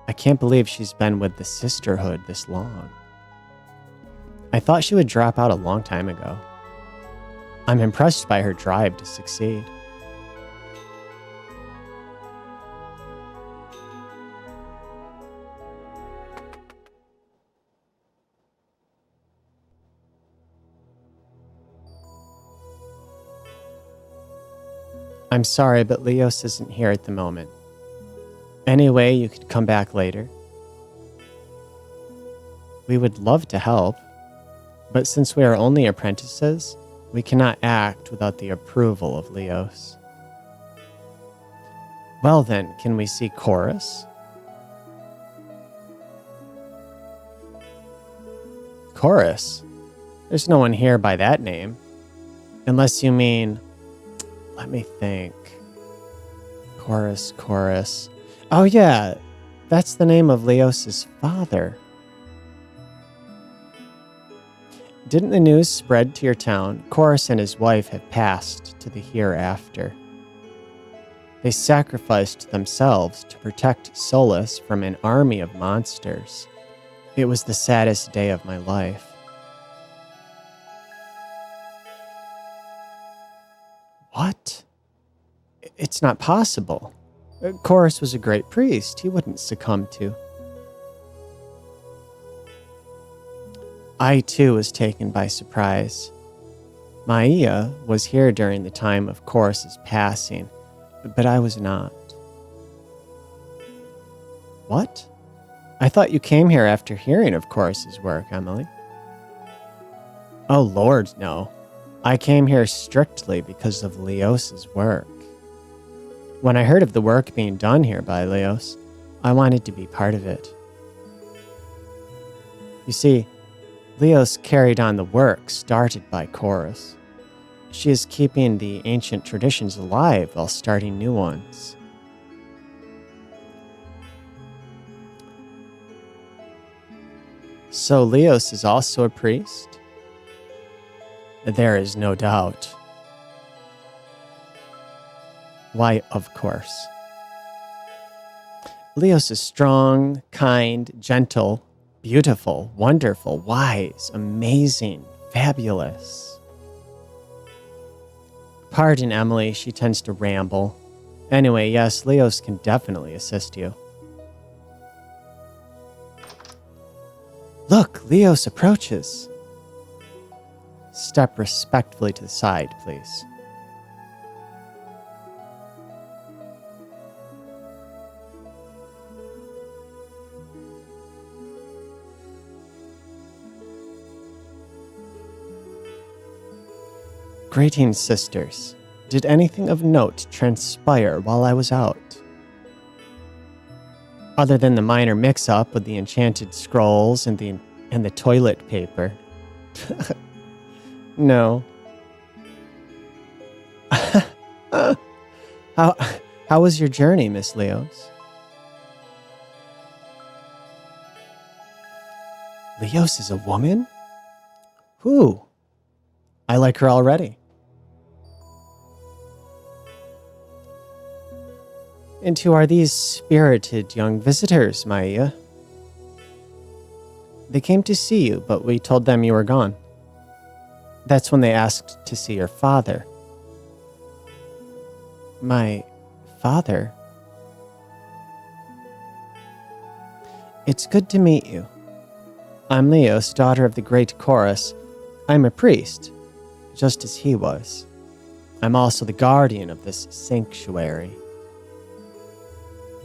I can't believe she's been with the sisterhood this long. I thought she would drop out a long time ago. I'm impressed by her drive to succeed. I'm sorry, but Leos isn't here at the moment. Anyway, you could come back later. We would love to help, but since we are only apprentices, we cannot act without the approval of Leos. Well then, can we see Chorus? Chorus? There's no one here by that name. Unless you mean... Let me think. Chorus. Oh yeah, that's the name of Leos's father. Didn't the news spread to your town? Chorus and his wife have passed to the hereafter. They sacrificed themselves to protect Solus from an army of monsters. It was the saddest day of my life. What? It's not possible. Chorus was a great priest. He wouldn't succumb to. I too was taken by surprise. Maia was here during the time of Chorus's passing, but I was not. What? I thought you came here after hearing of Chorus's work, Emily. Oh Lord, no. I came here strictly because of Leos's work. When I heard of the work being done here by Leos, I wanted to be part of it. You see, Leos carried on the work started by Chorus. She is keeping the ancient traditions alive while starting new ones. So Leos is also a priest? There is no doubt. Why, of course. Leos is strong, kind, gentle, beautiful, wonderful, wise, amazing, fabulous. Pardon Emily, she tends to ramble. Anyway, yes, Leos can definitely assist you. Look, Leos approaches. Step respectfully to the side, please. Greetings, sisters. Did anything of note transpire while I was out? Other than the minor mix-up with the enchanted scrolls and the toilet paper. No. How was your journey, Miss Leos? Leos is a woman? Who? I like her already. And who are these spirited young visitors, Maya? They came to see you, but we told them you were gone. That's when they asked to see your father. My father? It's good to meet you. I'm Leos, daughter of the great chorus. I'm a priest, just as he was. I'm also the guardian of this sanctuary.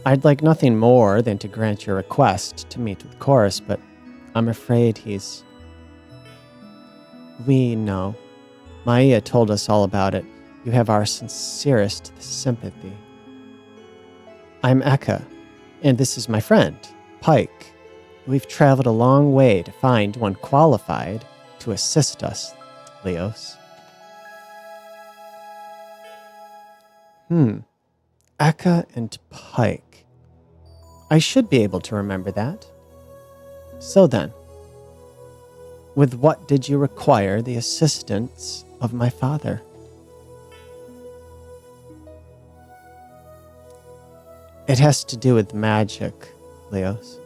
I'd like nothing more than to grant your request to meet with Chorus, but I'm afraid he's... We know. Maya told us all about it. You have our sincerest sympathy. I'm Eka, and this is my friend, Pike. We've traveled a long way to find one qualified to assist us, Leos. Eka and Pike. I should be able to remember that. So then, with what did you require the assistance of my father? It has to do with magic, Leos.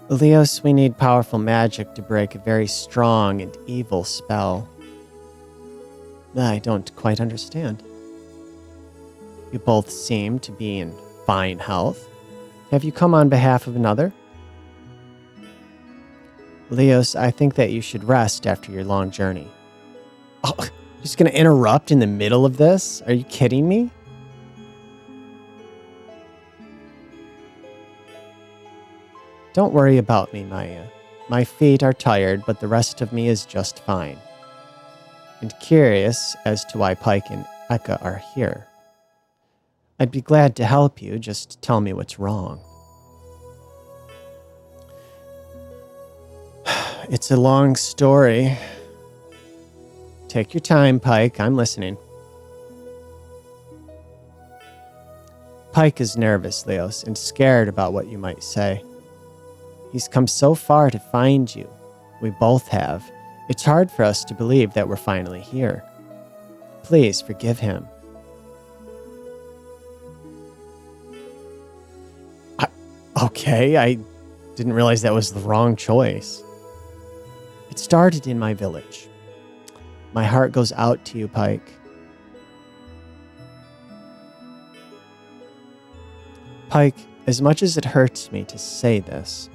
Leos, we need powerful magic to break a very strong and evil spell. I don't quite understand. You both seem to be in fine health. Have you come on behalf of another? Leos, I think that you should rest after your long journey. Oh, just gonna interrupt in the middle of this? Are you kidding me? Don't worry about me, Maya. My feet are tired, but the rest of me is just fine. And curious as to why Pike and Eka are here. I'd be glad to help you, just tell me what's wrong. It's a long story. Take your time, Pike. I'm listening. Pike is nervous, Leos, and scared about what you might say. He's come so far to find you. We both have. It's hard for us to believe that we're finally here. Please forgive him. Okay, I didn't realize that was the wrong choice. It started in my village. My heart goes out to you, Pike. Pike, as much as it hurts me to say this,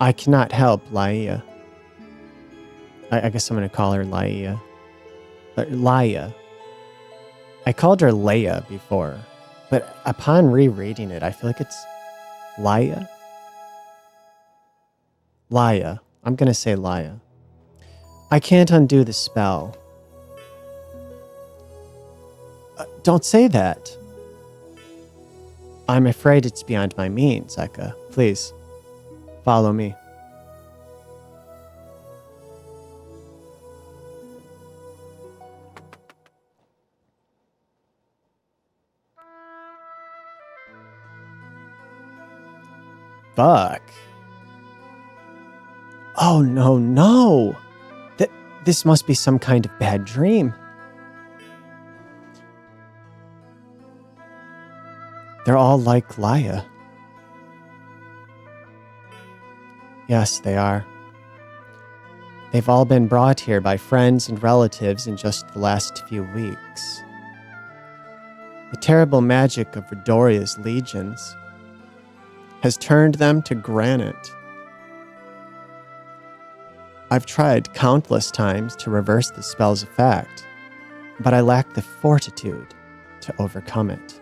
I cannot help Laia. I guess I'm going to call her Laia. Laia. I called her Leia before, but upon rereading it, I feel like it's Laia. Laia. I'm going to say Laia. I can't undo the spell. Don't say that. I'm afraid it's beyond my means, Eka. Please, follow me. Fuck. Oh, no. This must be some kind of bad dream. They're all like Laia. Yes, they are. They've all been brought here by friends and relatives in just the last few weeks. The terrible magic of Redoria's legions has turned them to granite. I've tried countless times to reverse the spell's effect, but I lack the fortitude to overcome it.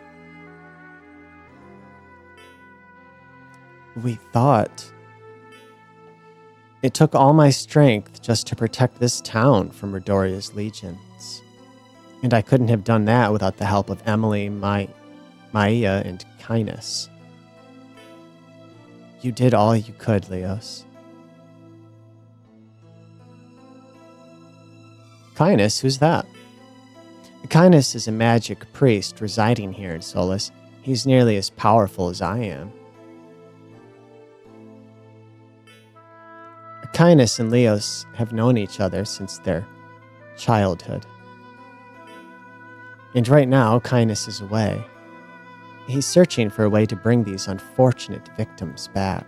We thought. It took all my strength just to protect this town from Redoria's legions. And I couldn't have done that without the help of Emily, Maya, and Kynus. You did all you could, Leos. Kynus? Who's that? Kynus is a magic priest residing here in Solus. He's nearly as powerful as I am. Kynus and Leos have known each other since their childhood. And right now, Kindness is away. He's searching for a way to bring these unfortunate victims back.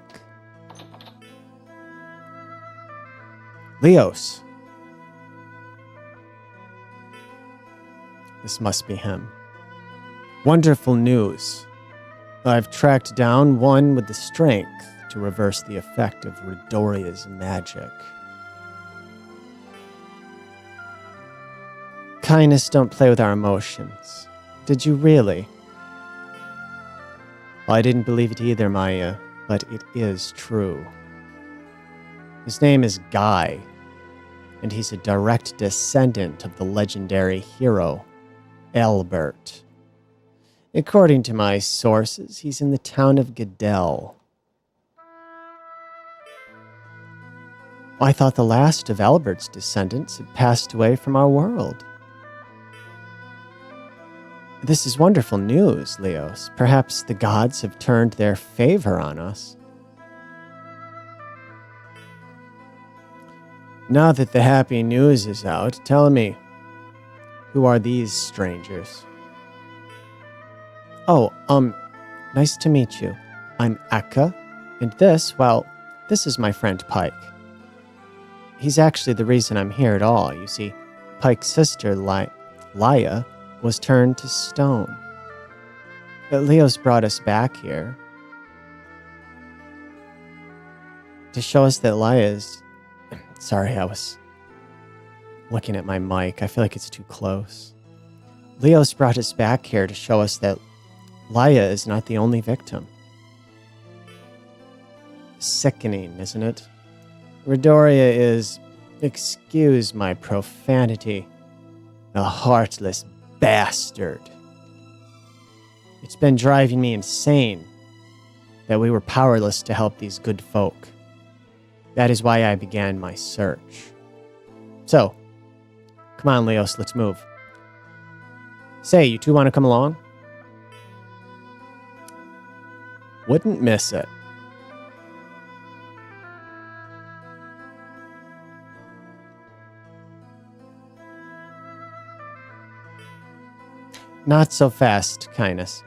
Leos. This must be him. Wonderful news. I've tracked down one with the strength to reverse the effect of Redoria's magic. Kindness, don't play with our emotions. Did you really? Well, I didn't believe it either, Maya, but it is true. His name is Guy, and he's a direct descendant of the legendary hero, Albert. According to my sources, he's in the town of Goodell. I thought the last of Albert's descendants had passed away from our world. This is wonderful news, Leos. Perhaps the gods have turned their favor on us. Now that the happy news is out, tell me, who are these strangers? Oh, nice to meet you. I'm Eka, and this is my friend Pike. He's actually the reason I'm here at all. You see, Pike's sister, Laya, was turned to stone. Leos brought us back here to show us that Laya is... Sorry, I was looking at my mic. I feel like it's too close. Leos brought us back here to show us that Laya is not the only victim. Sickening, isn't it? Redoria is, excuse my profanity, a heartless bastard. It's been driving me insane that we were powerless to help these good folk. That is why I began my search. So, come on, Leos, let's move. Say, you two want to come along? Wouldn't miss it. Not so fast, Kindness.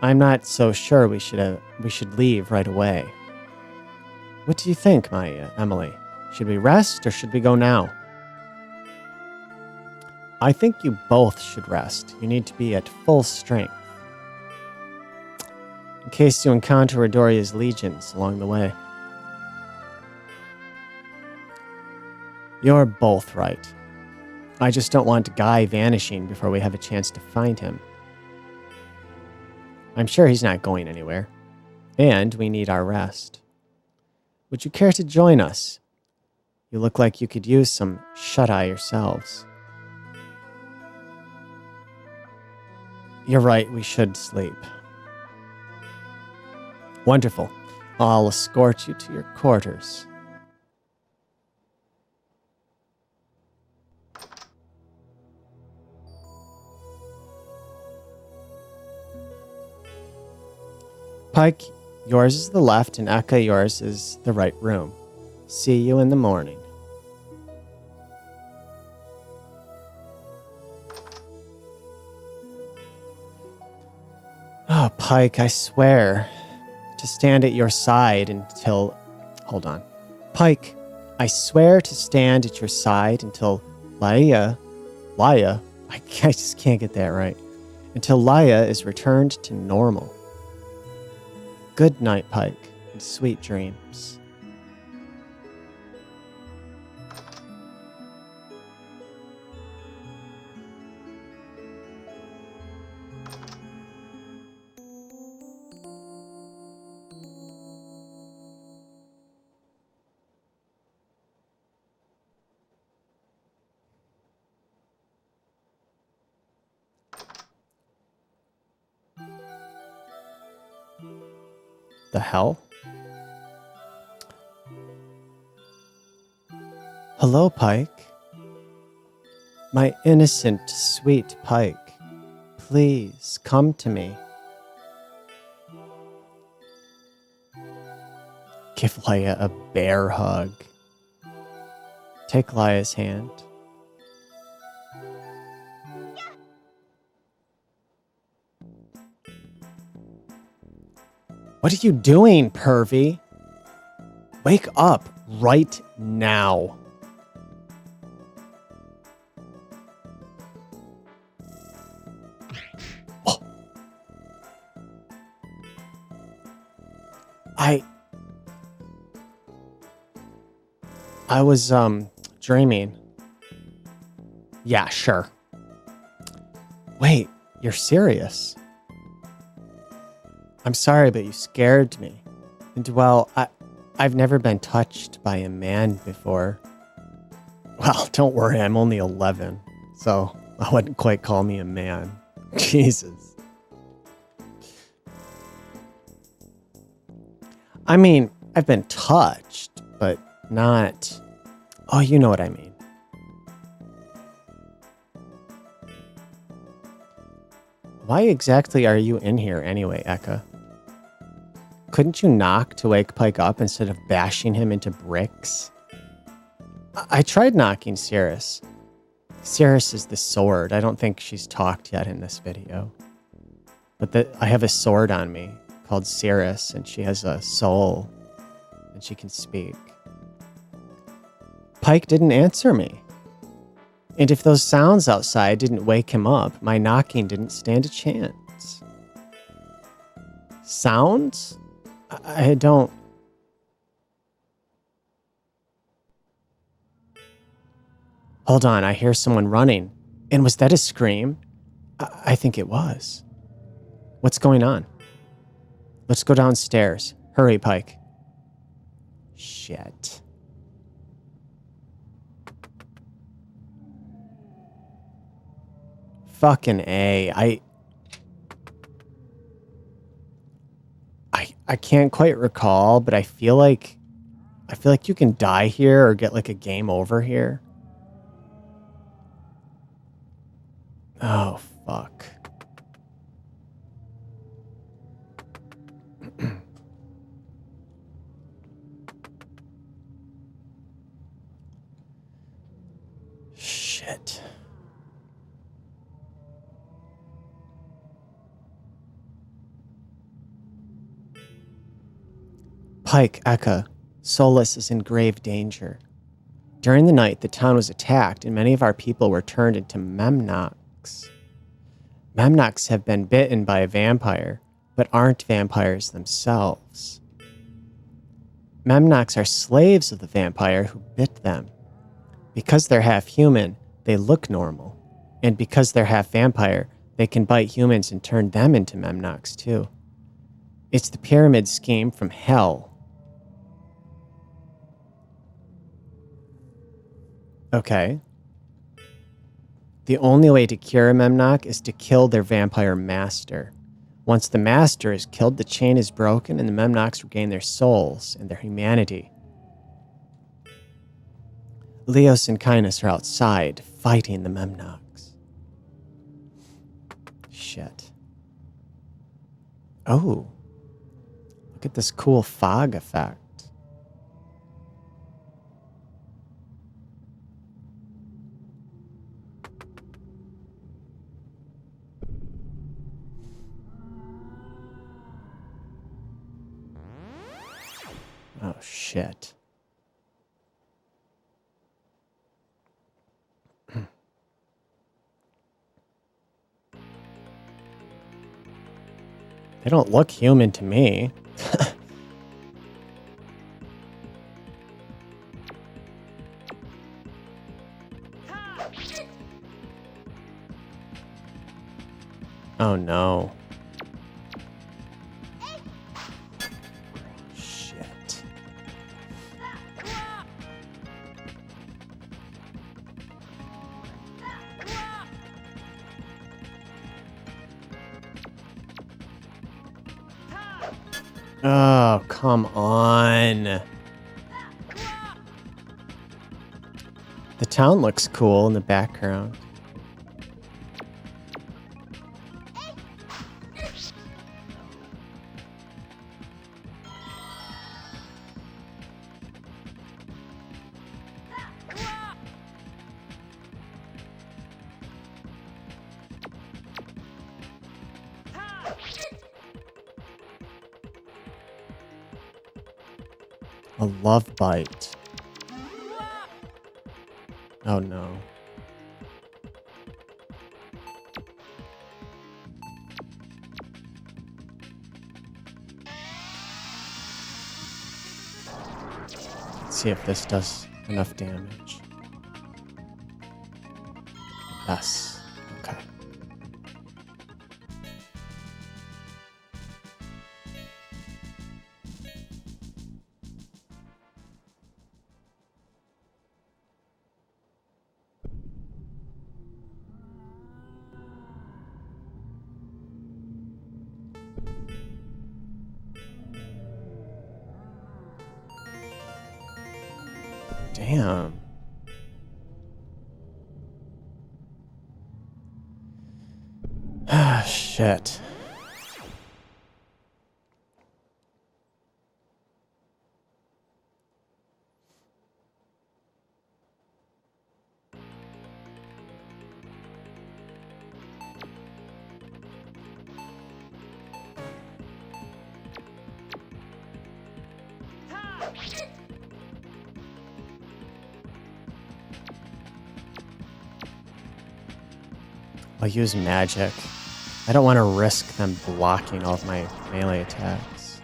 I'm not so sure we should leave right away. What do you think, Emily? Should we rest or should we go now? I think you both should rest. You need to be at full strength, in case you encounter Redoria's legions along the way. You're both right. I just don't want Guy vanishing before we have a chance to find him. I'm sure he's not going anywhere, and we need our rest. Would you care to join us? You look like you could use some shut-eye yourselves. You're right, we should sleep. Wonderful. I'll escort you to your quarters. Pike, yours is the left, and Eka, yours is the right room. See you in the morning. Oh, Pike, I swear to stand at your side until... Hold on. Pike, I swear to stand at your side until Laya, I just can't get that right. Until Laya is returned to normal. Good night, Pike, and sweet dreams. The hell? Hello, Pike. My innocent, sweet Pike. Please, come to me. Give Laya a bear hug. Take Laya's hand. What are you doing, pervy? Wake up right now. Oh. I was, dreaming. Yeah, sure. Wait, you're serious? I'm sorry, but you scared me. And well, I've never been touched by a man before. Well, don't worry, I'm only 11, so I wouldn't quite call me a man. Jesus. I mean, I've been touched, but not... Oh, you know what I mean. Why exactly are you in here anyway, Eka? Couldn't you knock to wake Pike up instead of bashing him into bricks? I tried knocking Cirrus. Cirrus is the sword. I don't think she's talked yet in this video. But I have a sword on me called Cirrus, and she has a soul, and she can speak. Pike didn't answer me. And if those sounds outside didn't wake him up, my knocking didn't stand a chance. Sounds? I don't... Hold on, I hear someone running. And was that a scream? I think it was. What's going on? Let's go downstairs. Hurry, Pike. Shit. Fucking A. I can't quite recall, but I feel like you can die here or get like a game over here. Oh, fuck. Shit. Pike, Eka, Solus is in grave danger. During the night, the town was attacked and many of our people were turned into Memnoks. Memnoks have been bitten by a vampire, but aren't vampires themselves. Memnoks are slaves of the vampire who bit them. Because they're half human, they look normal. And because they're half vampire, they can bite humans and turn them into Memnoks too. It's the pyramid scheme from hell. Okay. The only way to cure a Memnok is to kill their vampire master. Once the master is killed, the chain is broken and the Memnoks regain their souls and their humanity. Leos and Kainos are outside, fighting the Memnoks. Shit. Oh. Look at this cool fog effect. Oh, shit. They don't look human to me. Oh, no. Shit. Oh, come on. The town looks cool in the background. A love bite. Oh no. Let's see if this does enough damage. Yes. Okay. Damn. Ah, shit. I'll use magic. I don't want to risk them blocking all of my melee attacks.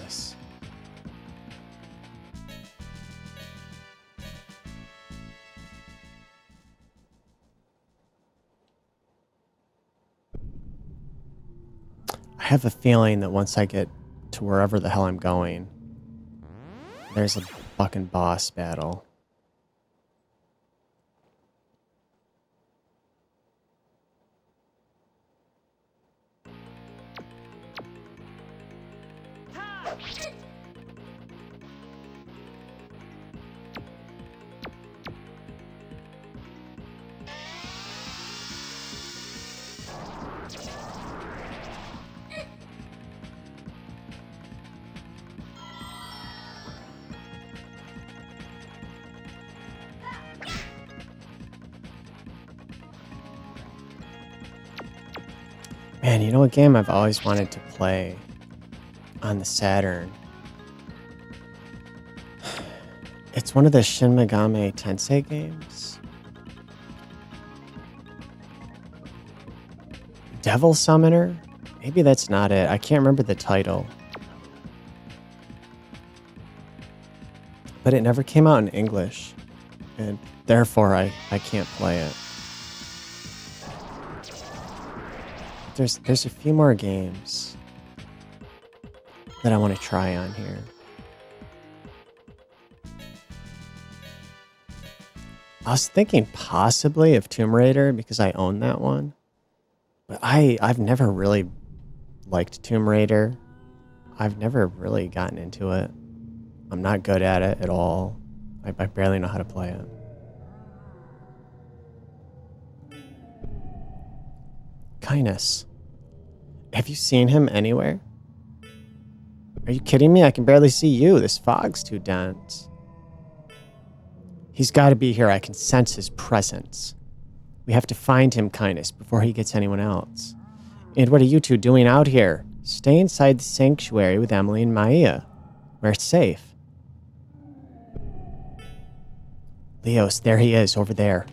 Nice. I have a feeling that once I get to wherever the hell I'm going, there's a fucking boss battle. Man, you know a game I've always wanted to play on the Saturn? It's one of the Shin Megami Tensei games. Devil Summoner? Maybe that's not it. I can't remember the title. But it never came out in English. And therefore I can't play it. There's a few more games that I want to try on here. I was thinking possibly of Tomb Raider because I own that one. But I've never really liked Tomb Raider. I've never really gotten into it. I'm not good at it at all. I barely know how to play it. Kindness. Have you seen him anywhere? Are you kidding me? I can barely see you. This fog's too dense. He's got to be here. I can sense his presence. We have to find him, Kindness, before he gets anyone else. And what are you two doing out here? Stay inside the sanctuary with Emily and Maya. Where it's safe. Leos, there he is, over there.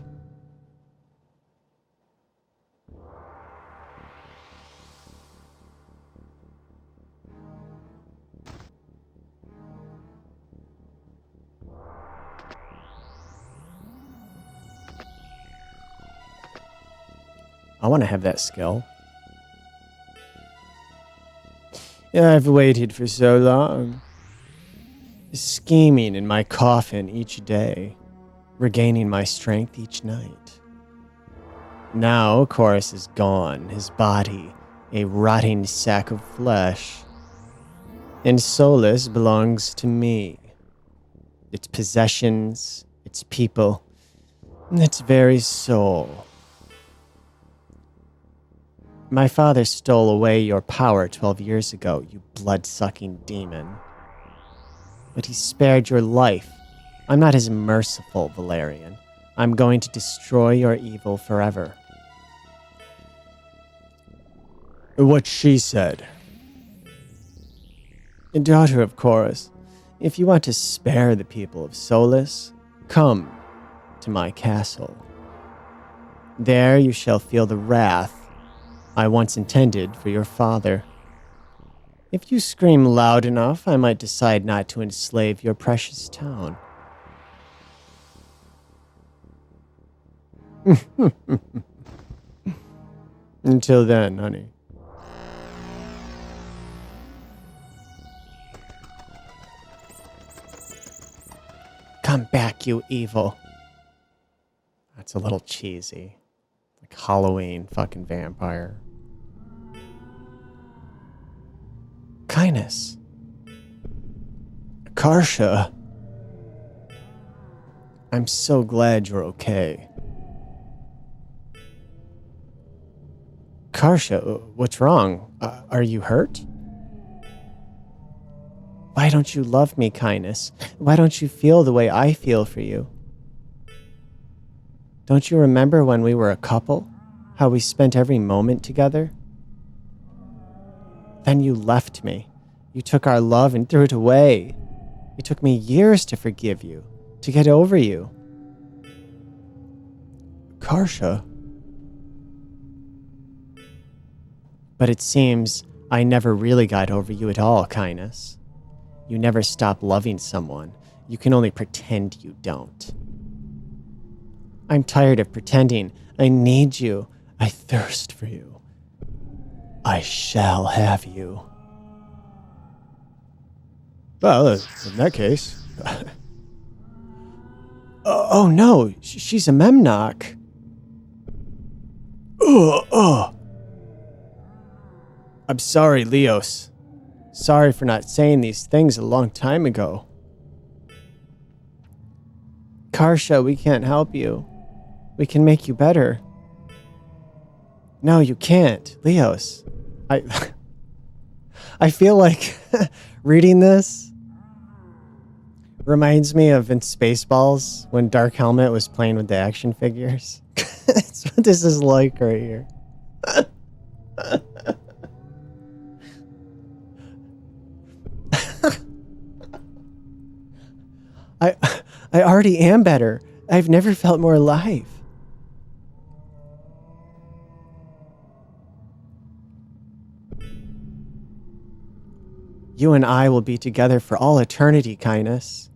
I want to have that skill. I've waited for so long. Scheming in my coffin each day. Regaining my strength each night. Now, Chorus is gone. His body, a rotting sack of flesh. And Solus belongs to me. its possessions, its people, its very soul. My father stole away your power 12 years ago, you blood-sucking demon. But he spared your life. I'm not as merciful, Valerian. I'm going to destroy your evil forever. What she said. Daughter of Chorus, if you want to spare the people of Solus, come to my castle. There you shall feel the wrath I once intended for your father. If you scream loud enough, I might decide not to enslave your precious town. Until then, honey. Come back, you evil. That's a little cheesy. Like Halloween fucking vampire. Kindness. Karsha. I'm so glad you're okay. Karsha, what's wrong? Are you hurt? Why don't you love me, Kindness? Why don't you feel the way I feel for you? Don't you remember when we were a couple? How we spent every moment together? Then you left me. You took our love and threw it away. It took me years to forgive you, to get over you. Karsha. But it seems I never really got over you at all, Kindness. You never stop loving someone. You can only pretend you don't. I'm tired of pretending. I need you. I thirst for you. I shall have you. Well, in that case... oh no, she's a Memnock. I'm sorry, Leos. Sorry for not saying these things a long time ago. Karsha, we can't help you. We can make you better. No, you can't. Leos. I feel like reading this reminds me of in Spaceballs when Dark Helmet was playing with the action figures. That's what this is like right here. I already am better. I've never felt more alive. You and I will be together for all eternity, Kindness.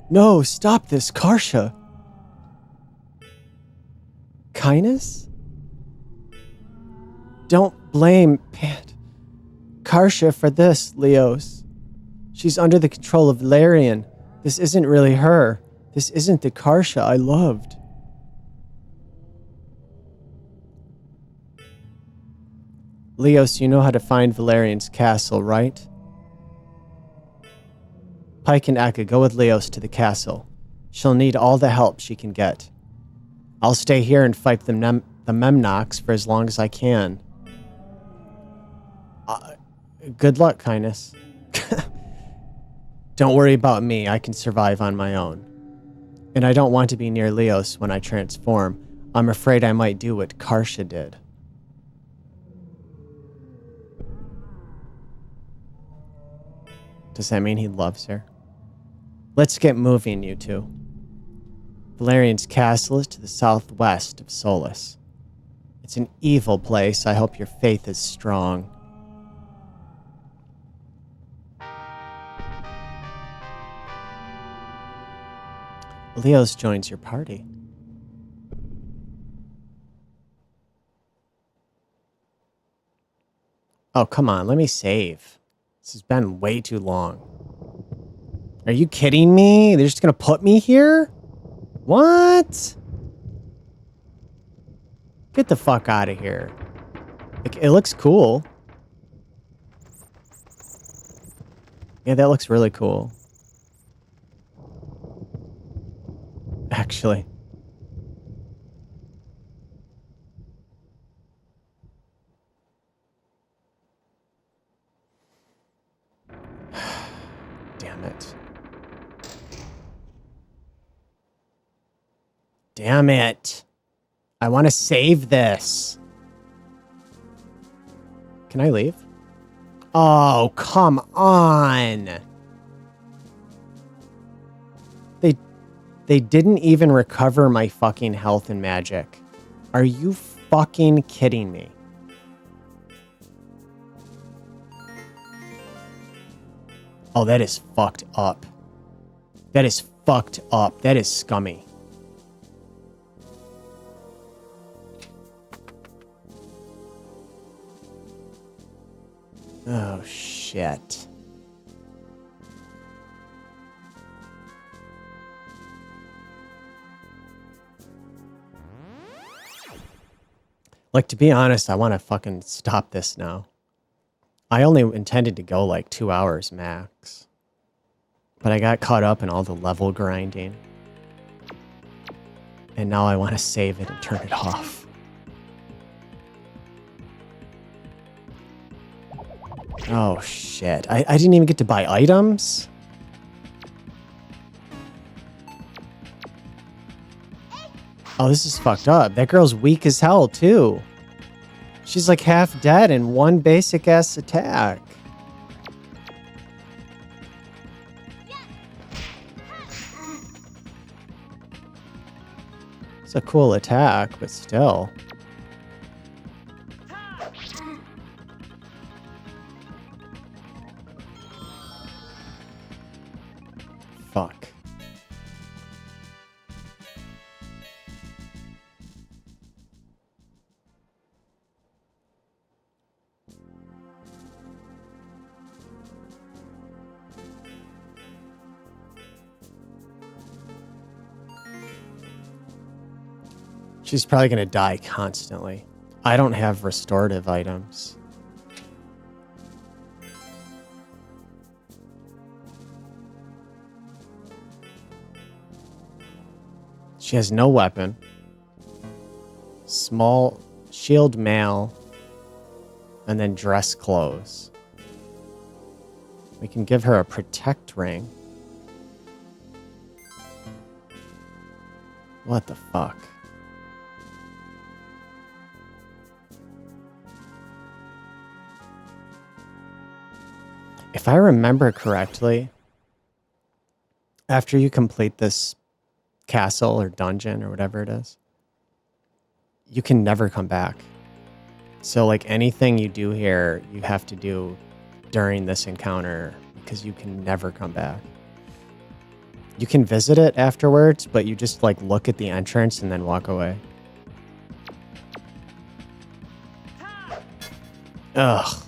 No, stop this, Karsha. Kindness? Don't blame Karsha for this, Leos. She's under the control of Valerian. This isn't really her. This isn't the Karsha I loved. Leos, you know how to find Valerian's castle, right? Pike and Eka, go with Leos to the castle. She'll need all the help she can get. I'll stay here and fight the Memnocks for as long as I can. Good luck, Kindness. Don't worry about me. I can survive on my own. And I don't want to be near Leos when I transform. I'm afraid I might do what Karsha did. Does that mean he loves her? Let's get moving, you two. Valerian's castle is to the southwest of Solus. It's an evil place. I hope your faith is strong. Leos joins your party. Oh, come on. Let me save. This has been way too long. Are you kidding me? They're just going to put me here? What? Get the fuck out of here. It looks cool. Yeah, that looks really cool. actually. Damn it. Damn it. I want to save this. Can I leave? Oh, come on. They didn't even recover my fucking health and magic. Are you fucking kidding me? Oh, that is fucked up. That is fucked up. That is scummy. Oh, shit. Like, to be honest, I want to fucking stop this now. I only intended to go like 2 hours max. But I got caught up in all the level grinding. And now I want to save it and turn it off. Oh, shit. I didn't even get to buy items? Oh, this is fucked up. That girl's weak as hell, too. She's like half dead in one basic-ass attack. It's a cool attack, but still. Fuck. She's probably gonna die constantly. I don't have restorative items. She has no weapon. Small shield mail. And then dress clothes. We can give her a protect ring. What the fuck? If I remember correctly, after you complete this castle or dungeon or whatever it is, you can never come back. So like anything you do here, you have to do during this encounter because you can never come back. You can visit it afterwards, but you just like look at the entrance and then walk away. Ugh.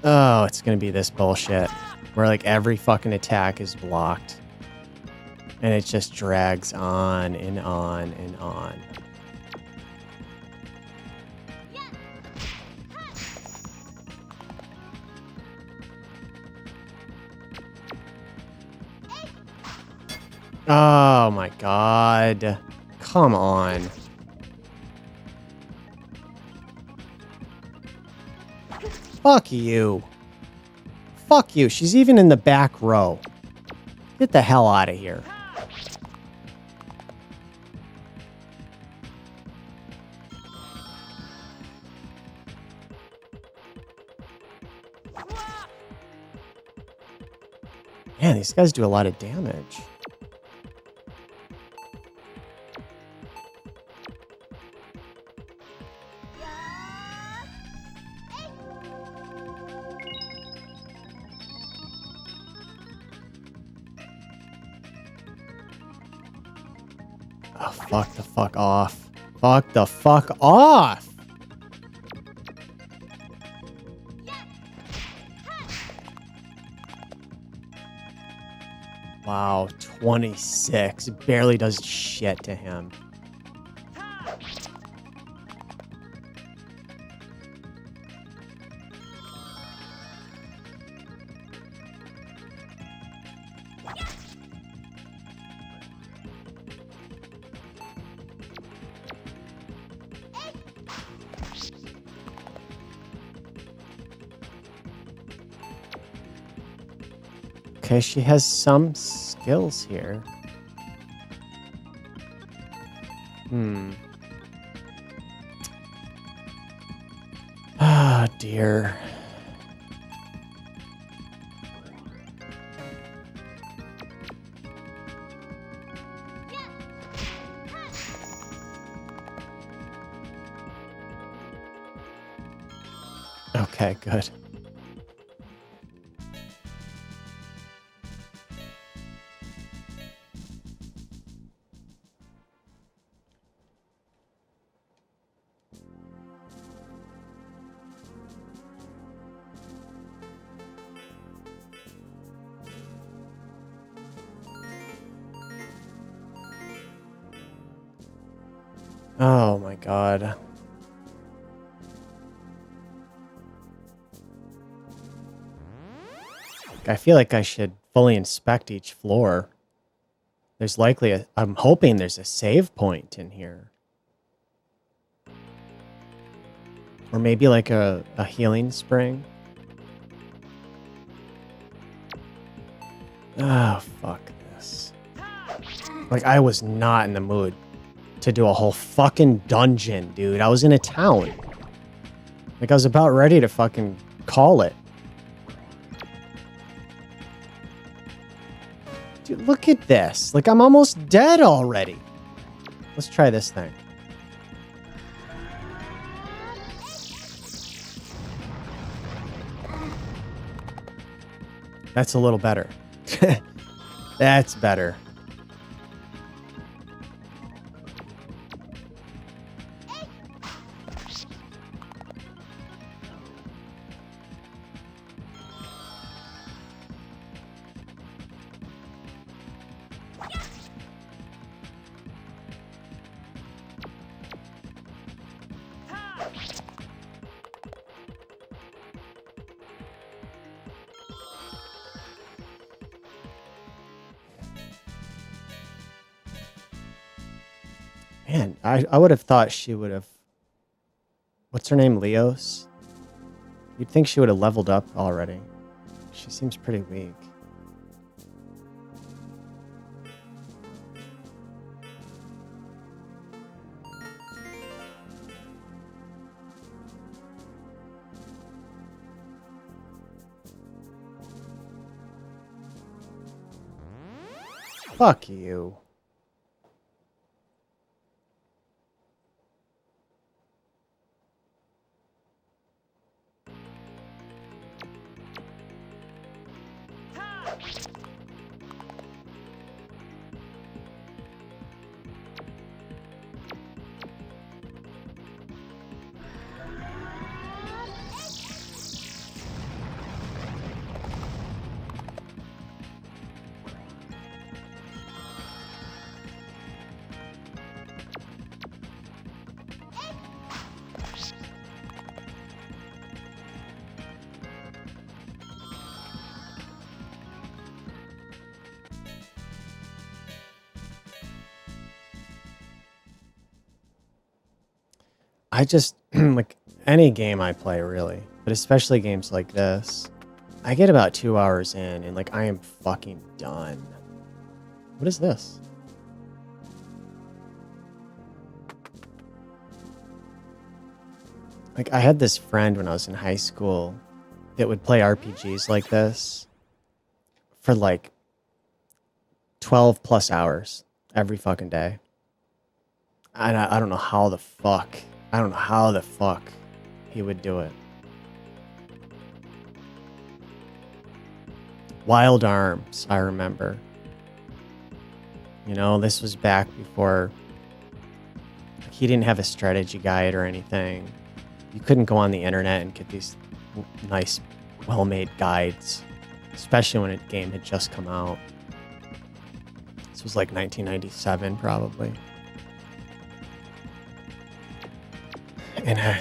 Oh, it's gonna be this bullshit where like every fucking attack is blocked. And it just drags on and on and on. Oh my god. Come on. Fuck you. Fuck you. She's even in the back row. Get the hell out of here. Man, these guys do a lot of damage. Oh, fuck the fuck off. Fuck the fuck off! Wow, 26. Barely does shit to him. Okay, she has some skills here. Ah, dear. Okay, good. Oh my god. I feel like I should fully inspect each floor. There's likely a... I'm hoping there's a save point in here. Or maybe like a healing spring. Oh, fuck this. Like, I was not in the mood to do a whole fucking dungeon, dude. I was in a town. Like, I was about ready to fucking call it. Dude, look at this. Like, I'm almost dead already. Let's try this thing. That's a little better. That's better. Man, I would have thought she would have... What's her name? Leos? You'd think she would have leveled up already. She seems pretty weak. Fuck you. I just, like, any game I play, really, but especially games like this, I get about 2 hours in, and, like, I am fucking done. What is this? Like, I had this friend when I was in high school that would play RPGs like this for, like, 12 plus hours every fucking day. And I don't know how the fuck... I don't know how the fuck he would do it. Wild Arms, I remember. You know, this was back before... He didn't have a strategy guide or anything. You couldn't go on the internet and get these nice, well-made guides. Especially when a game had just come out. This was like 1997, probably. And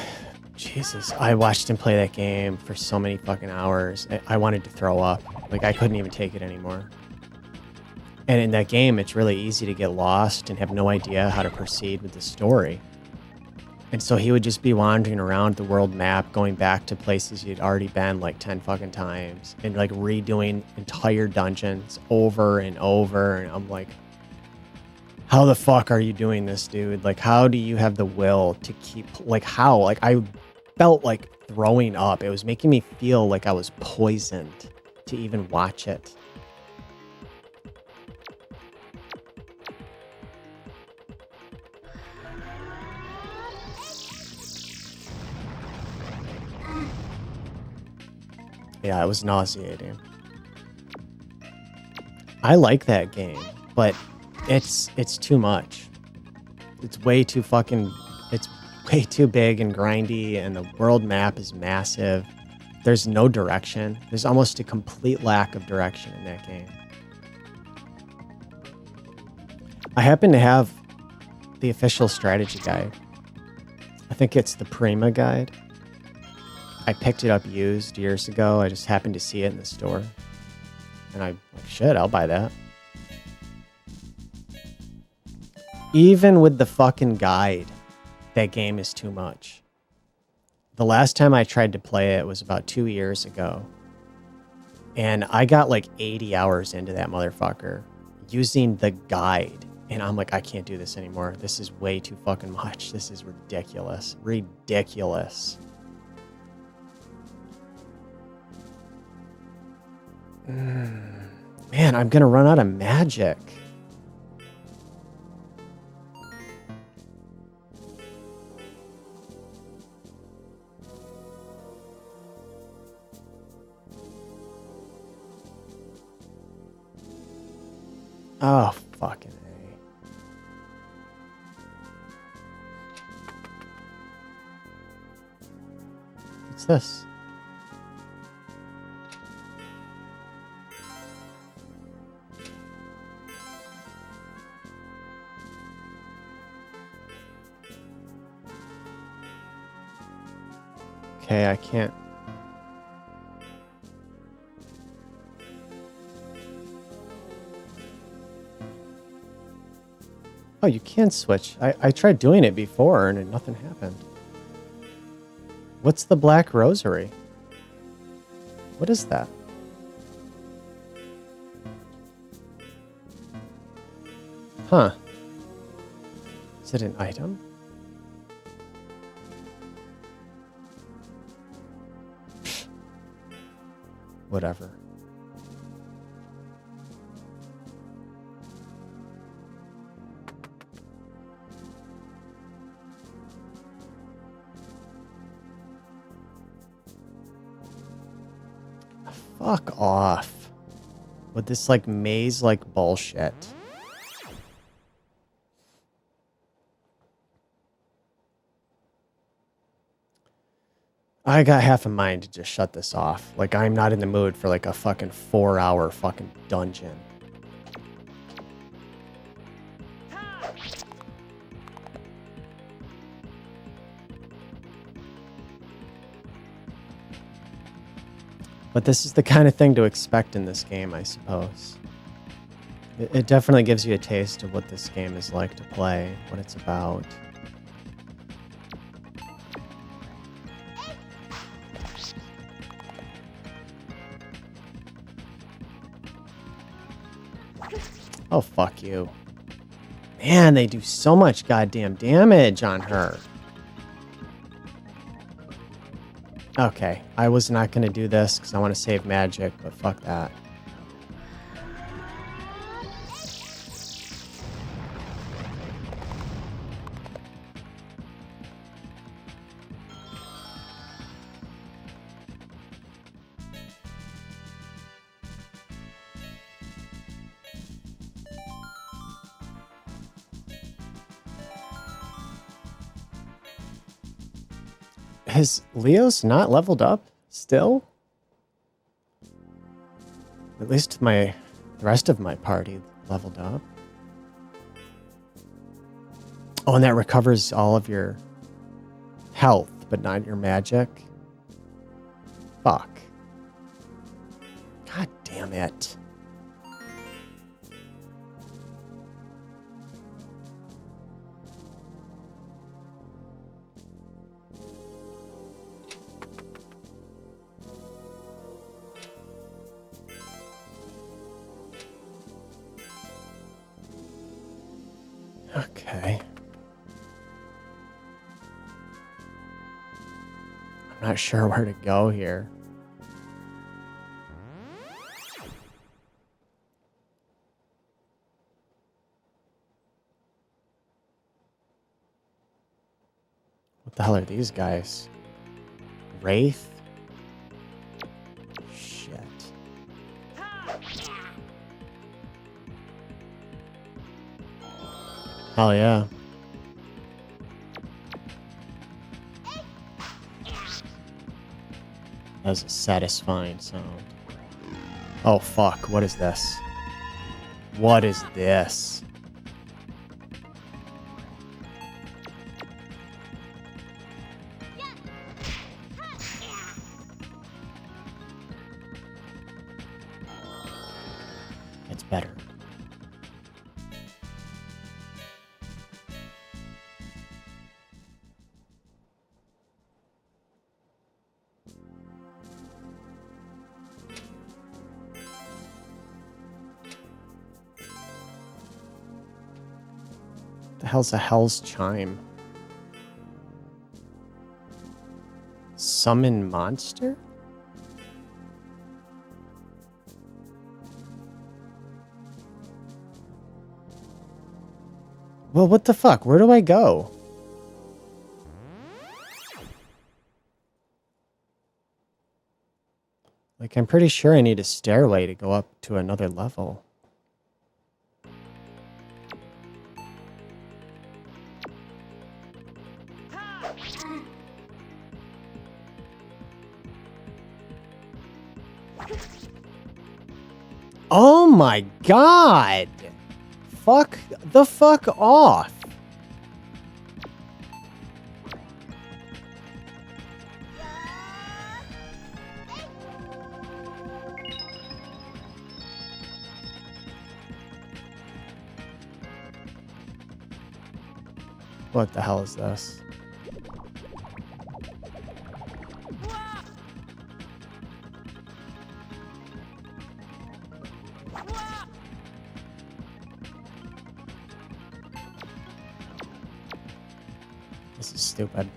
Jesus, I watched him play that game for so many fucking hours. I wanted to throw up. Like, I couldn't even take it anymore. And in that game, it's really easy to get lost and have no idea how to proceed with the story. And so he would just be wandering around the world map, going back to places he'd already been like 10 fucking times and like redoing entire dungeons over and over. And I'm like, how the fuck are you doing this, dude? Like, how do you have the will to keep, like, how? Like, I felt like throwing up. It was making me feel like I was poisoned to even watch it. Yeah, it was nauseating. I like that game, but it's too much. It's way too fucking, it's way too big and grindy, and the world map is massive. There's no direction. There's almost a complete lack of direction in that game. I happen to have the official strategy guide. I think it's the Prima guide. I picked it up used years ago. I just happened to see it in the store. And I'm like, shit, I'll buy that. Even with the fucking guide, that game is too much. The last time I tried to play it was about 2 years ago. And I got like 80 hours into that motherfucker using the guide. And I'm like, I can't do this anymore. This is way too fucking much. This is ridiculous. Ridiculous. Man, I'm gonna run out of magic. Oh, fucking A. What's this? Okay, I can't. Oh, you can switch. I tried doing it before and nothing happened. What's the Black Rosary? What is that? Huh. Is it an item? Whatever. Fuck off. With this like maze-like bullshit. I got half a mind to just shut this off. Like, I'm not in the mood for like a fucking 4-hour fucking dungeon. But this is the kind of thing to expect in this game, I suppose. It definitely gives you a taste of what this game is like to play, what it's about. Oh, fuck you. Man, they do so much goddamn damage on her. Okay, I was not going to do this because I want to save magic, but fuck that. Has Leo's not leveled up still? At least the rest of my party leveled up. Oh, and that recovers all of your health, but not your magic. Fuck. God damn it. Okay. I'm not sure where to go here. What the hell are these guys? Wraith? Shit. Hell yeah. That's a satisfying sound. Oh fuck, what is this? What is this? That's better. The hell's a Hell's Chime? Summon monster? Well, what the fuck? Where do I go? Like, I'm pretty sure I need a stairway to go up to another level. Oh my god! Fuck the fuck off! What the hell is this? This is stupid.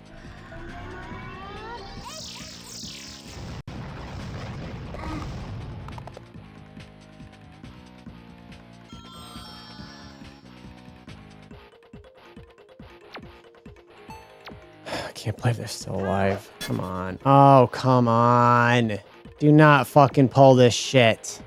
I can't believe they're still alive. Come on. Oh, come on. Do not fucking pull this shit.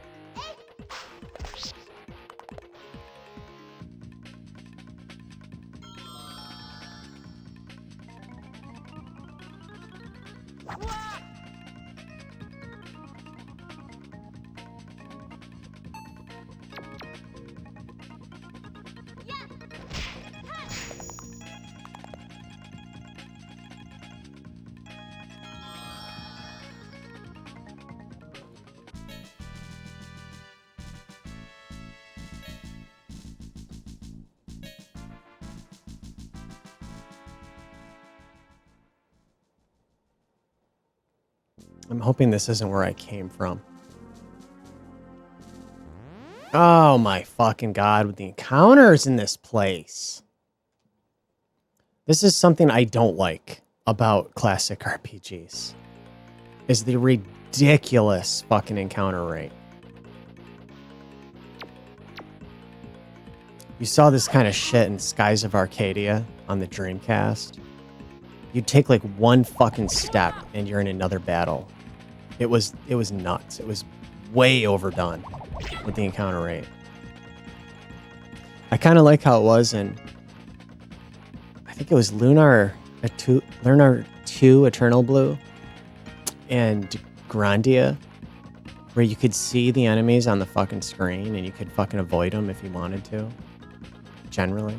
I'm hoping this isn't where I came from. Oh my fucking god, with the encounters in this place. This is something I don't like about classic RPGs. Is the ridiculous fucking encounter rate. You saw this kind of shit in Skies of Arcadia on the Dreamcast. You'd take like one fucking step and you're in another battle. It was nuts. It was way overdone with the encounter rate. I kind of like how it was in, I think it was Lunar 2 Eternal Blue and Grandia, where you could see the enemies on the fucking screen and you could fucking avoid them if you wanted to, generally.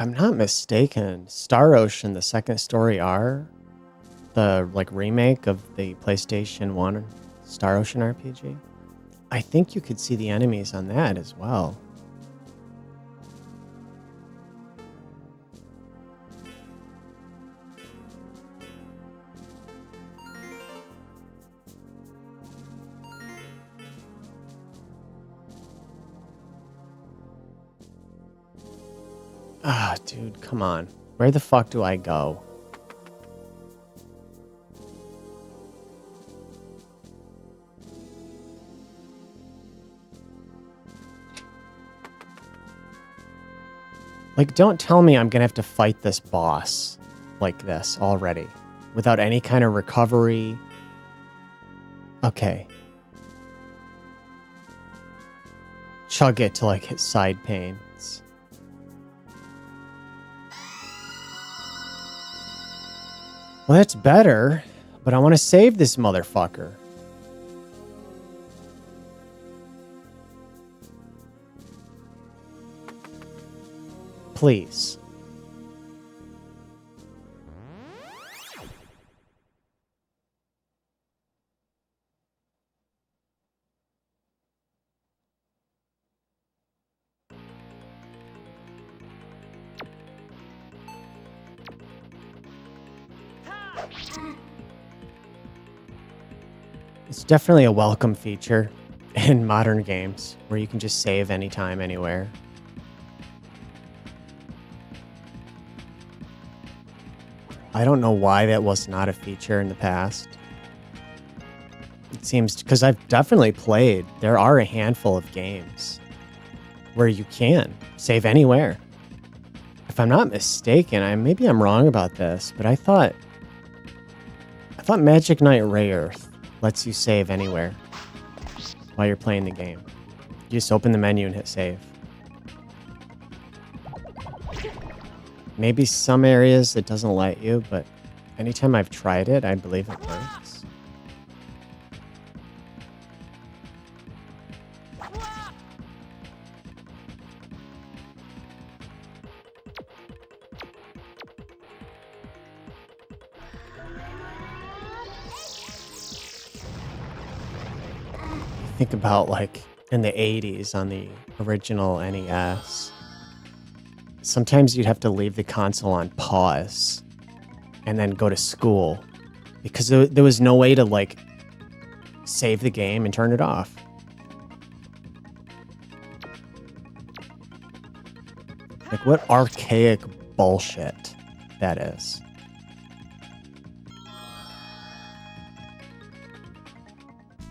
I'm not mistaken, Star Ocean, the Second Story R, the like remake of the PlayStation 1 Star Ocean RPG, I think you could see the enemies on that as well. Ah, dude, come on. Where the fuck do I go? Like, don't tell me I'm gonna have to fight this boss like this already without any kind of recovery. Okay. Chug it till I get side pains. Well, that's better, but I want to save this motherfucker. Please. It's definitely a welcome feature in modern games where you can just save anytime, anywhere. I don't know why that was not a feature in the past. It seems because I've definitely played. There are a handful of games where you can save anywhere. If I'm not mistaken, maybe I'm wrong about this, but I thought Magic Knight Rayearth lets you save anywhere while you're playing the game. You just open the menu and hit save. Maybe some areas it doesn't let you, but anytime I've tried it, I believe it works. Think about like in the 80s on the original NES. Sometimes you'd have to leave the console on pause and then go to school because there was no way to like save the game and turn it off. Like what archaic bullshit that is.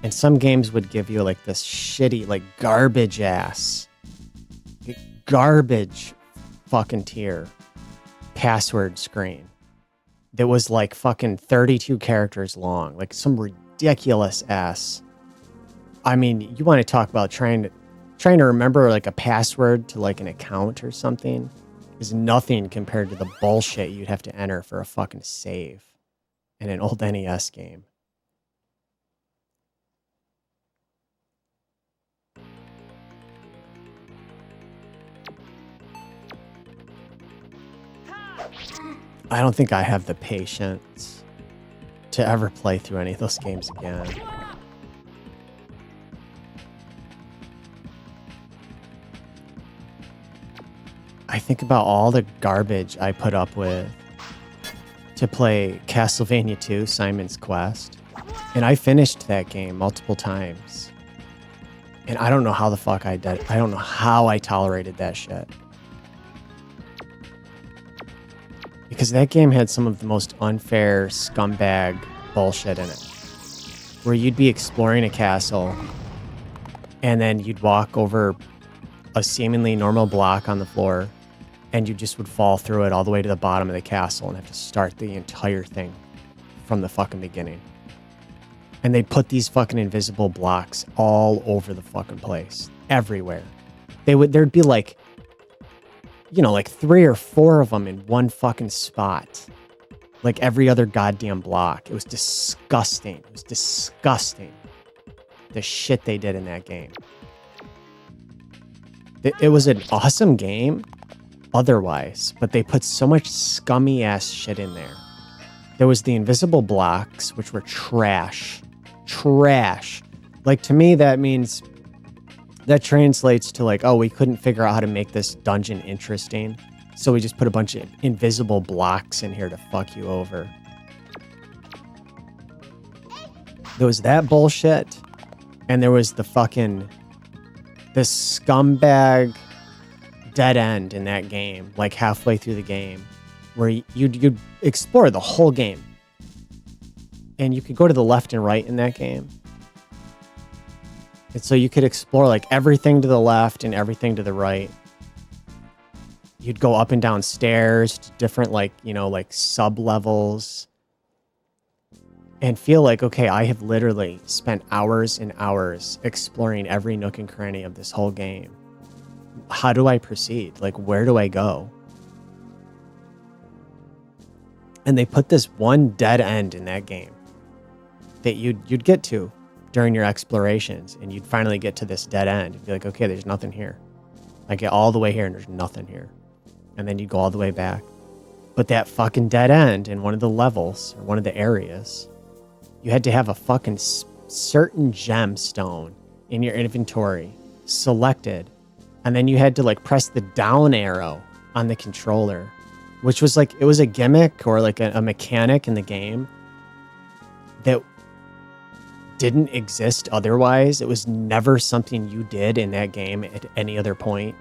And some games would give you like this shitty, like garbage ass, garbage fucking tier password screen that was like fucking 32 characters long, like some ridiculous ass. I mean, you want to talk about trying to remember like a password to like an account or something is nothing compared to the bullshit you'd have to enter for a fucking save in an old NES game. I don't think I have the patience to ever play through any of those games again. I think about all the garbage I put up with to play Castlevania 2, Simon's Quest. And I finished that game multiple times. And I don't know how the fuck I did. I don't know how I tolerated that shit. Because that game had some of the most unfair scumbag bullshit in it. Where you'd be exploring a castle and then you'd walk over a seemingly normal block on the floor and you just would fall through it all the way to the bottom of the castle and have to start the entire thing from the fucking beginning. And they'd put these fucking invisible blocks all over the fucking place. Everywhere. There'd be like, you know, like 3 or 4 of them in one fucking spot. Like every other goddamn block. It was disgusting. It was disgusting. The shit they did in that game. It was an awesome game, otherwise, but they put so much scummy ass shit in there. There was the invisible blocks, which were trash. Trash. Like, to me, that means, that translates to like, oh, we couldn't figure out how to make this dungeon interesting, so we just put a bunch of invisible blocks in here to fuck you over. There was that bullshit, and there was the scumbag dead end in that game, like halfway through the game, where you'd explore the whole game, and you could go to the left and right in that game, and so you could explore like everything to the left and everything to the right. You'd go up and down stairs to different like sub levels, and feel like, okay, I have literally spent hours and hours exploring every nook and cranny of this whole game. How do I proceed? Like, where do I go? And they put this one dead end in that game that you'd get to during your explorations, and you'd finally get to this dead end. You'd be like, okay, there's nothing here. I get all the way here and there's nothing here. And then you'd go all the way back. But that fucking dead end in one of the levels, or one of the areas, you had to have a fucking certain gemstone in your inventory selected, and then you had to like press the down arrow on the controller, which was like, it was a gimmick or like a mechanic in the game that didn't exist otherwise. It was never something you did in that game at any other point.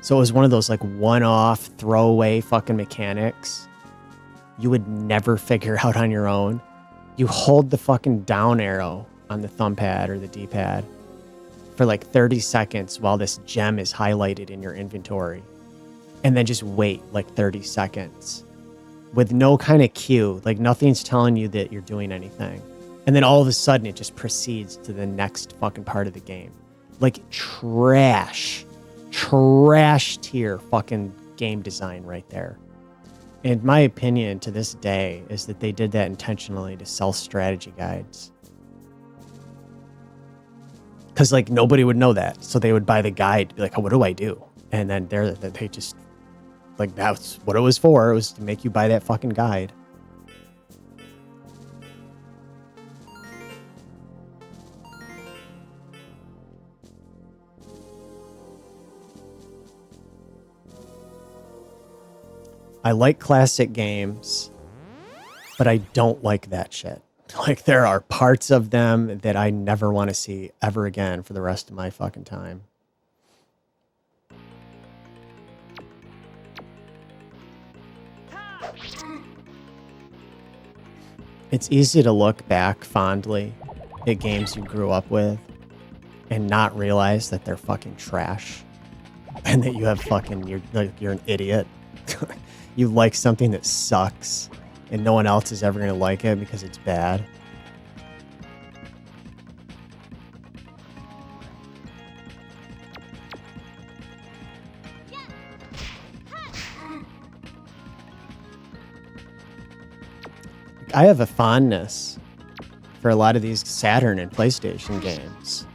So it was one of those like one-off throwaway fucking mechanics you would never figure out on your own. You hold the fucking down arrow on the thumb pad or the D-pad for like 30 seconds while this gem is highlighted in your inventory. And then just wait like 30 seconds with no kind of cue. Like, nothing's telling you that you're doing anything. And then all of a sudden it just proceeds to the next fucking part of the game. Like, trash tier fucking game design right there. In my opinion, to this day, is that they did that intentionally to sell strategy guides. Because, like, nobody would know that. So they would buy the guide to be like, oh, what do I do? And then they just, like, that's what it was for. It was to make you buy that fucking guide. I like classic games, but I don't like that shit. Like, there are parts of them that I never want to see ever again for the rest of my fucking time. It's easy to look back fondly at games you grew up with and not realize that they're fucking trash and that you have fucking, you're an idiot. You like something that sucks and no one else is ever going to like it because it's bad. I have a fondness for a lot of these Saturn and PlayStation games,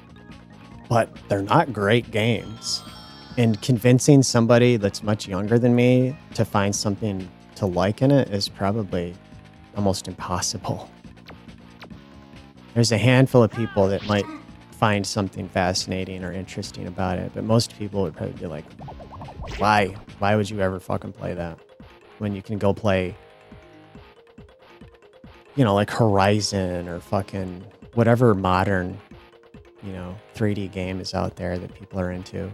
but they're not great games. And convincing somebody that's much younger than me to find something to like in it is probably almost impossible. There's a handful of people that might find something fascinating or interesting about it, but most people would probably be like, why? Why would you ever fucking play that? When you can go play, like Horizon or fucking whatever modern, 3D game is out there that people are into.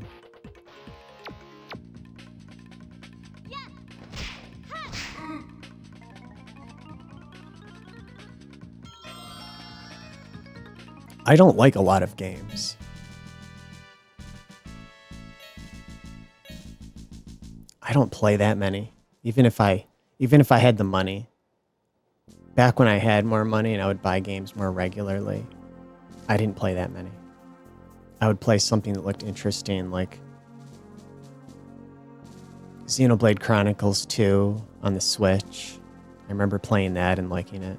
I don't like a lot of games. I don't play that many. Even if I had the money. Back when I had more money and I would buy games more regularly, I didn't play that many. I would play something that looked interesting, like Xenoblade Chronicles 2 on the Switch. I remember playing that and liking it.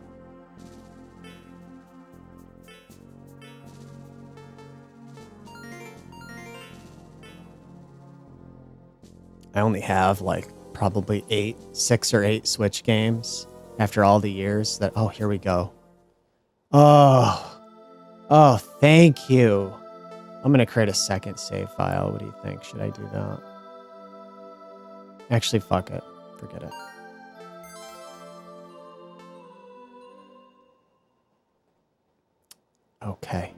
I only have like probably 6 or 8 Switch games after all the years that, oh, here we go. Oh, thank you. I'm going to create a second save file. What do you think? Should I do that? Actually, fuck it. Forget it. Okay.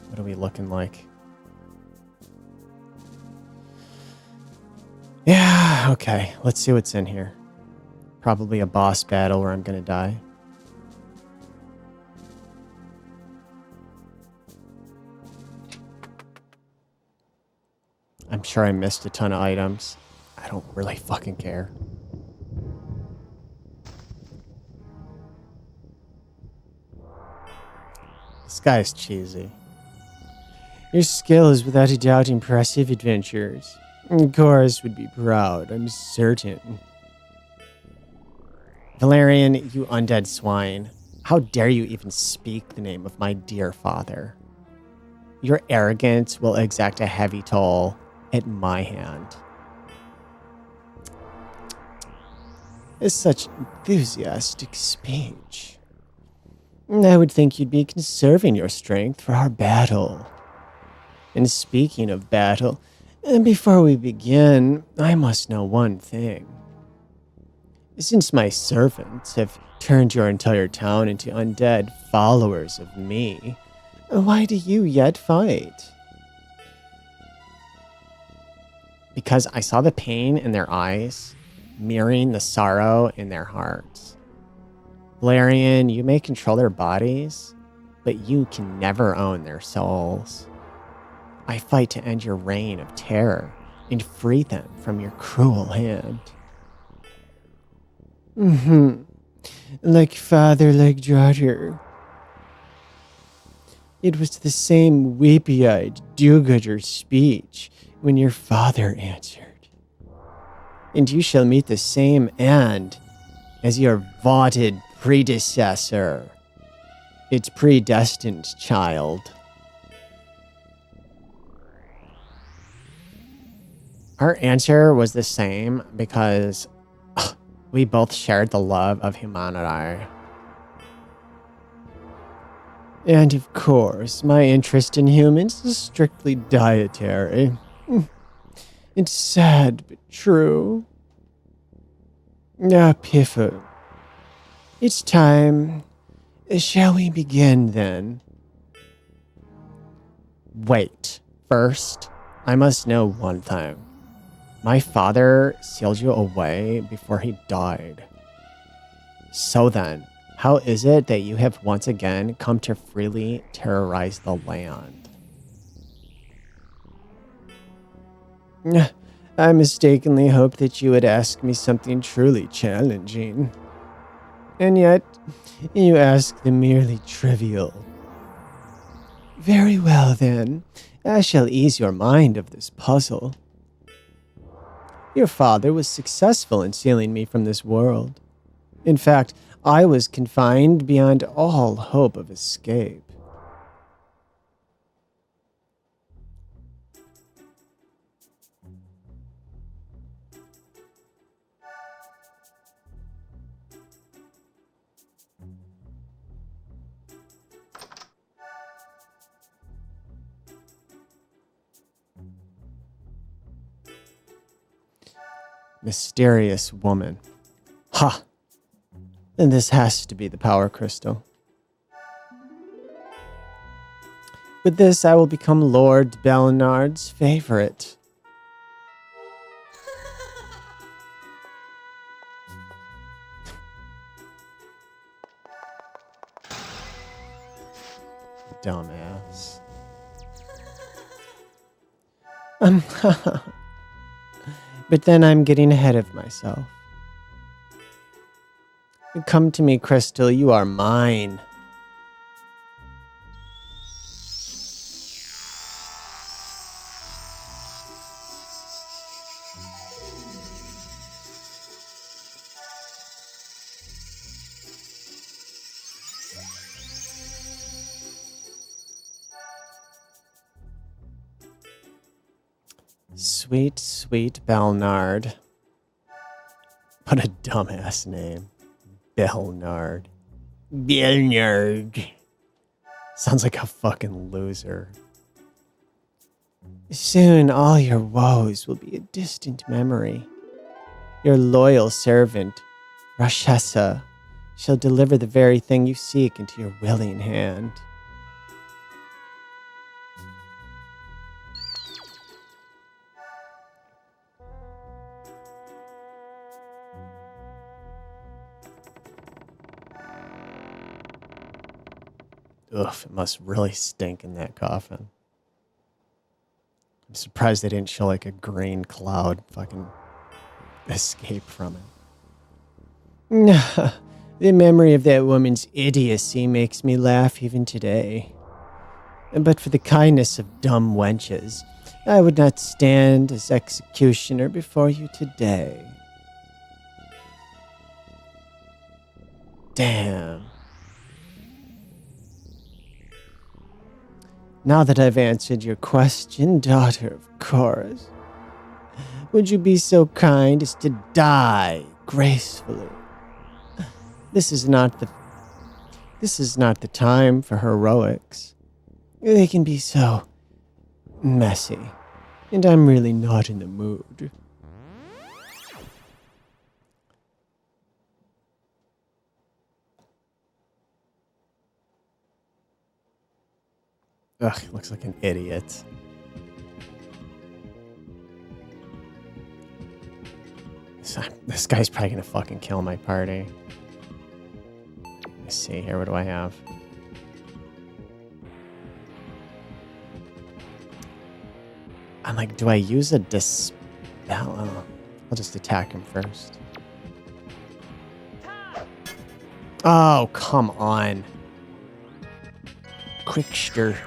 What are we looking like? Yeah, okay. Let's see what's in here. Probably a boss battle where I'm gonna die. I'm sure I missed a ton of items. I don't really fucking care. This guy's cheesy. Your skill is without a doubt impressive, adventurers. Chorus would be proud, I'm certain. Valerian, you undead swine. How dare you even speak the name of my dear father? Your arrogance will exact a heavy toll at my hand. It's such enthusiastic speech. I would think you'd be conserving your strength for our battle. And speaking of battle, before we begin, I must know one thing. Since my servants have turned your entire town into undead followers of me, why do you yet fight? Because I saw the pain in their eyes, mirroring the sorrow in their hearts. Valerian, you may control their bodies, but you can never own their souls. I fight to end your reign of terror and free them from your cruel hand. Like father, like daughter. It was the same weepy-eyed do-gooder speech when your father answered. And you shall meet the same end as your vaunted predecessor. It's predestined, child. Our answer was the same because we both shared the love of humanity. And of course, my interest in humans is strictly dietary. It's sad but true. Ah, Piffer. It's time. Shall we begin then? Wait. First, I must know one thing. My father sealed you away before he died. So then, how is it that you have once again come to freely terrorize the land? I mistakenly hoped that you would ask me something truly challenging. And yet, you ask the merely trivial. Very well then, I shall ease your mind of this puzzle. Your father was successful in sealing me from this world. In fact, I was confined beyond all hope of escape. Mysterious woman. Ha! And this has to be the power crystal. With this, I will become Lord Bellinard's favorite. Dumbass. But then I'm getting ahead of myself. Come to me, Crystal, you are mine. Sweet, sweet Belnard. What a dumbass name. Belnard. Belnard. Sounds like a fucking loser. Soon all your woes will be a distant memory. Your loyal servant, Rakshasa, shall deliver the very thing you seek into your willing hand. Ugh, it must really stink in that coffin. I'm surprised they didn't show like a green cloud fucking escape from it. The memory of that woman's idiocy makes me laugh even today. But for the kindness of dumb wenches, I would not stand as executioner before you today. Damn. Now that I've answered your question, daughter of Chorus, would you be so kind as to die gracefully? This is not the time for heroics. They can be so messy, and I'm really not in the mood. Ugh, looks like an idiot. This guy's probably gonna fucking kill my party. Let's see here, what do I have? I'm like, do I use a dispel? Oh, I'll just attack him first. Oh, come on. Quickster.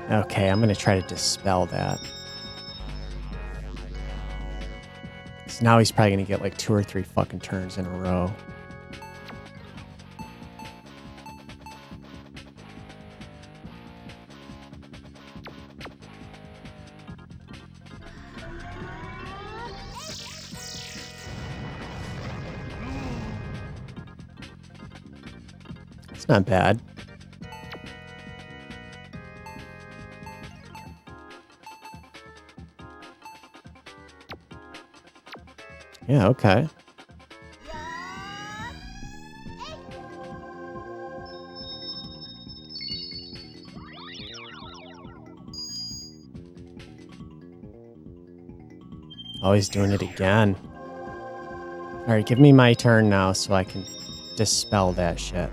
Okay, I'm gonna try to dispel that. So now he's probably gonna get like 2 or 3 fucking turns in a row. It's not bad. Yeah, okay. Oh, he's doing it again. Alright, give me my turn now so I can dispel that shit.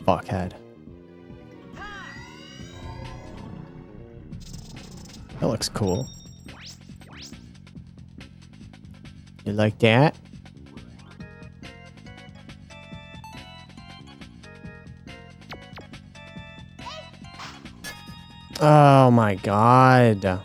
Fuckhead. That looks cool. You like that? Oh my god.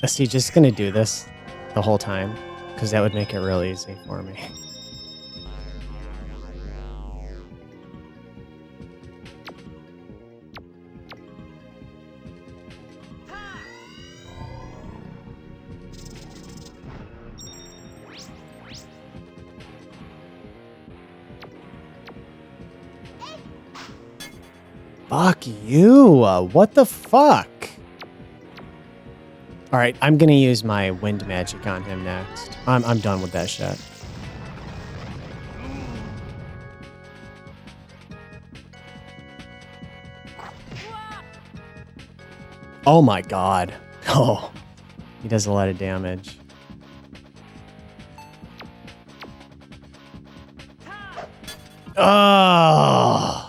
Is he just gonna do this the whole time? Because that would make it real easy for me. Fuck you! What the fuck? Alright, I'm gonna use my wind magic on him next. I'm done with that shit. Oh my god. Oh, he does a lot of damage. Oh!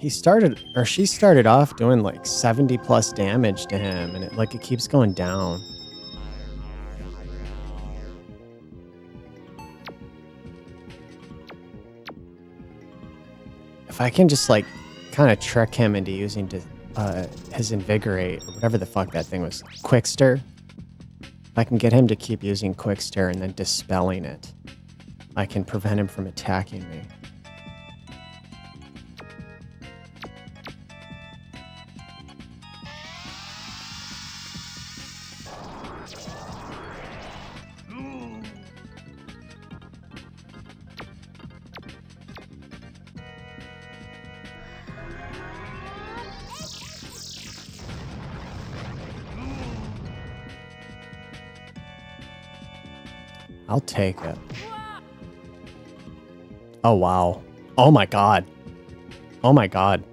He started, or she started off doing like 70 plus damage to him, and it keeps going down. If I can just like kind of trick him into using his Invigorate, or whatever the fuck that thing was, Quickster. If I can get him to keep using Quickster and then dispelling it, I can prevent him from attacking me. I'll take it. Oh, wow. Oh, my God. Oh, my God.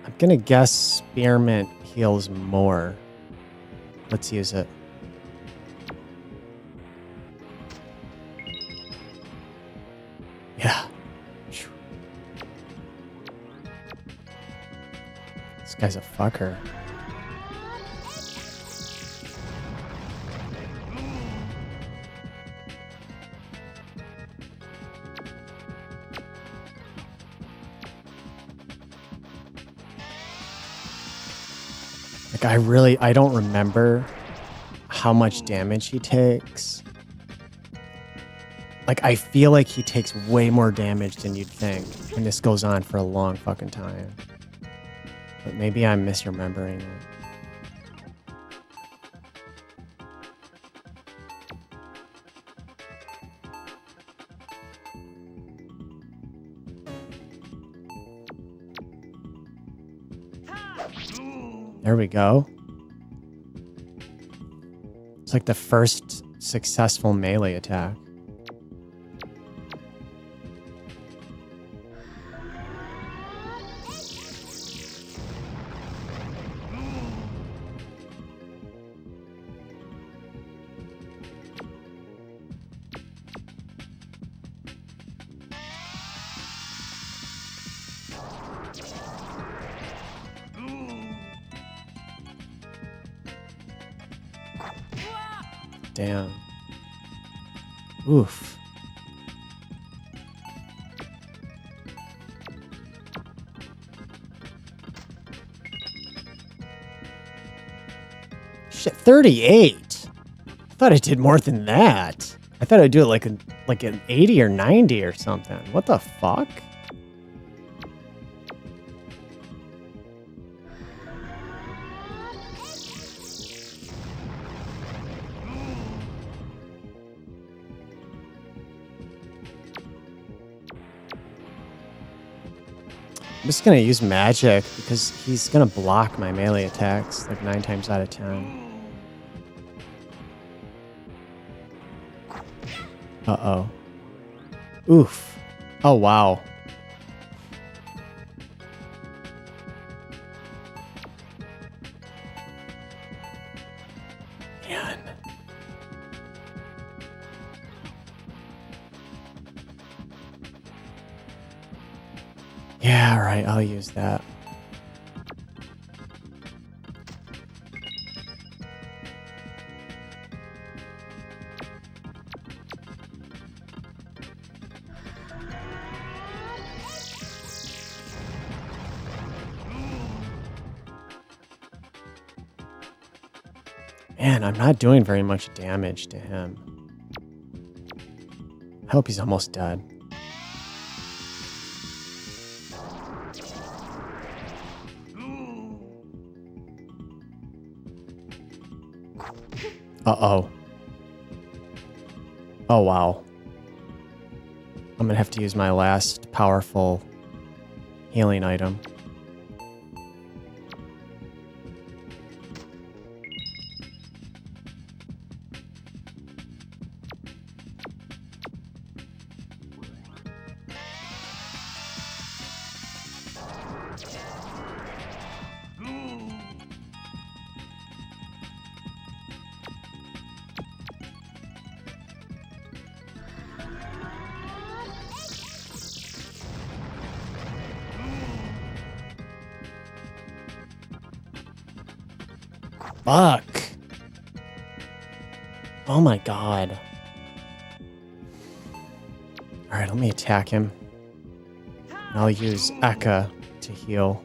I'm gonna guess Spearmint heals more. Let's use it. Yeah. This guy's a fucker. Like, I don't remember how much damage he takes. Like, I feel like he takes way more damage than you'd think, and this goes on for a long fucking time. But maybe I'm misremembering it. There we go. It's like the first successful melee attack. Damn. Oof. Shit, 38. I thought I did more than that. I thought I'd do it like an 80 or 90 or something. What the fuck? I'm just gonna use magic because he's gonna block my melee attacks like 9 times out of 10. Uh-oh. Oof. Oh, wow. Man. Yeah, all right, I'll use that. Man, I'm not doing very much damage to him. I hope he's almost dead. Uh-oh. Oh, wow. I'm gonna have to use my last powerful healing item. Fuck. Oh my god. Alright, let me attack him. And I'll use Eka to heal.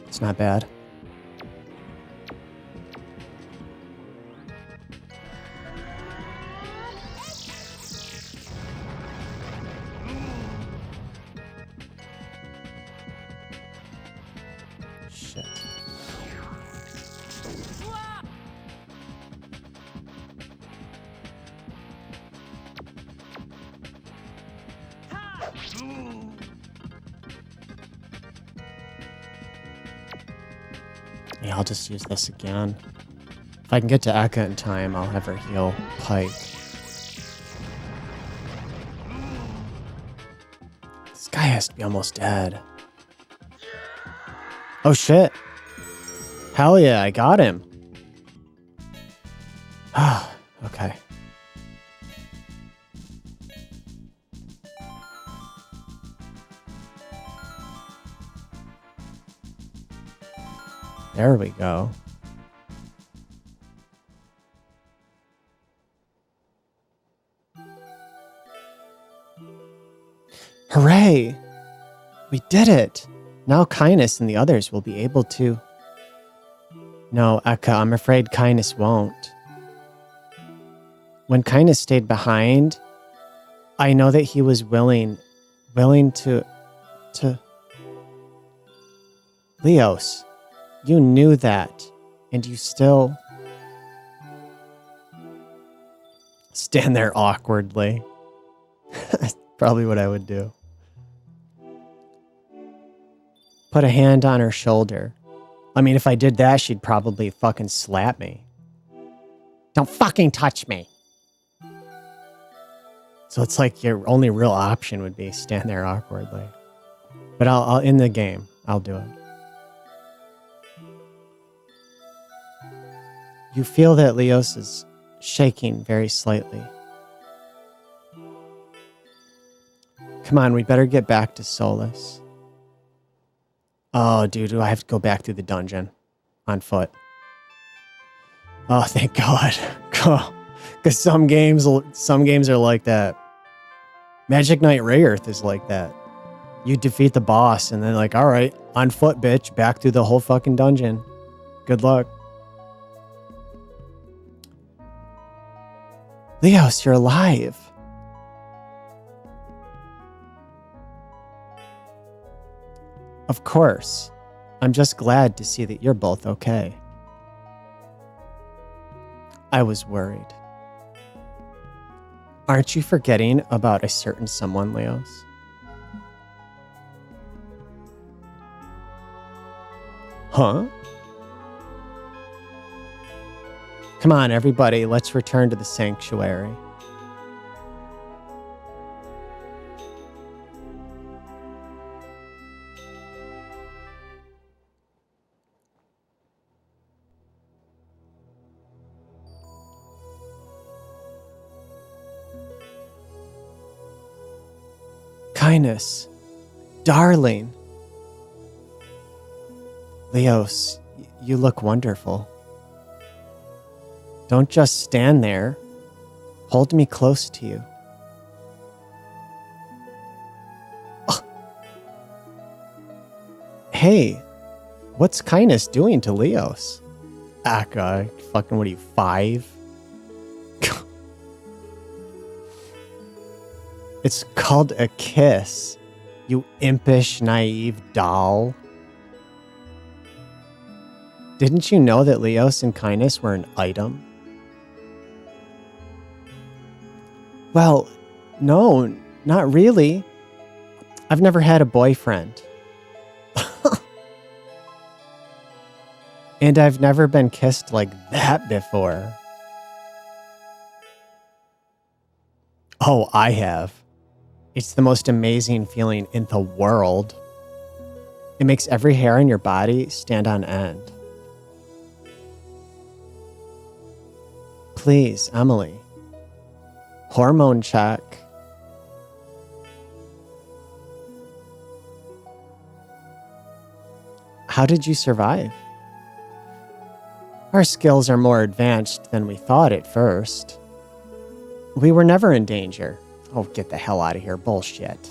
It's not bad. Shit. Yeah, I'll just use this again. If I can get to Eka in time, I'll have her heal Pike. This guy has to be almost dead. Oh shit. Hell yeah, I got him. Ah, okay. There we go. Hooray! We did it! Now Kindness and the others will be able to... No, Eka, I'm afraid Kindness won't. When Kindness stayed behind, I know that he was willing to... Leos, you knew that, and you still... Stand there awkwardly. That's probably what I would do. Put a hand on her shoulder. I mean, if I did that, she'd probably fucking slap me. Don't fucking touch me. So it's like your only real option would be stand there awkwardly. But I'll in the game, I'll do it. You feel that Leos is shaking very slightly. Come on, we better get back to Solus. Oh, dude, do I have to go back through the dungeon on foot? Oh, thank God. Because some games are like that. Magic Knight Rayearth is like that. You defeat the boss and then like, all right, on foot, bitch, back through the whole fucking dungeon. Good luck. Leos, you're alive. Of course. I'm just glad to see that you're both okay. I was worried. Aren't you forgetting about a certain someone, Leos? Huh? Come on, everybody, let's return to the sanctuary. Kindness, darling. Leos, you look wonderful. Don't just stand there. Hold me close to you. Oh. Hey, what's Kindness doing to Leos? Eka, fucking what are you, 5? It's called a kiss, you impish, naive doll. Didn't you know that Leos and Kindness were an item? Well, no, not really. I've never had a boyfriend. And I've never been kissed like that before. Oh, I have. It's the most amazing feeling in the world. It makes every hair on your body stand on end. Please, Emily. Hormone check. How did you survive? Our skills are more advanced than we thought at first. We were never in danger. Oh, get the hell out of here. Bullshit.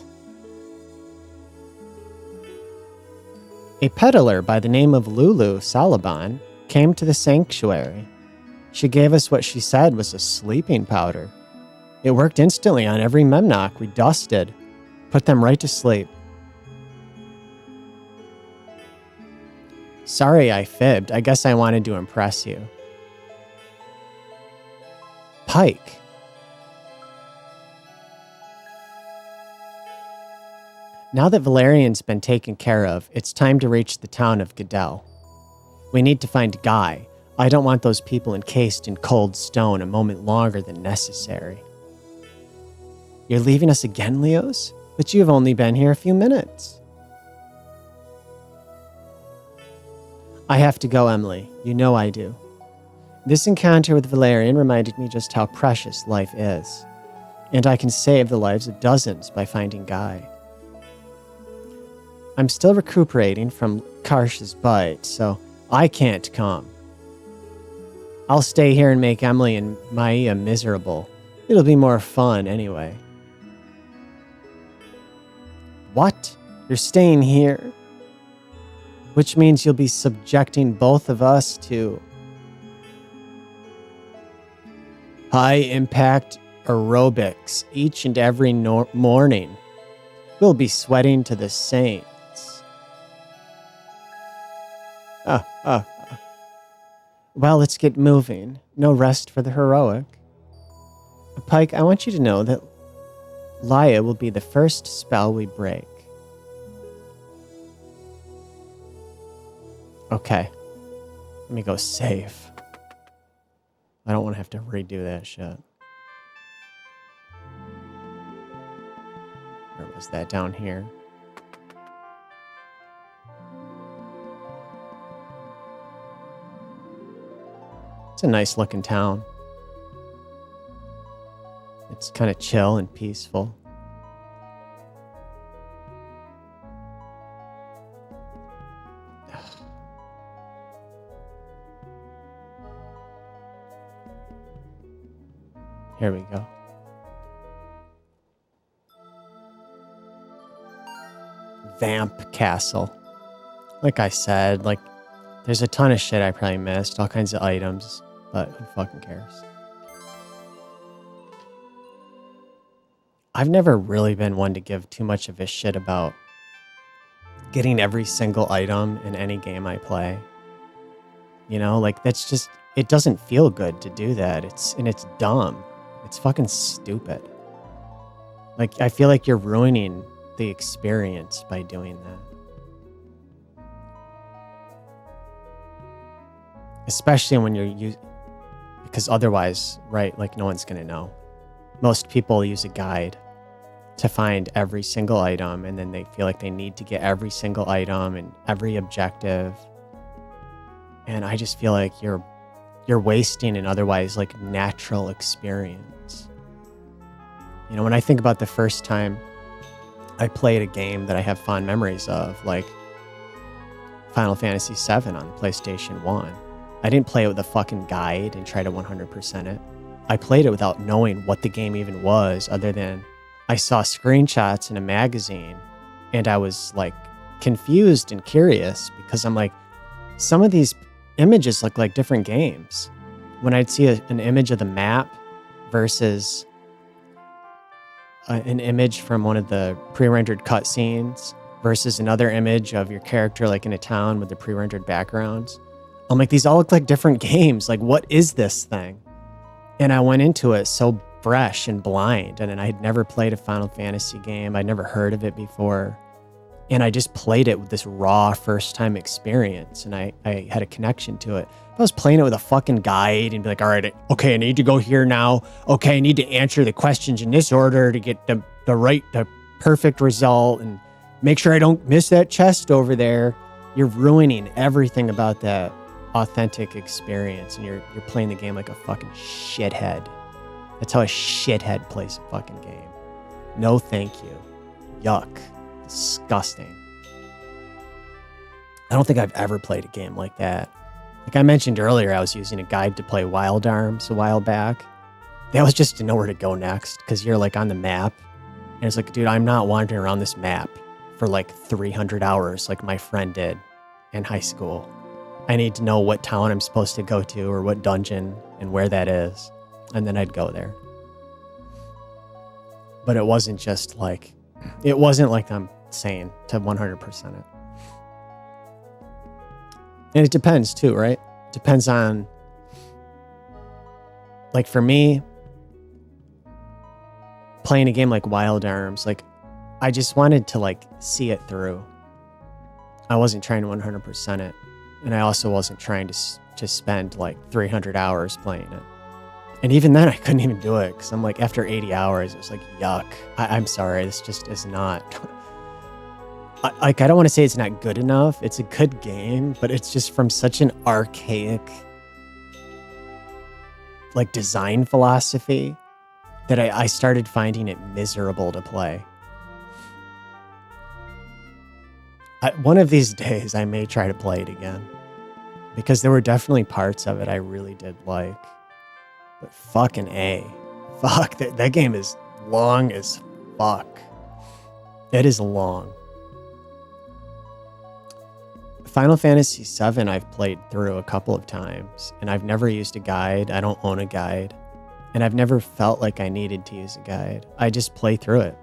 A peddler by the name of Lulu Salaban came to the sanctuary. She gave us what she said was a sleeping powder. It worked instantly on every Memnock we dusted. Put them right to sleep. Sorry I fibbed. I guess I wanted to impress you. Pike. Now that Valerian's been taken care of, it's time to reach the town of Goodell. We need to find Guy. I don't want those people encased in cold stone a moment longer than necessary. You're leaving us again, Leos? But you've only been here a few minutes. I have to go, Emily. You know I do. This encounter with Valerian reminded me just how precious life is. And I can save the lives of dozens by finding Guy. I'm still recuperating from Karsh's bite, so I can't come. I'll stay here and make Emily and Maya miserable. It'll be more fun anyway. What? You're staying here? Which means you'll be subjecting both of us to high-impact aerobics each and every morning. We'll be sweating to the saints. Well, let's get moving. No rest for the heroic. Pike, I want you to know that Laya will be the first spell we break. Okay. Let me go save. I don't want to have to redo that shit. Where was that? Down here. It's a nice looking town. It's kind of chill and peaceful. Here we go. Vamp Castle. Like I said, there's a ton of shit I probably missed, all kinds of items, but who fucking cares? I've never really been one to give too much of a shit about getting every single item in any game I play. You know, that's just, it doesn't feel good to do that. It's dumb. It's fucking stupid. I feel like you're ruining the experience by doing that. Especially when you're because otherwise, right, no one's going to know. Most people use a guide to find every single item, and then they feel like they need to get every single item and every objective. And I just feel like you're wasting an otherwise natural experience. You know, when I think about the first time I played a game that I have fond memories of, like Final Fantasy VII on PlayStation 1, I didn't play it with a fucking guide and try to 100% it. I played it without knowing what the game even was, other than I saw screenshots in a magazine and I was confused and curious because I'm like, some of these images look like different games. When I'd see an image of the map versus an image from one of the pre-rendered cutscenes versus another image of your character in a town with the pre-rendered backgrounds, I'm like, these all look like different games. What is this thing? And I went into it so fresh and blind, and I'd never played a Final Fantasy game. I'd never heard of it before. And I just played it with this raw first-time experience, and I had a connection to it. If I was playing it with a fucking guide and be like, all right, okay, I need to go here now. Okay, I need to answer the questions in this order to get the perfect result, and make sure I don't miss that chest over there. You're ruining everything about that authentic experience and you're playing the game like a fucking shithead. That's how a shithead plays a fucking game. No thank you. Yuck. Disgusting. I don't think I've ever played a game like that. Like I mentioned earlier, I was using a guide to play Wild Arms a while back. That was just to know where to go next, because you're like on the map. And it's like, dude, I'm not wandering around this map for like 300 hours like my friend did in high school. I need to know what town I'm supposed to go to or what dungeon and where that is. And then I'd go there. But it wasn't like I'm saying to 100% it. And it depends too, right? Depends on, like for me, playing a game like Wild Arms, like I just wanted to like see it through. I wasn't trying to 100% it. And I also wasn't trying to spend like 300 hours playing it. And even then I couldn't even do it because I'm like, after 80 hours, it was like, yuck. I'm sorry, this just is not... I don't want to say it's not good enough. It's a good game, but it's just from such an archaic like design philosophy that I started finding it miserable to play. One of these days, I may try to play it again because there were definitely parts of it I really did like. But fucking A. Fuck, that game is long as fuck. It is long. Final Fantasy VII I've played through a couple of times, and I've never used a guide. I don't own a guide, and I've never felt like I needed to use a guide. I just play through it.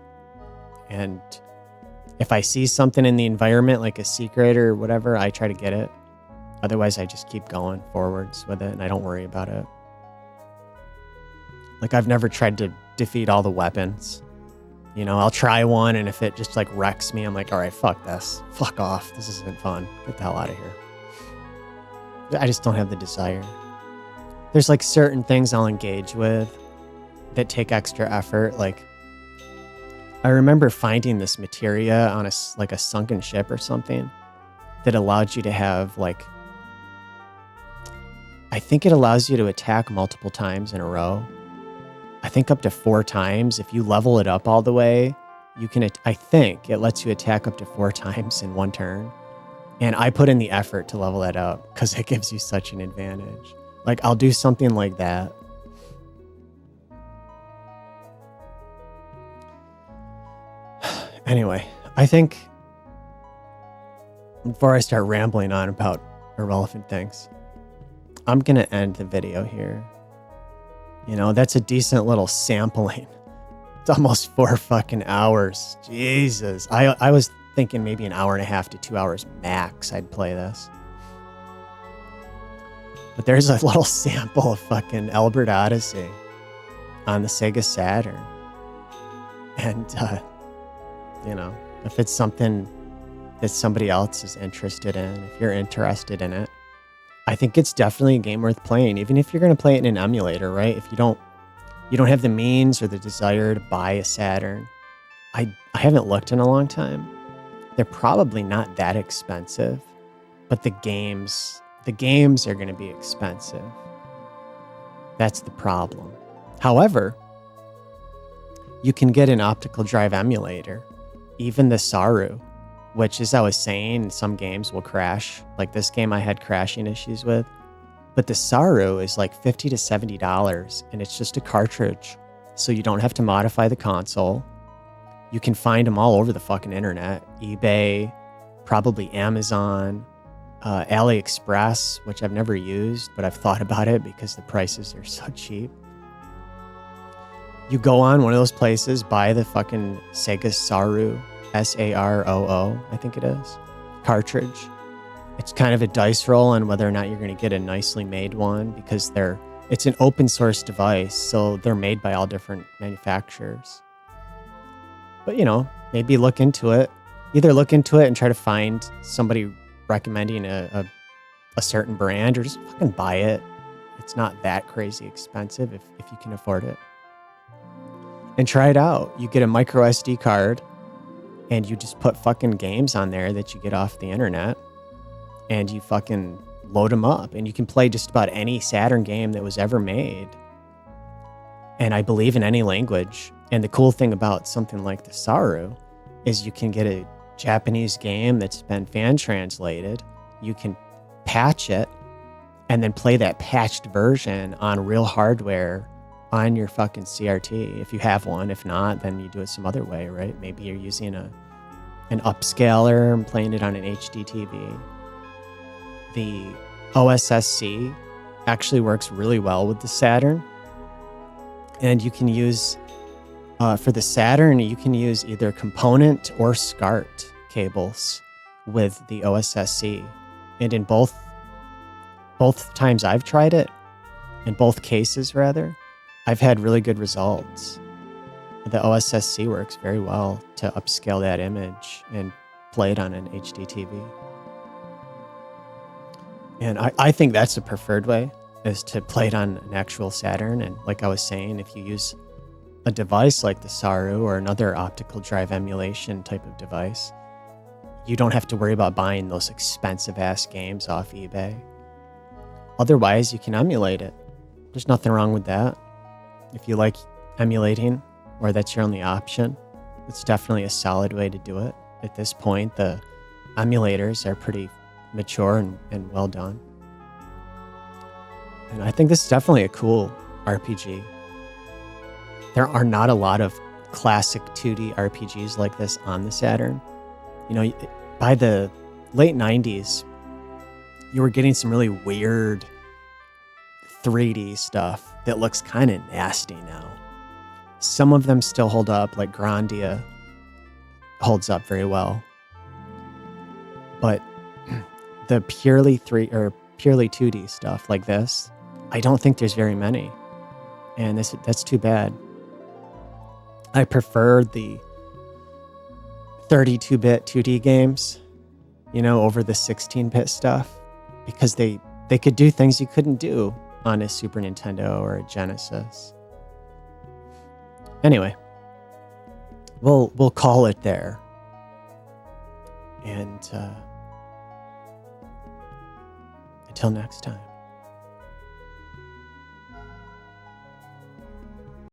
And if I see something in the environment, like a secret or whatever, I try to get it. Otherwise, I just keep going forwards with it, and I don't worry about it. Like, I've never tried to defeat all the weapons. You know, I'll try one, and if it just like wrecks me, I'm like, all right, fuck this. Fuck off. This isn't fun. Get the hell out of here. I just don't have the desire. There's like certain things I'll engage with that take extra effort. Like, I remember finding this materia on a sunken ship or something that allowed you to have like, I think it allows you to attack multiple times in a row. I think up to 4 times. If you level it up all the way, you can, I think it lets you attack up to 4 times in one turn. And I put in the effort to level that up because it gives you such an advantage. Like, I'll do something like that. Anyway, I think before I start rambling on about irrelevant things, I'm going to end the video here. You know, that's a decent little sampling. It's almost 4 fucking hours. Jesus. I was thinking maybe an hour and a half to 2 hours max I'd play this. But there's a little sample of fucking Albert Odyssey on the Sega Saturn. And, you know, if it's something that somebody else is interested in, if you're interested in it, I think it's definitely a game worth playing, even if you're going to play it in an emulator, right? If you don't have the means or the desire to buy a Saturn. I haven't looked in a long time. They're probably not that expensive, but the games are going to be expensive. That's the problem. However, you can get an optical drive emulator, even the Saru, which, as I was saying, some games will crash. Like this game I had crashing issues with. But the Saru is like $50 to $70, and it's just a cartridge. So you don't have to modify the console. You can find them all over the fucking internet. eBay, probably Amazon, AliExpress, which I've never used, but I've thought about it because the prices are so cheap. You go on one of those places, buy the fucking Sega Saru, Saroo, I think it is, cartridge. It's kind of a dice roll on whether or not you're going to get a nicely made one because it's an open source device, so they're made by all different manufacturers. But, you know, maybe look into it. Either look into it and try to find somebody recommending a certain brand, or just fucking buy it. It's not that crazy expensive if you can afford it. And try it out. You get a micro SD card, and you just put fucking games on there that you get off the internet, and you fucking load them up, and you can play just about any Saturn game that was ever made. And I believe in any language. And the cool thing about something like the Saru is you can get a Japanese game that's been fan translated. You can patch it and then play that patched version on real hardware on your fucking CRT if you have one. If not, then you do it some other way, right? Maybe you're using an upscaler and playing it on an HD TV. The OSSC actually works really well with the Saturn. And you can use, for the Saturn, you can use either component or SCART cables with the OSSC. And in both times I've tried it, in both cases rather, I've had really good results. The OSSC works very well to upscale that image and play it on an HD TV. And I think that's the preferred way, is to play it on an actual Saturn. And like I was saying, if you use a device like the Saru or another optical drive emulation type of device, you don't have to worry about buying those expensive ass games off eBay. Otherwise, you can emulate it. There's nothing wrong with that. If you like emulating, or that's your only option, it's definitely a solid way to do it. At this point, the emulators are pretty mature and well done. And I think this is definitely a cool RPG. There are not a lot of classic 2D RPGs like this on the Saturn. You know, by the late 90s, you were getting some really weird 3D stuff that looks kind of nasty now. Some of them still hold up, like Grandia holds up very well. But the purely 2D stuff like this, I don't think there's very many. And that's too bad. I prefer the 32-bit 2D games, you know, over the 16-bit stuff, because they could do things you couldn't do on a Super Nintendo or a Genesis. Anyway, we'll call it there. And until next time.